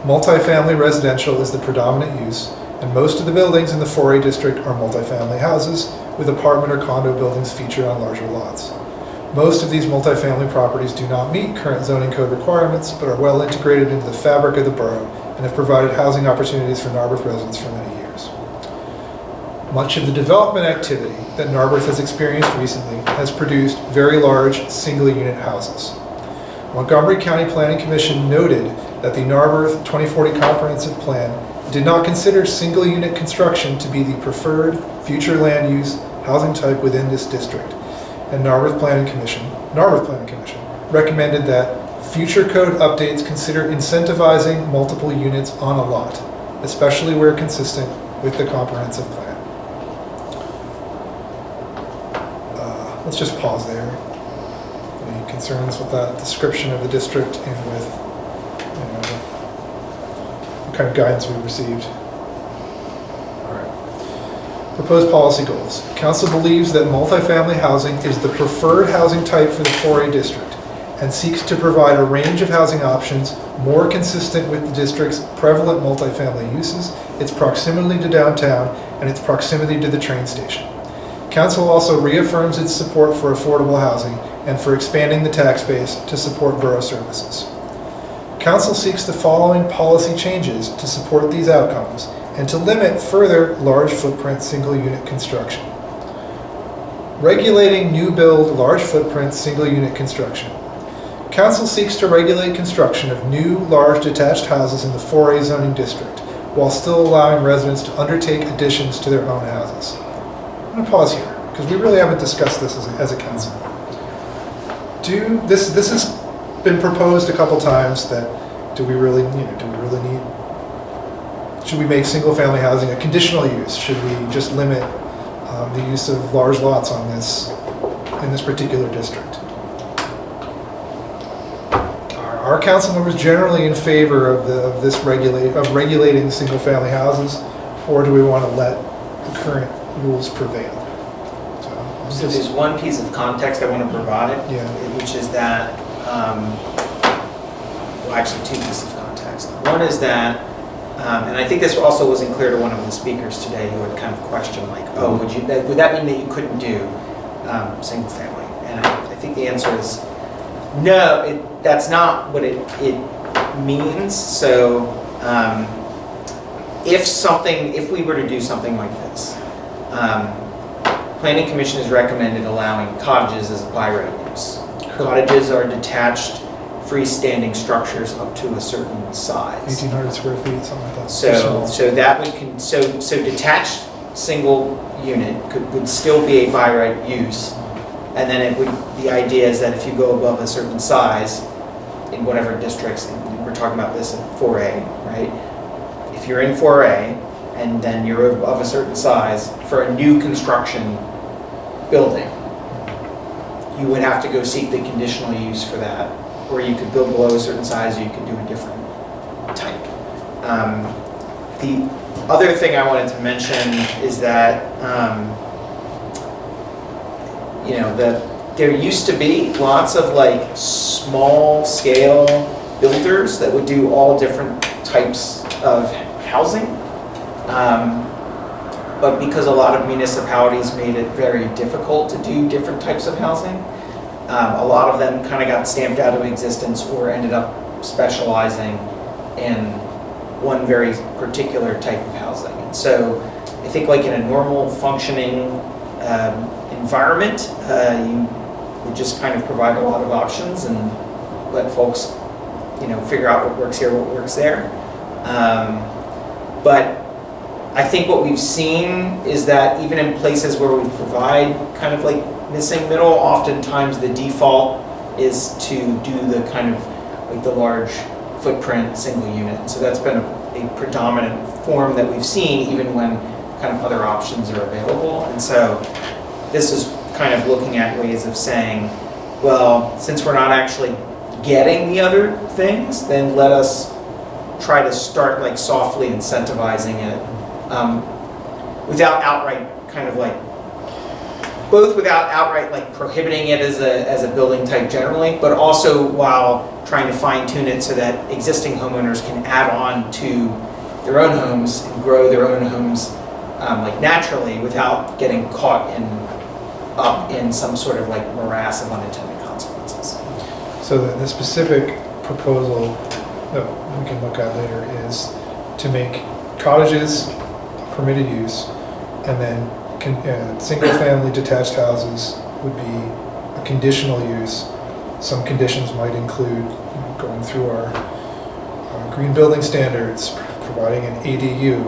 Multifamily residential is the predominant use, and most of the buildings in the 4A district are multifamily houses with apartment or condo buildings featured on larger lots. Most of these multifamily properties do not meet current zoning code requirements, but are well integrated into the fabric of the borough and have provided housing opportunities for Narberth residents for many years. Much of the development activity that Narberth has experienced recently has produced very large single-unit houses. Montgomery County Planning Commission noted that the Narberth 2040 Comprehensive Plan did not consider single-unit construction to be the preferred future land use housing type within this district, and Narberth Planning Commission recommended that future code updates consider incentivizing multiple units on a lot, especially where consistent with the comprehensive plan. Let's just pause there. Any concerns with that description of the district and with what kind of guidance we received? All right. Proposed policy goals. Council believes that multifamily housing is the preferred housing type for the 4A district and seeks to provide a range of housing options more consistent with the district's prevalent multifamily uses, its proximity to downtown, and its proximity to the train station. Council also reaffirms its support for affordable housing and for expanding the tax base to support borough services. Council seeks the following policy changes to support these outcomes and to limit further large footprint single unit construction. Regulating new build large footprint single unit construction. Council seeks to regulate construction of new large detached houses in the 4A zoning district while still allowing residents to undertake additions to their own houses. I'm going to pause here because we really haven't discussed this as a council. This has been proposed a couple times that should we make single family housing a conditional use? Should we just limit the use of large lots on this in this particular district? Are council members generally in favor of regulating single family houses, or do we want to let the current rules prevail? So there's one piece of context I want to provide, which is that, well, actually 2 pieces of context. One is that, and I think this also wasn't clear to one of the speakers today who had kind of questioned, like, oh, would that mean that you couldn't do single family? And I think the answer is no. That's not what it means. So if we were to do something like this, Planning Commission has recommended allowing cottages as a by right use. Cottages are detached, freestanding structures up to a certain size. 1,800 square feet, something like that. So that so detached single unit would still be a by right use, And then the idea is that if you go above a certain size, in whatever districts, and we're talking about this in 4A, right? If you're in 4A, and then you're of a certain size, for a new construction building, you would have to go seek the conditional use for that, or you could build below a certain size, or you could do a different type. The other thing I wanted to mention is that, there used to be lots of like small scale builders that would do all different types of housing. But because a lot of municipalities made it very difficult to do different types of housing, a lot of them kind of got stamped out of existence or ended up specializing in one very particular type of housing. And so I think like in a normal functioning environment, you would just kind of provide a lot of options and let folks, figure out what works here, what works there. But I think what we've seen is that even in places where we provide kind of like missing middle, oftentimes the default is to do the kind of like the large footprint single unit. So that's been a predominant form that we've seen even when kind of other options are available. And so this is kind of looking at ways of saying, well, since we're not actually getting the other things, then let us try to start like softly incentivizing it without outright kind of like, both without outright like prohibiting it as a building type generally, but also while trying to fine tune it so that existing homeowners can add on to their own homes and grow their own homes like naturally without getting caught up in some sort of like morass of unintended consequences. So the specific proposal that we can look at later is to make cottages permitted use, and then single-family detached houses would be a conditional use. Some conditions might include going through our green building standards, providing an ADU,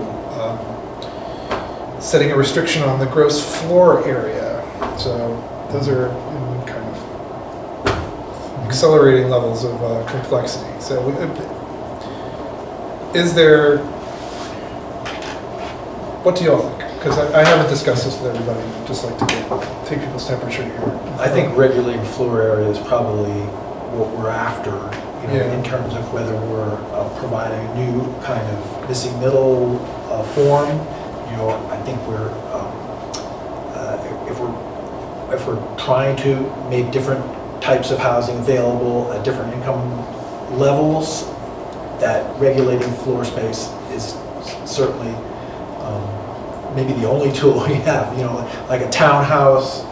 setting a restriction on the gross floor area. So those are kind of accelerating levels of complexity. So what do y'all think? Because I haven't discussed this with everybody, just like to take people's temperature here. I think regulating floor area is probably what we're after, in terms of whether we're providing a new kind of missing middle form. I think if we're trying to make different types of housing available at different income levels, that regulating floor space is certainly maybe the only tool we have. Like a townhouse,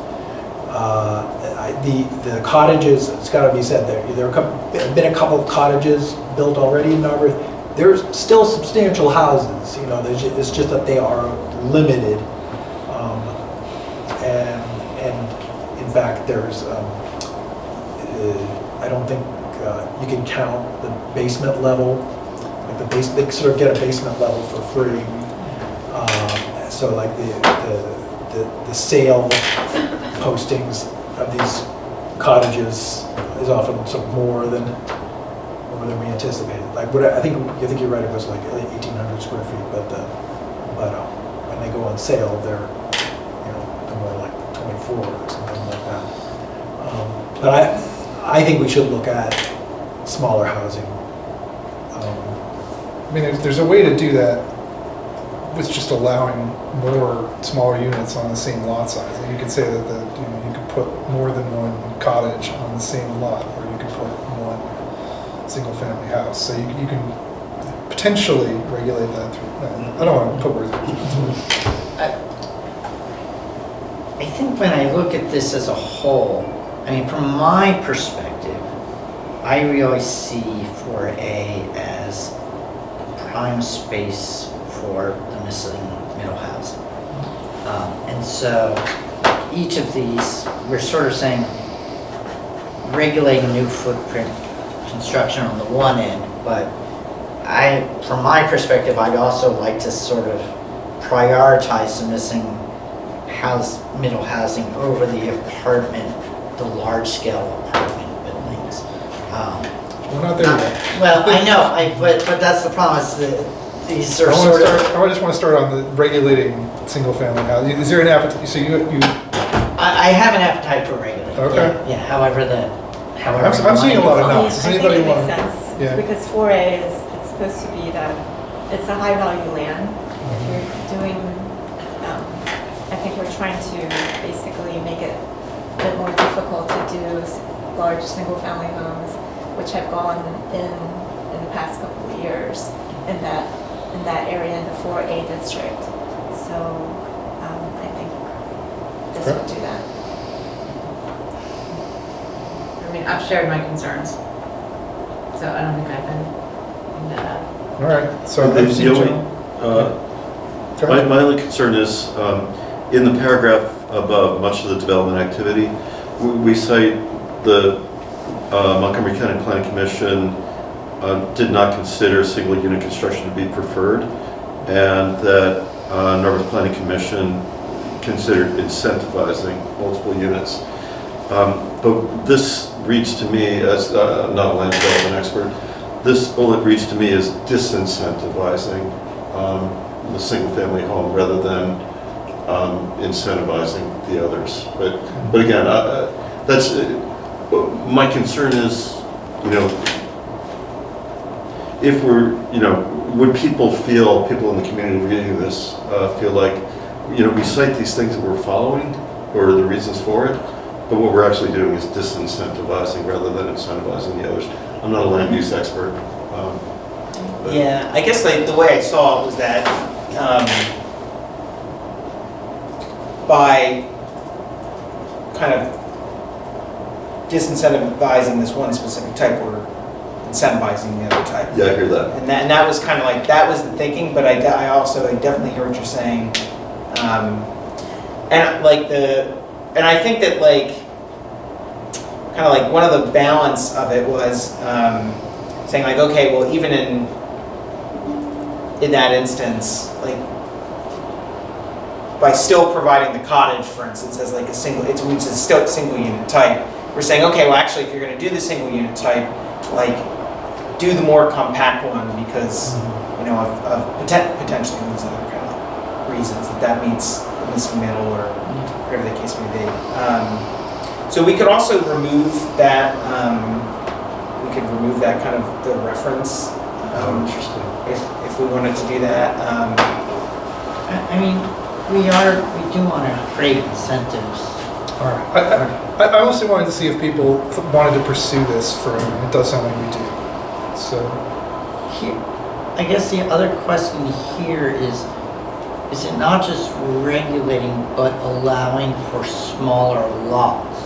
the cottages. It's got to be said there have been a couple of cottages built already in Narberth. There's still substantial houses. It's just that they are limited, and in fact, there's. I don't think you can count the basement level. Like they sort of get a basement level for free. So like the sale postings of these cottages is often sort of more than we anticipated. Like I think you're right. It was like 1,800 square feet, but when they go on sale, they're more like 24 or something like that. But I think we should look at smaller housing. I mean, there's a way to do that with just allowing more smaller units on the same lot size. And you could say that you could put more than one cottage on the same lot, or you could put one single-family house. So you can potentially regulate that through. I don't want to put words in. I think when I look at this as a whole, from my perspective, I really see 4A as prime space for the missing middle housing. And so each of these, we're sort of saying regulating new footprint construction on the one end, but from my perspective, I'd also like to sort of prioritize the missing middle housing over the large-scale apartment buildings. We're not there yet. Well, I know, but that's the problem, is that these are I just want to start on the regulating single-family housing. Is there an appetite? So you I have an appetite for regulating. Okay. Yeah, however I'm seeing a lot of no's. Does I think anybody it want? makes sense, Yeah. because 4A it's supposed to be that, it's a high-value land. If you're doing, I think we're trying to basically make it a bit more difficult to do large single-family homes, which have gone in the past couple of years in that area in the 4A district. So I think this would do that. I mean, I've shared my concerns, so I don't think I have anything to add. All right. So my only concern is in the paragraph above, much of the development activity, we cite the Montgomery County Planning Commission did not consider single unit construction to be preferred, and that Narberth Planning Commission considered incentivizing multiple units. But this reads to me, as I'm not a land development expert, this bullet reads to me as disincentivizing the single-family home rather than incentivizing the others. But again, that's my concern is, if we're, would people in the community reading this feel like, we cite these things that we're following or the reasons for it, but what we're actually doing is disincentivizing rather than incentivizing the others. I'm not a land use expert. Yeah, I guess the way I saw it was that by kind of disincentivizing this one specific type, we're incentivizing the other type. Yeah, I hear that. And that was kind of like, that was the thinking, but I definitely hear what you're saying. And I think that kind of like one of the balance of it was saying like, okay, well, even in that instance, like by still providing the cottage, for instance, as like a single, which is still a single unit type, we're saying, okay, well, actually, if you're going to do the single unit type, like do the more compact one because of potentially those other kind of reasons that meets the missing middle or whatever the case may be. So we could also remove that. We could remove that kind of the reference. Interesting. If we wanted to do that. I mean, we do want to create incentives. All right. I honestly wanted to see if people wanted to pursue this further. It does sound like we do. So, I guess the other question here is it not just regulating, but allowing for smaller lots?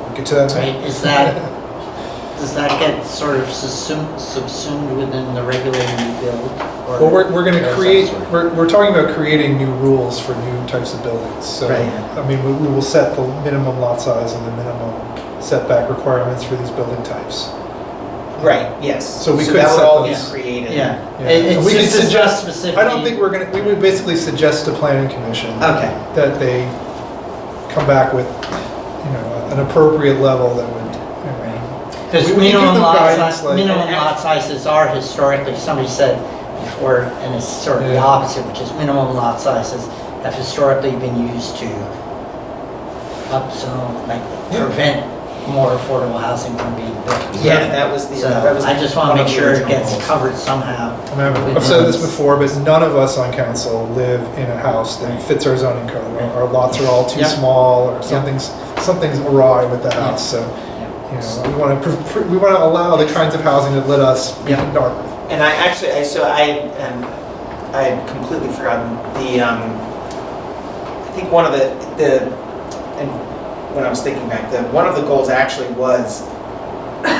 We'll get to that. Right? Does that get sort of subsumed within the regulating build? Well, we're going to create. We're talking about creating new rules for new types of buildings. So, right. I mean, we will set the minimum lot size and the minimum setback requirements for these building types. Right. Yes. So we could that would set all those. be created. Yeah. We could suggest specific. I don't think we're going to. We would basically suggest to Planning Commission that they come back with, an appropriate level that would. Because minimum lot sizes are historically, somebody said before, and it's sort of the opposite, which is minimum lot sizes have historically been used to prevent more affordable housing from being built. Yeah, that was the. So that was I just want to make sure it gets covered somehow. I mean, I've said this before, but none of us on council live in a house that fits our zoning code. Our lots are all too small, or something's awry with the house. So. We want to allow the kinds of housing that let us be in Dartmouth. And I had completely forgotten the. I think one of the and when I was thinking back, one of the goals actually was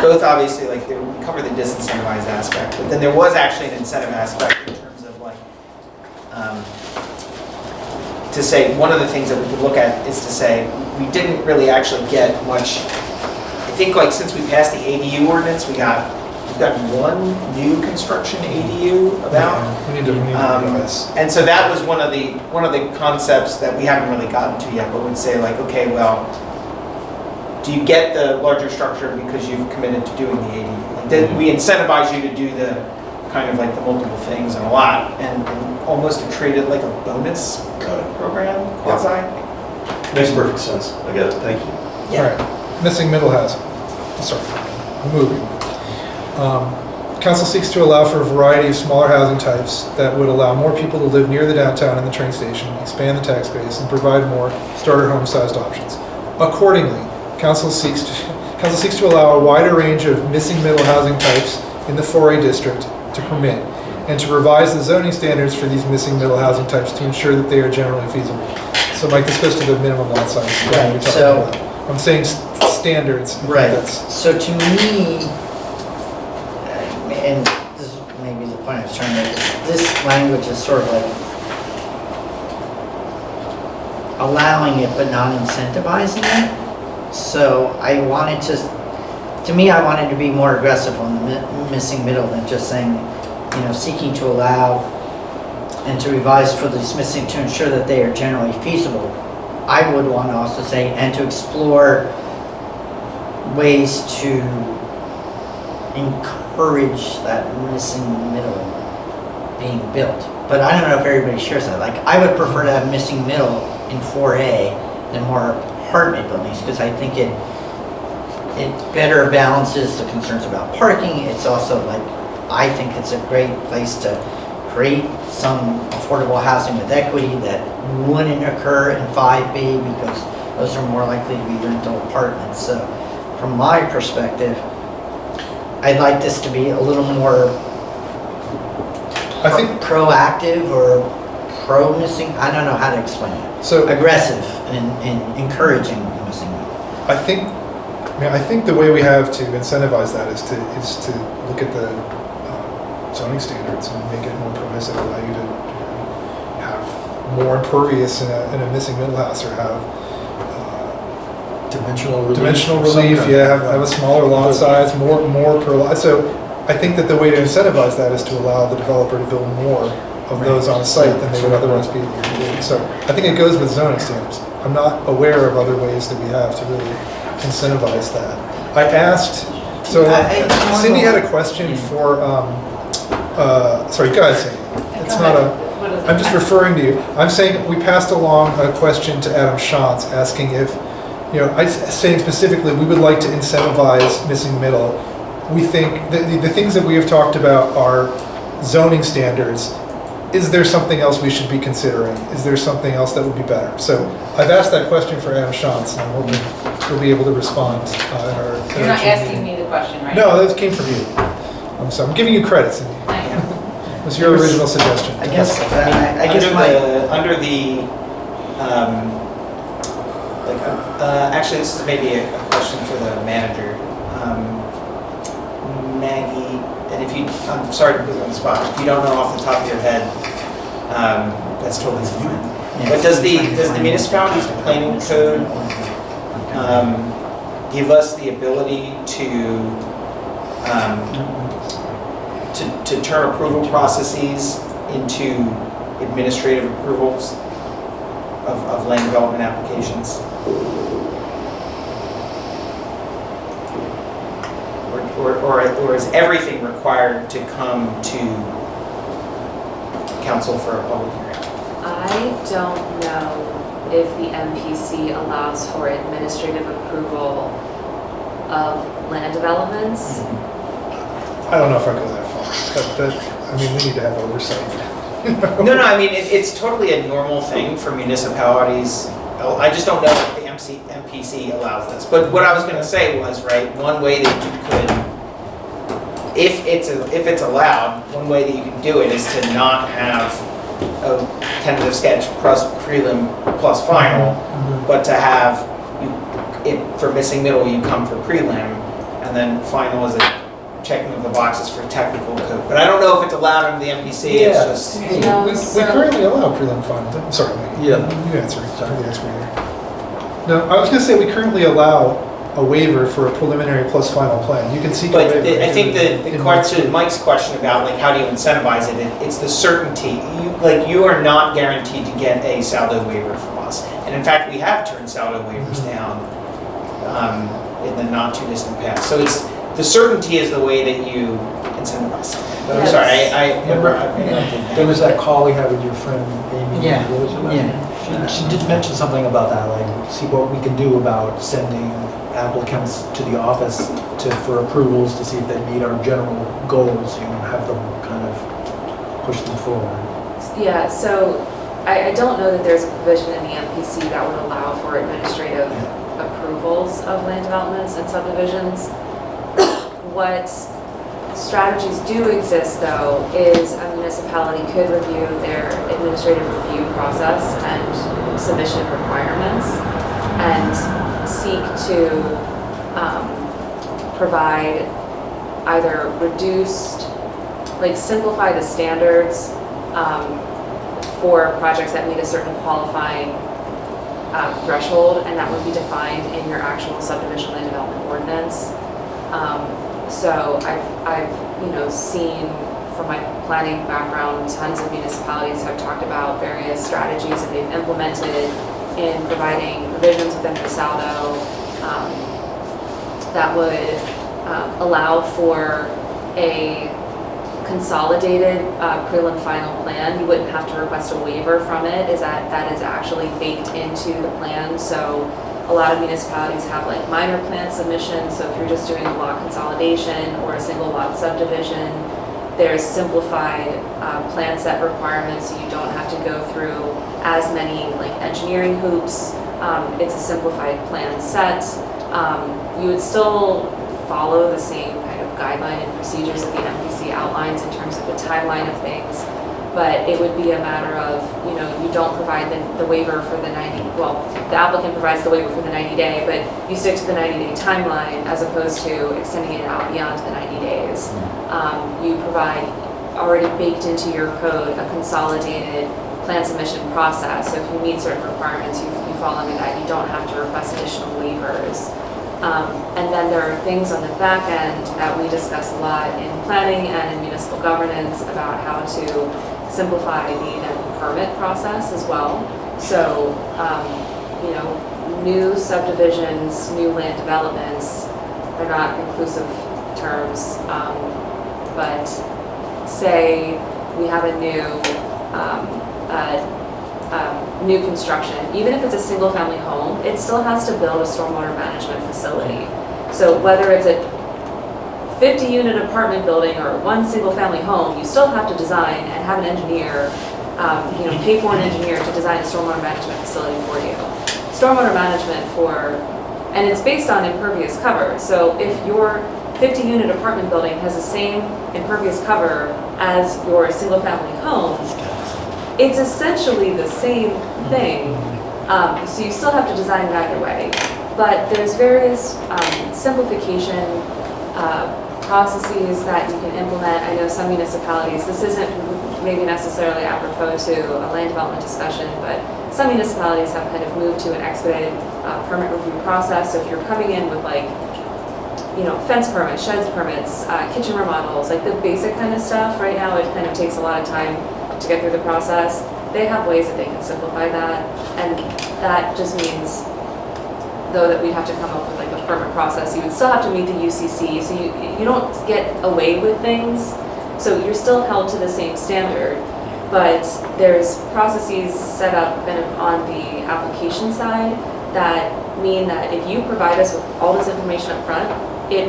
both obviously like we cover the disincentivized aspect, but then there was actually an incentive aspect in terms of like to say one of the things that we could look at is to say we didn't really actually get much. I think like since we passed the ADU ordinance, we got we've got one new construction ADU about. We need to revise. And so that was one of the concepts that we haven't really gotten to yet, but would say like, okay, well, do you get the larger structure because you've committed to doing the ADU? Like, we incentivize you to do the kind of like the multiple things and a lot, and almost to treat it like a bonus program, quasi. Makes perfect sense. I get it. Thank you. All right, missing middle housing. Sorry, moving. Council seeks to allow for a variety of smaller housing types that would allow more people to live near the downtown and the train station, expand the tax base, and provide more starter home-sized options. Accordingly, Council seeks to allow a wider range of missing middle housing types in the 4A district to permit, and to revise the zoning standards for these missing middle housing types to ensure that they are generally feasible. So Mike, this goes to the minimum lot size. Right, so- I'm saying standards. Right. So to me, and this is maybe the point I was trying to make, this language is sort of like allowing it but not incentivizing it. So I wanted to me, I wanted to be more aggressive on the missing middle than just saying, seeking to allow and to revise for these missing to ensure that they are generally feasible. I would want to also say, and to explore ways to encourage that missing middle being built. But I don't know if everybody shares that. Like, I would prefer to have missing middle in 4A than more apartment buildings, because I think it better balances the concerns about parking. It's also I think it's a great place to create some affordable housing with equity that wouldn't occur in 5B, because those are more likely to be rental apartments. So from my perspective, I'd like this to be a little more proactive or pro-missing. I don't know how to explain it. So aggressive and encouraging missing. I think the way we have to incentivize that is to look at the zoning standards and make it more permissive, allow you to have more impervious in a missing middle house, or have dimensional relief. Have a smaller lot size, more per lot. So I think that the way to incentivize that is to allow the developer to build more of those on site than they would otherwise be able to do. So I think it goes with zoning standards. I'm not aware of other ways that we have to really incentivize that. I asked, Cindy had a question for, sorry, go ahead, Cindy. It's not I'm just referring to you. I'm saying we passed along a question to Adam Shantz asking if, saying specifically, we would like to incentivize missing middle. We think the things that we have talked about are zoning standards. Is there something else we should be considering? Is there something else that would be better? So I've asked that question for Adam Shantz, and I'm hoping he'll be able to respond. You're not asking me the question, right? No, that came from you. I'm giving you credit, Cindy. I know. It was your original suggestion. I guess actually, this is maybe a question for the manager, Maggie. And I'm sorry to put you on the spot. If you don't know off the top of your head, that's totally fine. But does the municipality's planning code give us the ability to turn approval processes into administrative approvals of land development applications? Or is everything required to come to council for a public hearing? I don't know if the MPC allows for administrative approval of land developments. I don't know if I go that far. We need to have oversight. No, I mean, it's totally a normal thing for municipalities. I just don't know if the MPC allows this. But what I was going to say was, right, one way that you could, if it's allowed, one way that you can do it is to not have a tentative sketch plus prelim plus final, but to have for missing middle, you come for prelim, and then final is a checking of the boxes for technical code. But I don't know if it's allowed under the MPC. Yeah. It's just We currently allow prelim final. I'm sorry, Maggie. Yeah. You answer. No, I was going to say we currently allow a waiver for a preliminary plus final plan. You can seek a But waiver. I think the question, Mike's question about like how do you incentivize it, it's the certainty. You are not guaranteed to get a saldo waiver from us. And in fact, we have turned saldo waivers down in the not too distant past. So it's, the certainty is the way that you incentivize. But I'm sorry, I There was that call we had with your friend Amy. Yeah, What was it about? yeah. She did mention something about that, like see what we can do about sending applicants to the office for approvals to see if they meet our general goals, have them kind of push them forward. Yeah, so I don't know that there's a provision in the MPC that would allow for administrative approvals of land developments and subdivisions. What strategies do exist, though, is a municipality could review their administrative review process and submission requirements and seek to provide either reduced, like simplify the standards for projects that meet a certain qualifying threshold, and that would be defined in your actual subdivision land development ordinance. So I've seen from my planning background, tons of municipalities have talked about various strategies that they've implemented in providing provisions within their saldo that would allow for a consolidated prelim final plan. You wouldn't have to request a waiver from it, that is actually baked into the plan. So a lot of municipalities have like minor plan submissions, so if you're just doing a lot consolidation or a single lot subdivision, there's simplified plan set requirements, so you don't have to go through as many like engineering hoops. It's a simplified plan set. You would still follow the same kind of guideline and procedures that the MPC outlines in terms of the timeline of things, but it would be a matter of, you don't provide the waiver for the 90, well, the applicant provides the waiver for the 90-day, but you stick to the 90-day timeline as opposed to extending it out beyond the 90 days. You provide already baked into your code a consolidated plan submission process, so if you meet certain requirements, you fall under that. You don't have to request additional waivers. And then there are things on the back end that we discuss a lot in planning and in municipal governance about how to simplify the permit process as well. So, new subdivisions, new land developments, they're not inclusive terms, but say we have a new construction, even if it's a single family home, it still has to build a stormwater management facility. So whether it's a 50-unit apartment building or one single family home, you still have to design and have an engineer, pay for an engineer to design a stormwater management facility for you. Stormwater management and it's based on impervious cover. So if your 50-unit apartment building has the same impervious cover as your single family home, it's essentially the same thing. So you still have to design it either way. But there's various simplification processes that you can implement. I know some municipalities, this isn't maybe necessarily apropos to a land development discussion, but some municipalities have kind of moved to an expedited permit review process. So if you're coming in with fence permits, sheds permits, kitchen remodels, like the basic kind of stuff, right now it kind of takes a lot of time to get through the process. They have ways that they can simplify that, and that just means, though, that we'd have to come up with like a permit process. You would still have to meet the UCC, so you don't get away with things, so you're still held to the same standard, but there's processes set up kind of on the application side that mean that if you provide us with all this information up front, it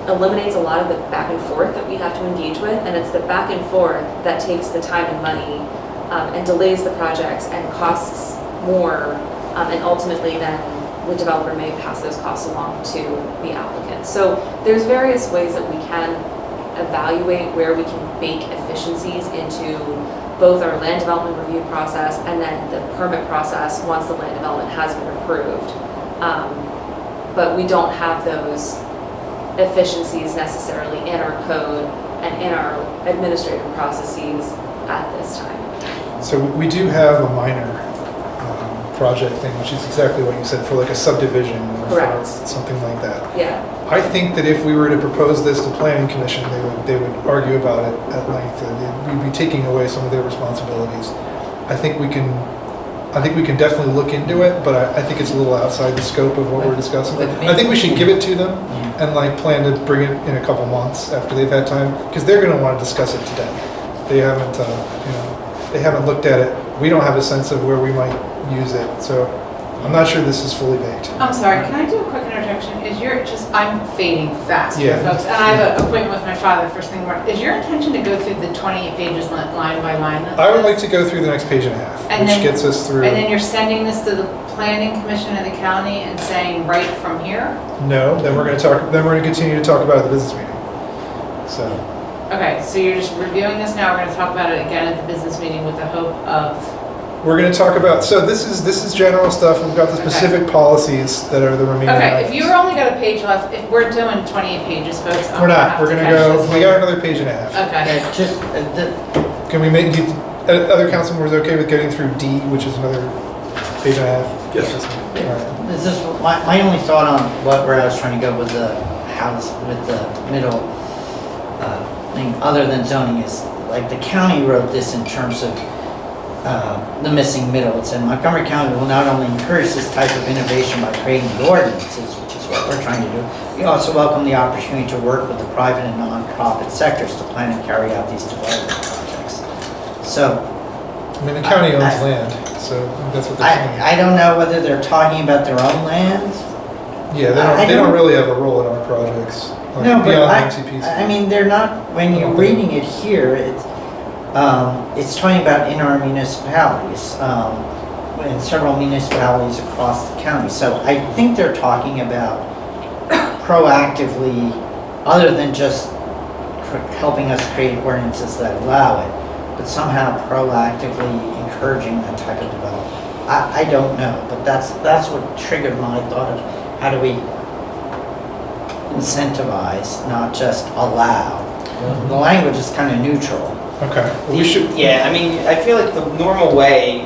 eliminates a lot of the back and forth that we have to engage with, and it's the back and forth that takes the time and money and delays the projects and costs more, and ultimately then the developer may pass those costs along to the applicant. So there's various ways that we can evaluate where we can bake efficiencies into both our land development review process and then the permit process once the land development has been approved. But we don't have those efficiencies necessarily in our code and in our administrative processes at this time. So we do have a minor project thing, which is exactly what you said, for like a subdivision or Correct. for something like that. Yeah. I think that if we were to propose this to planning commission, they would argue about it at length, and we'd be taking away some of their responsibilities. I think we can definitely look into it, but I think it's a little outside the scope of what we're discussing. I think we should give it to them and like plan to bring it in a couple months after they've had time, because they're going to want to discuss it today. They haven't, they haven't looked at it. We don't have a sense of where we might use it, so I'm not sure this is fully baked. I'm sorry, can I do a quick interjection? I'm fading fast here, Yeah. folks, and I have an appointment with my father first thing in the morning. Is your intention to go through the 28 pages line by line? I would like to go through the next page and a half, And which then- gets us through. And then you're sending this to the planning commission of the county and saying right from here? No, then we're going to continue to talk about it at the business meeting. So. Okay, so you're just reviewing this now, we're gonna talk about it again at the business meeting with the hope of, We're going to talk about, so this is general stuff. We've got the specific policies that are the remaining. okay, if items. you've only got a page left, if we're doing 28 pages, folks, I'm We're gonna not, have we're to going to catch go, this we later. got another page and a half. Okay. Can we make, other council members okay with getting through D, which is another page and a half? Yes. All right. This is my only thought on where I was trying to go with the house, with the middle thing, other than zoning, is like the county wrote this in terms of the missing middle. It said Montgomery County will not only encourage this type of innovation by creating the ordinances, which is what we're trying to do, we also welcome the opportunity to work with the private and non-profit sectors to plan and carry out these development projects. So, I mean, the county owns land, so that's what they're saying. I don't know whether they're talking about their own land. Yeah, they don't really have a role in our projects. Like No, but beyond MCPC. I mean, they're not, when you're reading it here, it's talking about in our municipalities, in several municipalities across the county. So I think they're talking about proactively, other than just helping us create ordinances that allow it, but somehow proactively encouraging that type of development. I don't know, but that's what triggered my thought of how do we incentivize, not just allow. The language is kind of neutral. Okay. We should. Yeah, I mean, I feel like the normal way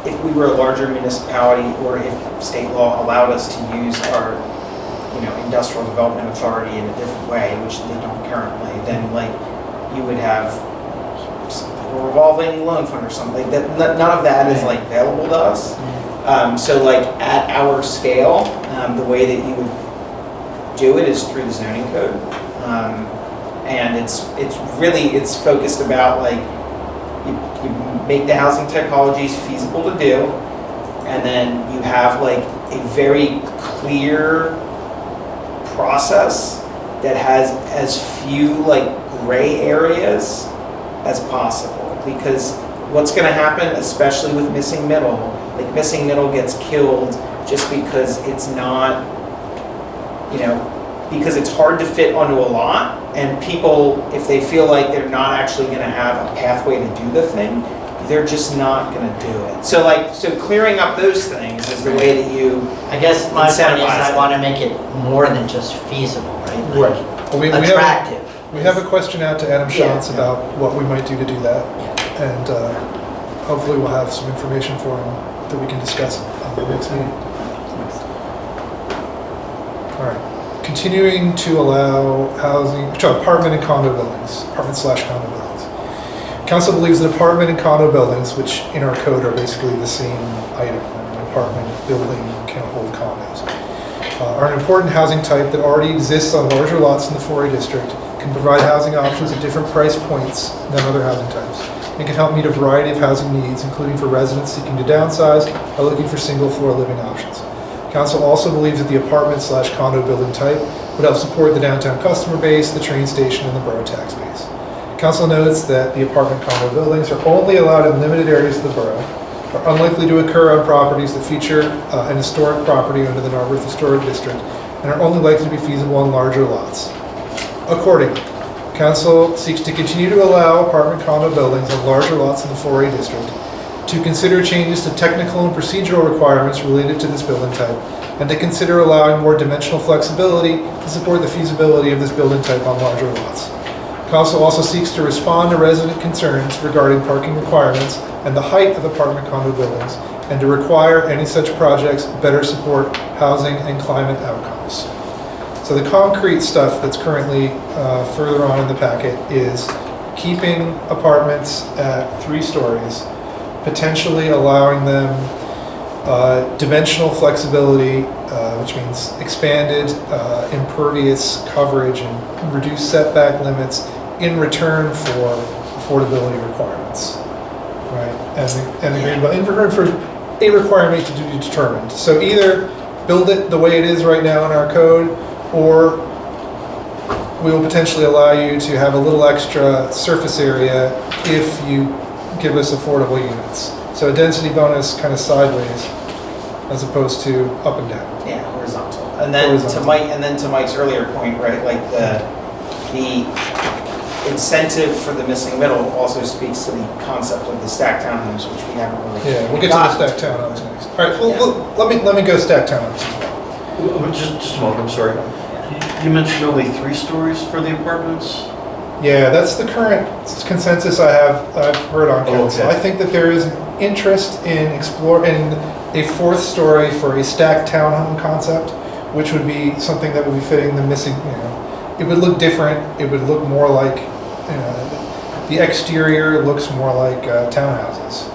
if we were a larger municipality, or if state law allowed us to use our, industrial development authority in a different way, which they don't currently, then like you would have a revolving loan fund or something. That none of that is like available to us. So like at our scale, the way that you would do it is through the zoning code. And it's focused about like you make the housing typologies feasible to do, and then you have like a very clear process that has as few like gray areas as possible. Because what's going to happen, especially with missing middle, like missing middle gets killed just because it's not, because it's hard to fit onto a lot, and people, if they feel like they're not actually going to have a pathway to do the thing, they're just not going to do it. So clearing up those things is the way that you I guess my point is incentivize I want to make it more than just feasible, right? Like Well, we attractive. We have a question out to Adam Yeah. Shantz about what we might do to do that. And hopefully we'll have some information for him that we can discuss on the next meeting. All right. Continuing to allow apartment and condo buildings, apartment/condo buildings. Council believes that apartment and condo buildings, which in our code are basically the same item, an apartment building can hold condos, are an important housing type that already exists on larger lots in the 4A district, can provide housing options at different price points than other housing types, and can help meet a variety of housing needs, including for residents seeking to downsize or looking for single-floor living options. Council also believes that the apartment/condo building type would help support the downtown customer base, the train station, and the borough tax base. Council notes that the apartment/condo buildings are only allowed in limited areas of the borough, are unlikely to occur on properties that feature an historic property under the Narberth Historic District, and are only likely to be feasible on larger lots. Accordingly, Council seeks to continue to allow apartment/condo buildings on larger lots in the 4A district, to consider changes to technical and procedural requirements related to this building type, and to consider allowing more dimensional flexibility to support the feasibility of this building type on larger lots. Council also seeks to respond to resident concerns regarding parking requirements and the height of apartment condo buildings, and to require any such projects better support housing and climate outcomes. So the concrete stuff that's currently further on in the packet is keeping apartments at 3 stories, potentially allowing them dimensional flexibility, which means expanded impervious coverage and reduced setback limits in return for affordability requirements, right? And the green belt, in return for a requirement to be determined. So either build it the way it is right now in our code, or we will potentially allow you to have a little extra surface area if you give us affordable units. So a density bonus kind of sideways as opposed to up and down. Yeah, horizontal. And then to Mike's earlier point, right, like the incentive for the missing middle also speaks to the concept of the stacked townhomes, which we haven't really. Yeah, we'll get to the stacked townhomes next. All right, well, let me go stacked townhomes as well. Just a moment, I'm sorry. You mentioned only 3 stories for the apartments? Yeah, that's the current consensus I've heard on council. Okay. I think that there is interest in exploring a 4th story for a stacked townhome concept, which would be something that would be fitting the missing, it would look different. It would look more like, the exterior looks more like townhouses.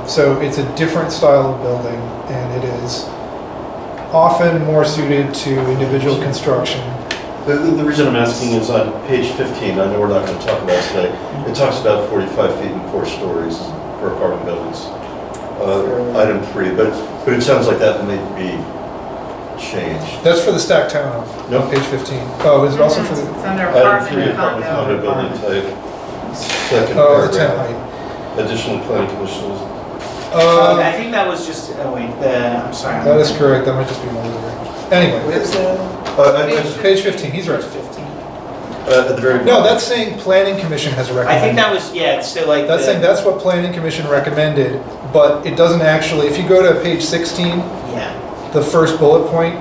So it's a different style of building, and it is often more suited to individual construction. The reason I'm asking is on page 15, I know we're not going to talk about it today, it talks about 45 feet and 4 stories for apartment buildings. Item 3, but it sounds like that may be changed. That's for the stacked townhome. No. Page 15. Oh, is it also for the? It's under Item 3, apartment apartment condo. condo building type, second Oh, the tent paragraph. height. Additional planning commissions. I think that was just, I'm sorry. That is correct. That might just be an older. Anyway, page 15. He's right. At the very No, that's saying planning commission has recommended. I think that was, so like. That's saying that's what planning commission recommended, but it doesn't actually. If you go to page 16, the first bullet point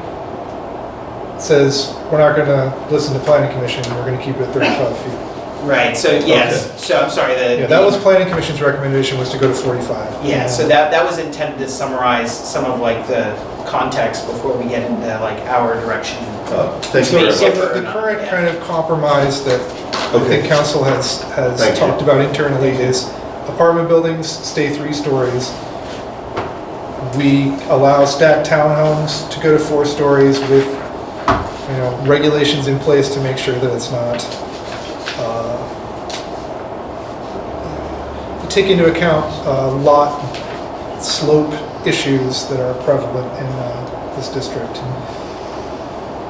says we're not going to listen to planning commission. We're going to keep it at 35 feet. Right, so yes, so I'm sorry. That was planning commission's recommendation, was to go to 45. Yeah, so that was intended to summarize some of like the context before we get into like our direction. Thanks So very the current kind of compromise that I think council has talked about internally is apartment buildings stay 3 stories. We allow stacked townhomes to go to 4 stories with, regulations in place to make sure that it's not, take into account lot slope issues that are prevalent in this district.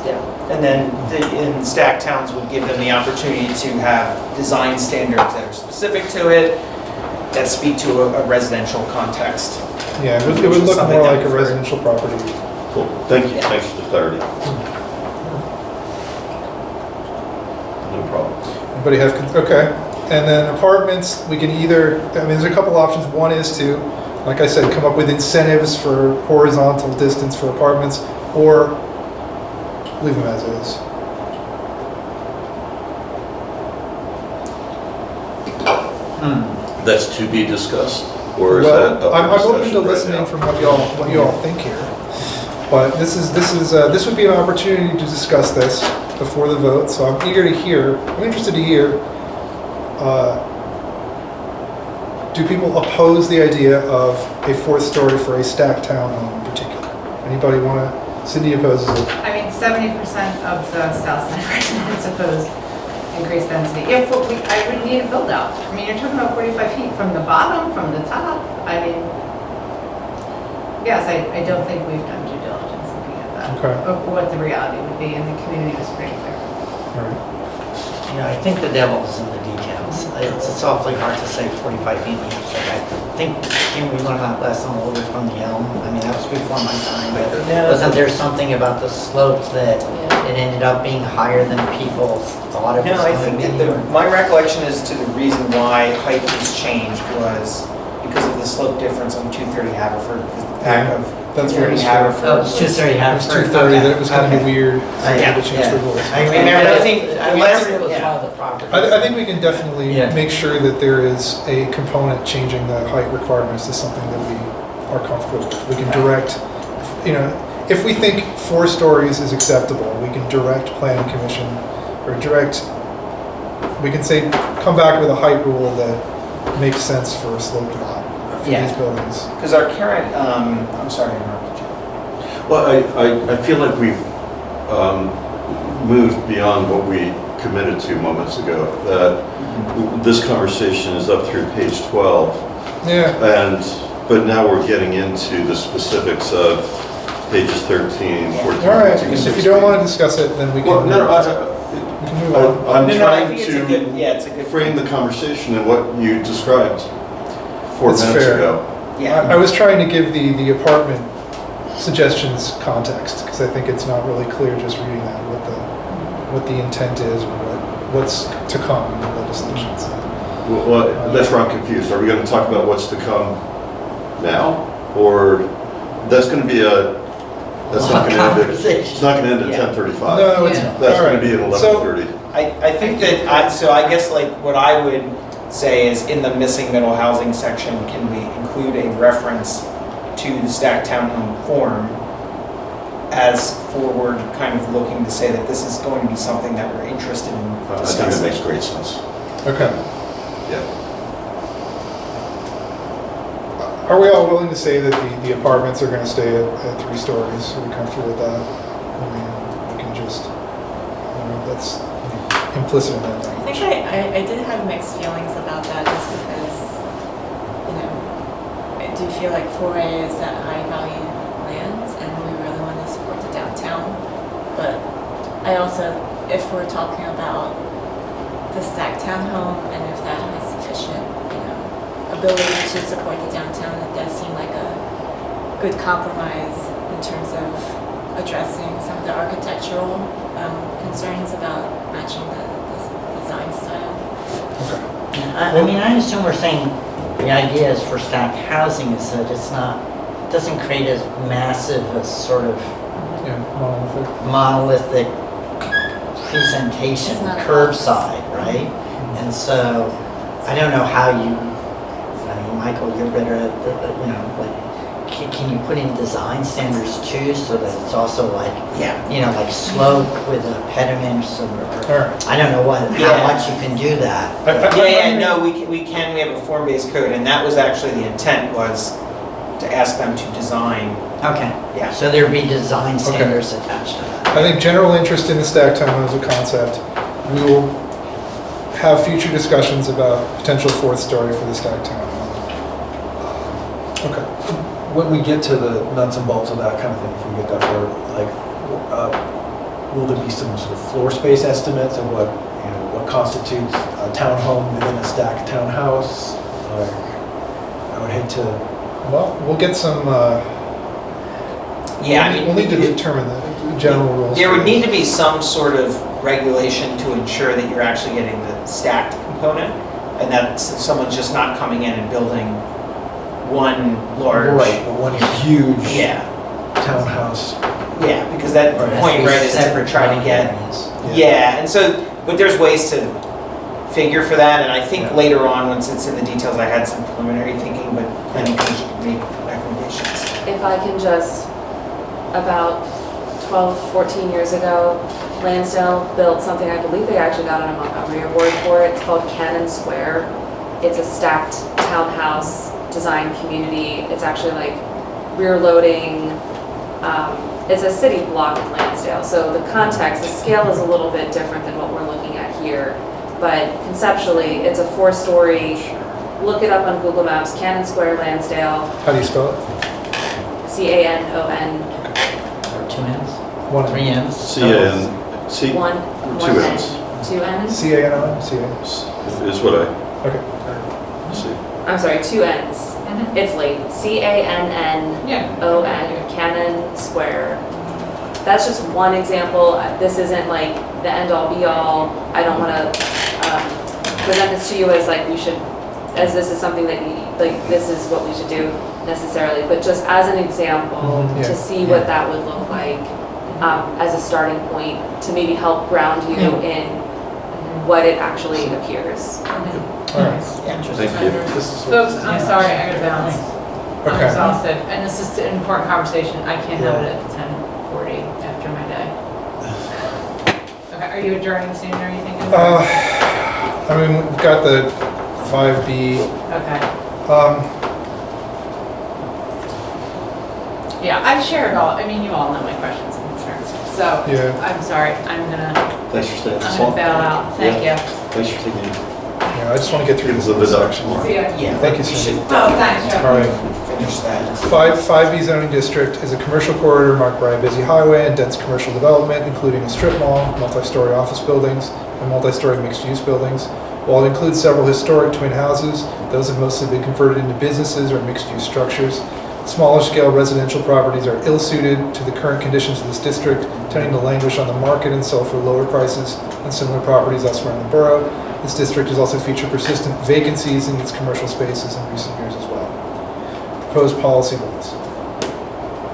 Yeah, and then in stacked towns would give them the opportunity to have design standards that are specific to it, that speak to a residential context. Yeah, it would look more like a residential property. Cool, thank you, thanks for the clarity. No problem. Anybody have, okay. And then apartments, we can either, there's a couple options. One is to, like I said, come up with incentives for horizontal distance for apartments, or leave them as is. That's to be discussed, or is Well, that? I'm open to listening from what you all think here. But this would be an opportunity to discuss this before the vote. So I'm interested to hear. Do people oppose the idea of a 4th story for a stacked townhome in particular? Anybody want to? Cindy opposes it. 70% of the South Side residents oppose increased density. I would need a build out. You're talking about 45 feet from the bottom, from the top. Yes, I don't think we've done due diligence looking at that. Okay. Of what the reality would be, and the community was pretty clear. All right. I think the devil's in the details. It's awfully hard to say 45 feet in the abstract. I think, we learned that lesson a little bit from the Elm. That was before my time, but wasn't there something about the slopes that it ended up being higher than people thought it was No, I going think to be? that my recollection is to the reason why height was changed was because of the slope difference on 230 Haverford, because the back of That's 230 very true. Haverford. Oh, it's 230 Haverford. It was 230 that it was going to be weird. Yeah. To change the rules. I remember, I think it was yeah. one of the properties. I think we can definitely make sure that there is a component changing the height requirements to something that we are comfortable with. We can direct, you know, if we think 4 stories is acceptable, we can direct planning commission or we can say, come back with a height rule that makes sense for a sloped lot for Yeah. these buildings. Because our current, I'm sorry, I interrupted you. Well, I feel like we've moved beyond what we committed to moments ago, that this conversation is up through page 12. Yeah. But now we're getting into the specifics of pages 13, 14, All right, 15, if 16. you don't want to discuss it, then we can. Well, no, we can move on. I'm No, I trying think it's a to good, yeah, it's a good. frame the conversation in what you described 4 That's minutes fair. ago. Yeah. I was trying to give the apartment suggestions context, because I think it's not really clear just reading that, what the intent is, or what's to come in the legislation. So, Well, that's where I'm confused. Are we going to talk about what's to come now? Or that's going to be that's not going to end it's not going to end at 10:35. No, it's not. That's All going right. to be at 11:30. I think that, I guess like what I would say is in the missing middle housing section, can we include a reference to the stacked townhome form as forward kind of looking to say that this is going to be something that we're interested in I think that discussing? makes great sense. okay. Yeah. Are we all willing to say that the apartments are going to stay at 3 stories? Are we comfortable with that? I mean, we can just, that's implicit in that I language. think I did have mixed feelings about that just because, I do feel like 4A is that high value lands and we really want to support the downtown. But I also, if we're talking about the stacked townhome and if that has sufficient, ability to support the downtown, it does seem like a good compromise in terms of addressing some of the architectural concerns about matching the design style. I mean, I assume we're saying the idea is for stacked housing is that doesn't create as massive a sort of monolithic presentation, It's not a curbside, right? And so, I don't know how Michael, you're better at, can you put in design standards too, so that it's also like, like slope with a pediments or, I don't know how much you can do that. No, we can, we have a form-based code, and that was actually the intent, was to ask them to design. Okay. Yeah. So there'd be design standards attached to that. I think general interest in the stacked townhome as a concept. We will have future discussions about potential 4th story for the stacked townhome. Okay. When we get to the nuts and bolts of that kind of thing, if we get that far, will there be some sort of floor space estimates of what constitutes a townhome within a stacked townhouse? I would hate to. Well, we'll get some. We'll need to determine the general rules. There would need to be some sort of regulation to ensure that you're actually getting the stacked component, and that someone's just not coming in and building one large. Right, but one huge townhouse. Yeah, because that point, right, is to try to get. Yeah, and so, but there's ways to figure for that, and I think later on, once it's in the details, I had some preliminary thinking, but I think we should make recommendations. If I can just, about 12, 14 years ago, Lansdale built something, I believe they actually got a Montgomery Award for it. It's called Cannon Square. It's a stacked townhouse design community. It's actually like rear loading. It's a city block in Lansdale. So the context, the scale is a little bit different than what we're looking at here. But conceptually, it's a 4-story, look it up on Google Maps, Cannon Square, Lansdale. How do you spell it? C-A-N-O-N. Or 2 N's? 3 N's? C-A-N-C? One 2 N. N's. 2 N's? C-A-N-O-N? C-A-N. Is what I Okay. see. I'm sorry, 2 N's. It's late. C-A-N-N-O-N, Cannon Square. That's just one example. This isn't like the end-all be-all. I don't want to present this to you as like we should, as this is something that this is what we should do necessarily, but just as an example to see what that would look like as a starting point to maybe help ground you in what it actually appears. All right. Thank you. Folks, I'm sorry, I gotta bounce. I'm Okay. exhausted, and this is an important conversation. I can't have it at 10:40 after my day. Okay, are you adjourning soon or anything? I mean, we've got the 5B. Okay. Um, Yeah, I've shared all, I mean, you all know my questions and concerns, so Yeah. I'm sorry, I'm gonna Thanks for staying this I'm gonna long. bail out. Thank you. Thanks for taking it. Yeah, I just want to get through this The section. See ya. Yeah. Thank you, we Cindy. should Oh, thanks, Joe. All right. finish that. 5B zoning district is a commercial corridor marked by a busy highway and dense commercial development, including a strip mall, multi-story office buildings, and multi-story mixed-use buildings. While it includes several historic twin houses, those have mostly been converted into businesses or mixed-use structures. Smaller-scale residential properties are ill-suited to the current conditions of this district, tending to languish on the market and sell for lower prices than similar properties elsewhere in the borough. This district has also featured persistent vacancies in its commercial spaces in recent years as well. Proposed policy goals.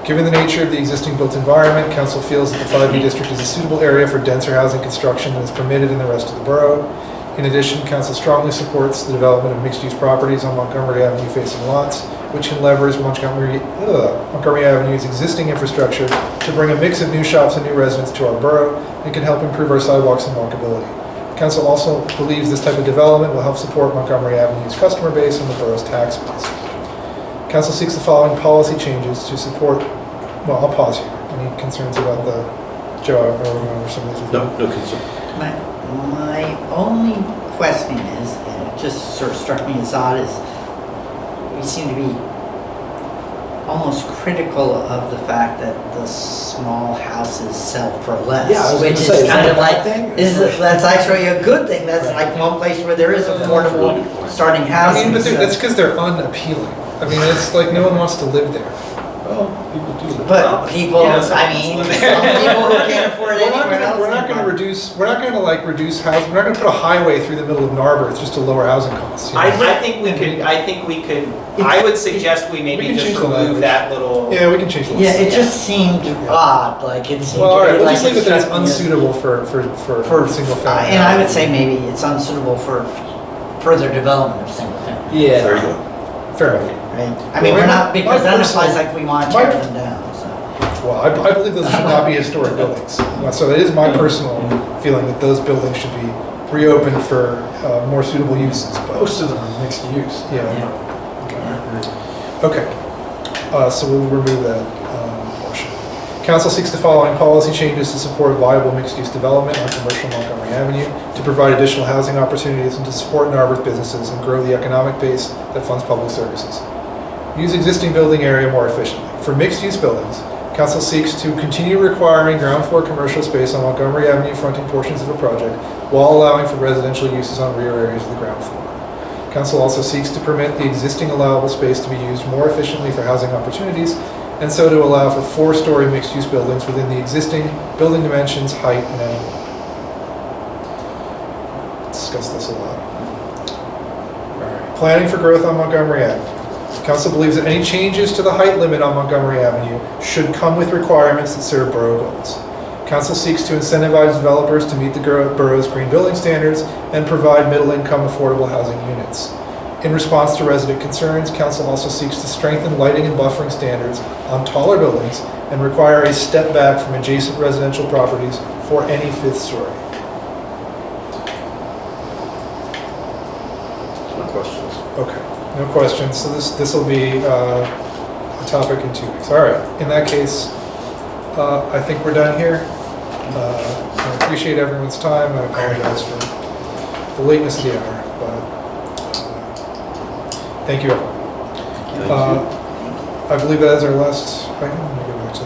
Given the nature of the existing built environment, council feels that the 5B district is a suitable area for denser housing construction than is permitted in the rest of the borough. In addition, council strongly supports the development of mixed-use properties on Montgomery Avenue facing lots, which can leverage Montgomery Avenue's existing infrastructure to bring a mix of new shops and new residents to our borough and can help improve our sidewalks and walkability. Council also believes this type of development will help support Montgomery Avenue's customer base and the borough's tax base. Council seeks the following policy changes to support, well, I'll pause here. Any concerns about the, Joe, or some of these? No concern. My only question is, and it just sort of struck me as odd, is we seem to be almost critical of the fact that the small houses sell for less. Yeah, I was which gonna is say, is kind that of a like, bad thing? that's actually a good thing. That's like one place where there is affordable starting I housing. mean, but so- that's because they're unappealing. I mean, it's like no one wants to live there. Well, people do that. But people, I mean, some people who can't afford it anywhere else. We're not going to reduce. We're not going to like reduce housing. We're not going to put a highway through the middle of Narberth just to lower housing costs. You know? I think we could, I would suggest we maybe can just change the remove language. that little. Yeah, we can change the Yeah, list. it just seemed odd, like it seemed Well, all to right. be We'll like just leave it that it's struck me as- unsuitable for single family. And I would say maybe it's unsuitable for further development of single family. Yeah. There you go. Fair enough. Right? I mean, Well, we're not, because my then it personal- implies like we want to my- tear them down, so. Well, I believe those should not be historic buildings. So it is my personal feeling that those buildings should be reopened for more suitable uses. But Most of them are mixed use. yeah. Okay. So we'll remove that motion. Council seeks the following policy changes to support viable mixed-use development on commercial Montgomery Avenue, to provide additional housing opportunities and to support Narberth businesses and grow the economic base that funds public services. Use existing building area more efficiently. For mixed-use buildings, council seeks to continue requiring ground floor commercial space on Montgomery Avenue fronting portions of a project while allowing for residential uses on rear areas of the ground floor. Council also seeks to permit the existing allowable space to be used more efficiently for housing opportunities, and so to allow for 4-story mixed-use buildings within the existing building dimensions, height, and angle. Discussed this a lot. All right. Planning for growth on Montgomery Avenue. Council believes that any changes to the height limit on Montgomery Avenue should come with requirements that serve borough goals. Council seeks to incentivize developers to meet the borough's green building standards and provide middle-income affordable housing units. In response to resident concerns, council also seeks to strengthen lighting and buffering standards on taller buildings and require a step back from adjacent residential properties for any 5th story. No questions. Okay, no questions. So this will be a topic in 2 weeks. All right, in that case, I think we're done here. I appreciate everyone's time. I apologize for the lateness of the hour, but thank you everyone. I believe that is our last item. Let me go back to the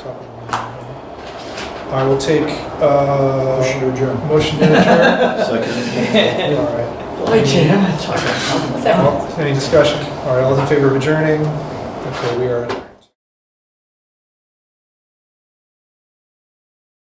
top of the meeting. I will take Motion to adjourn. Motion to adjourn. Second. All right. Boy, Jim. Any discussion? All right, all those in favor of adjourning? Okay, we are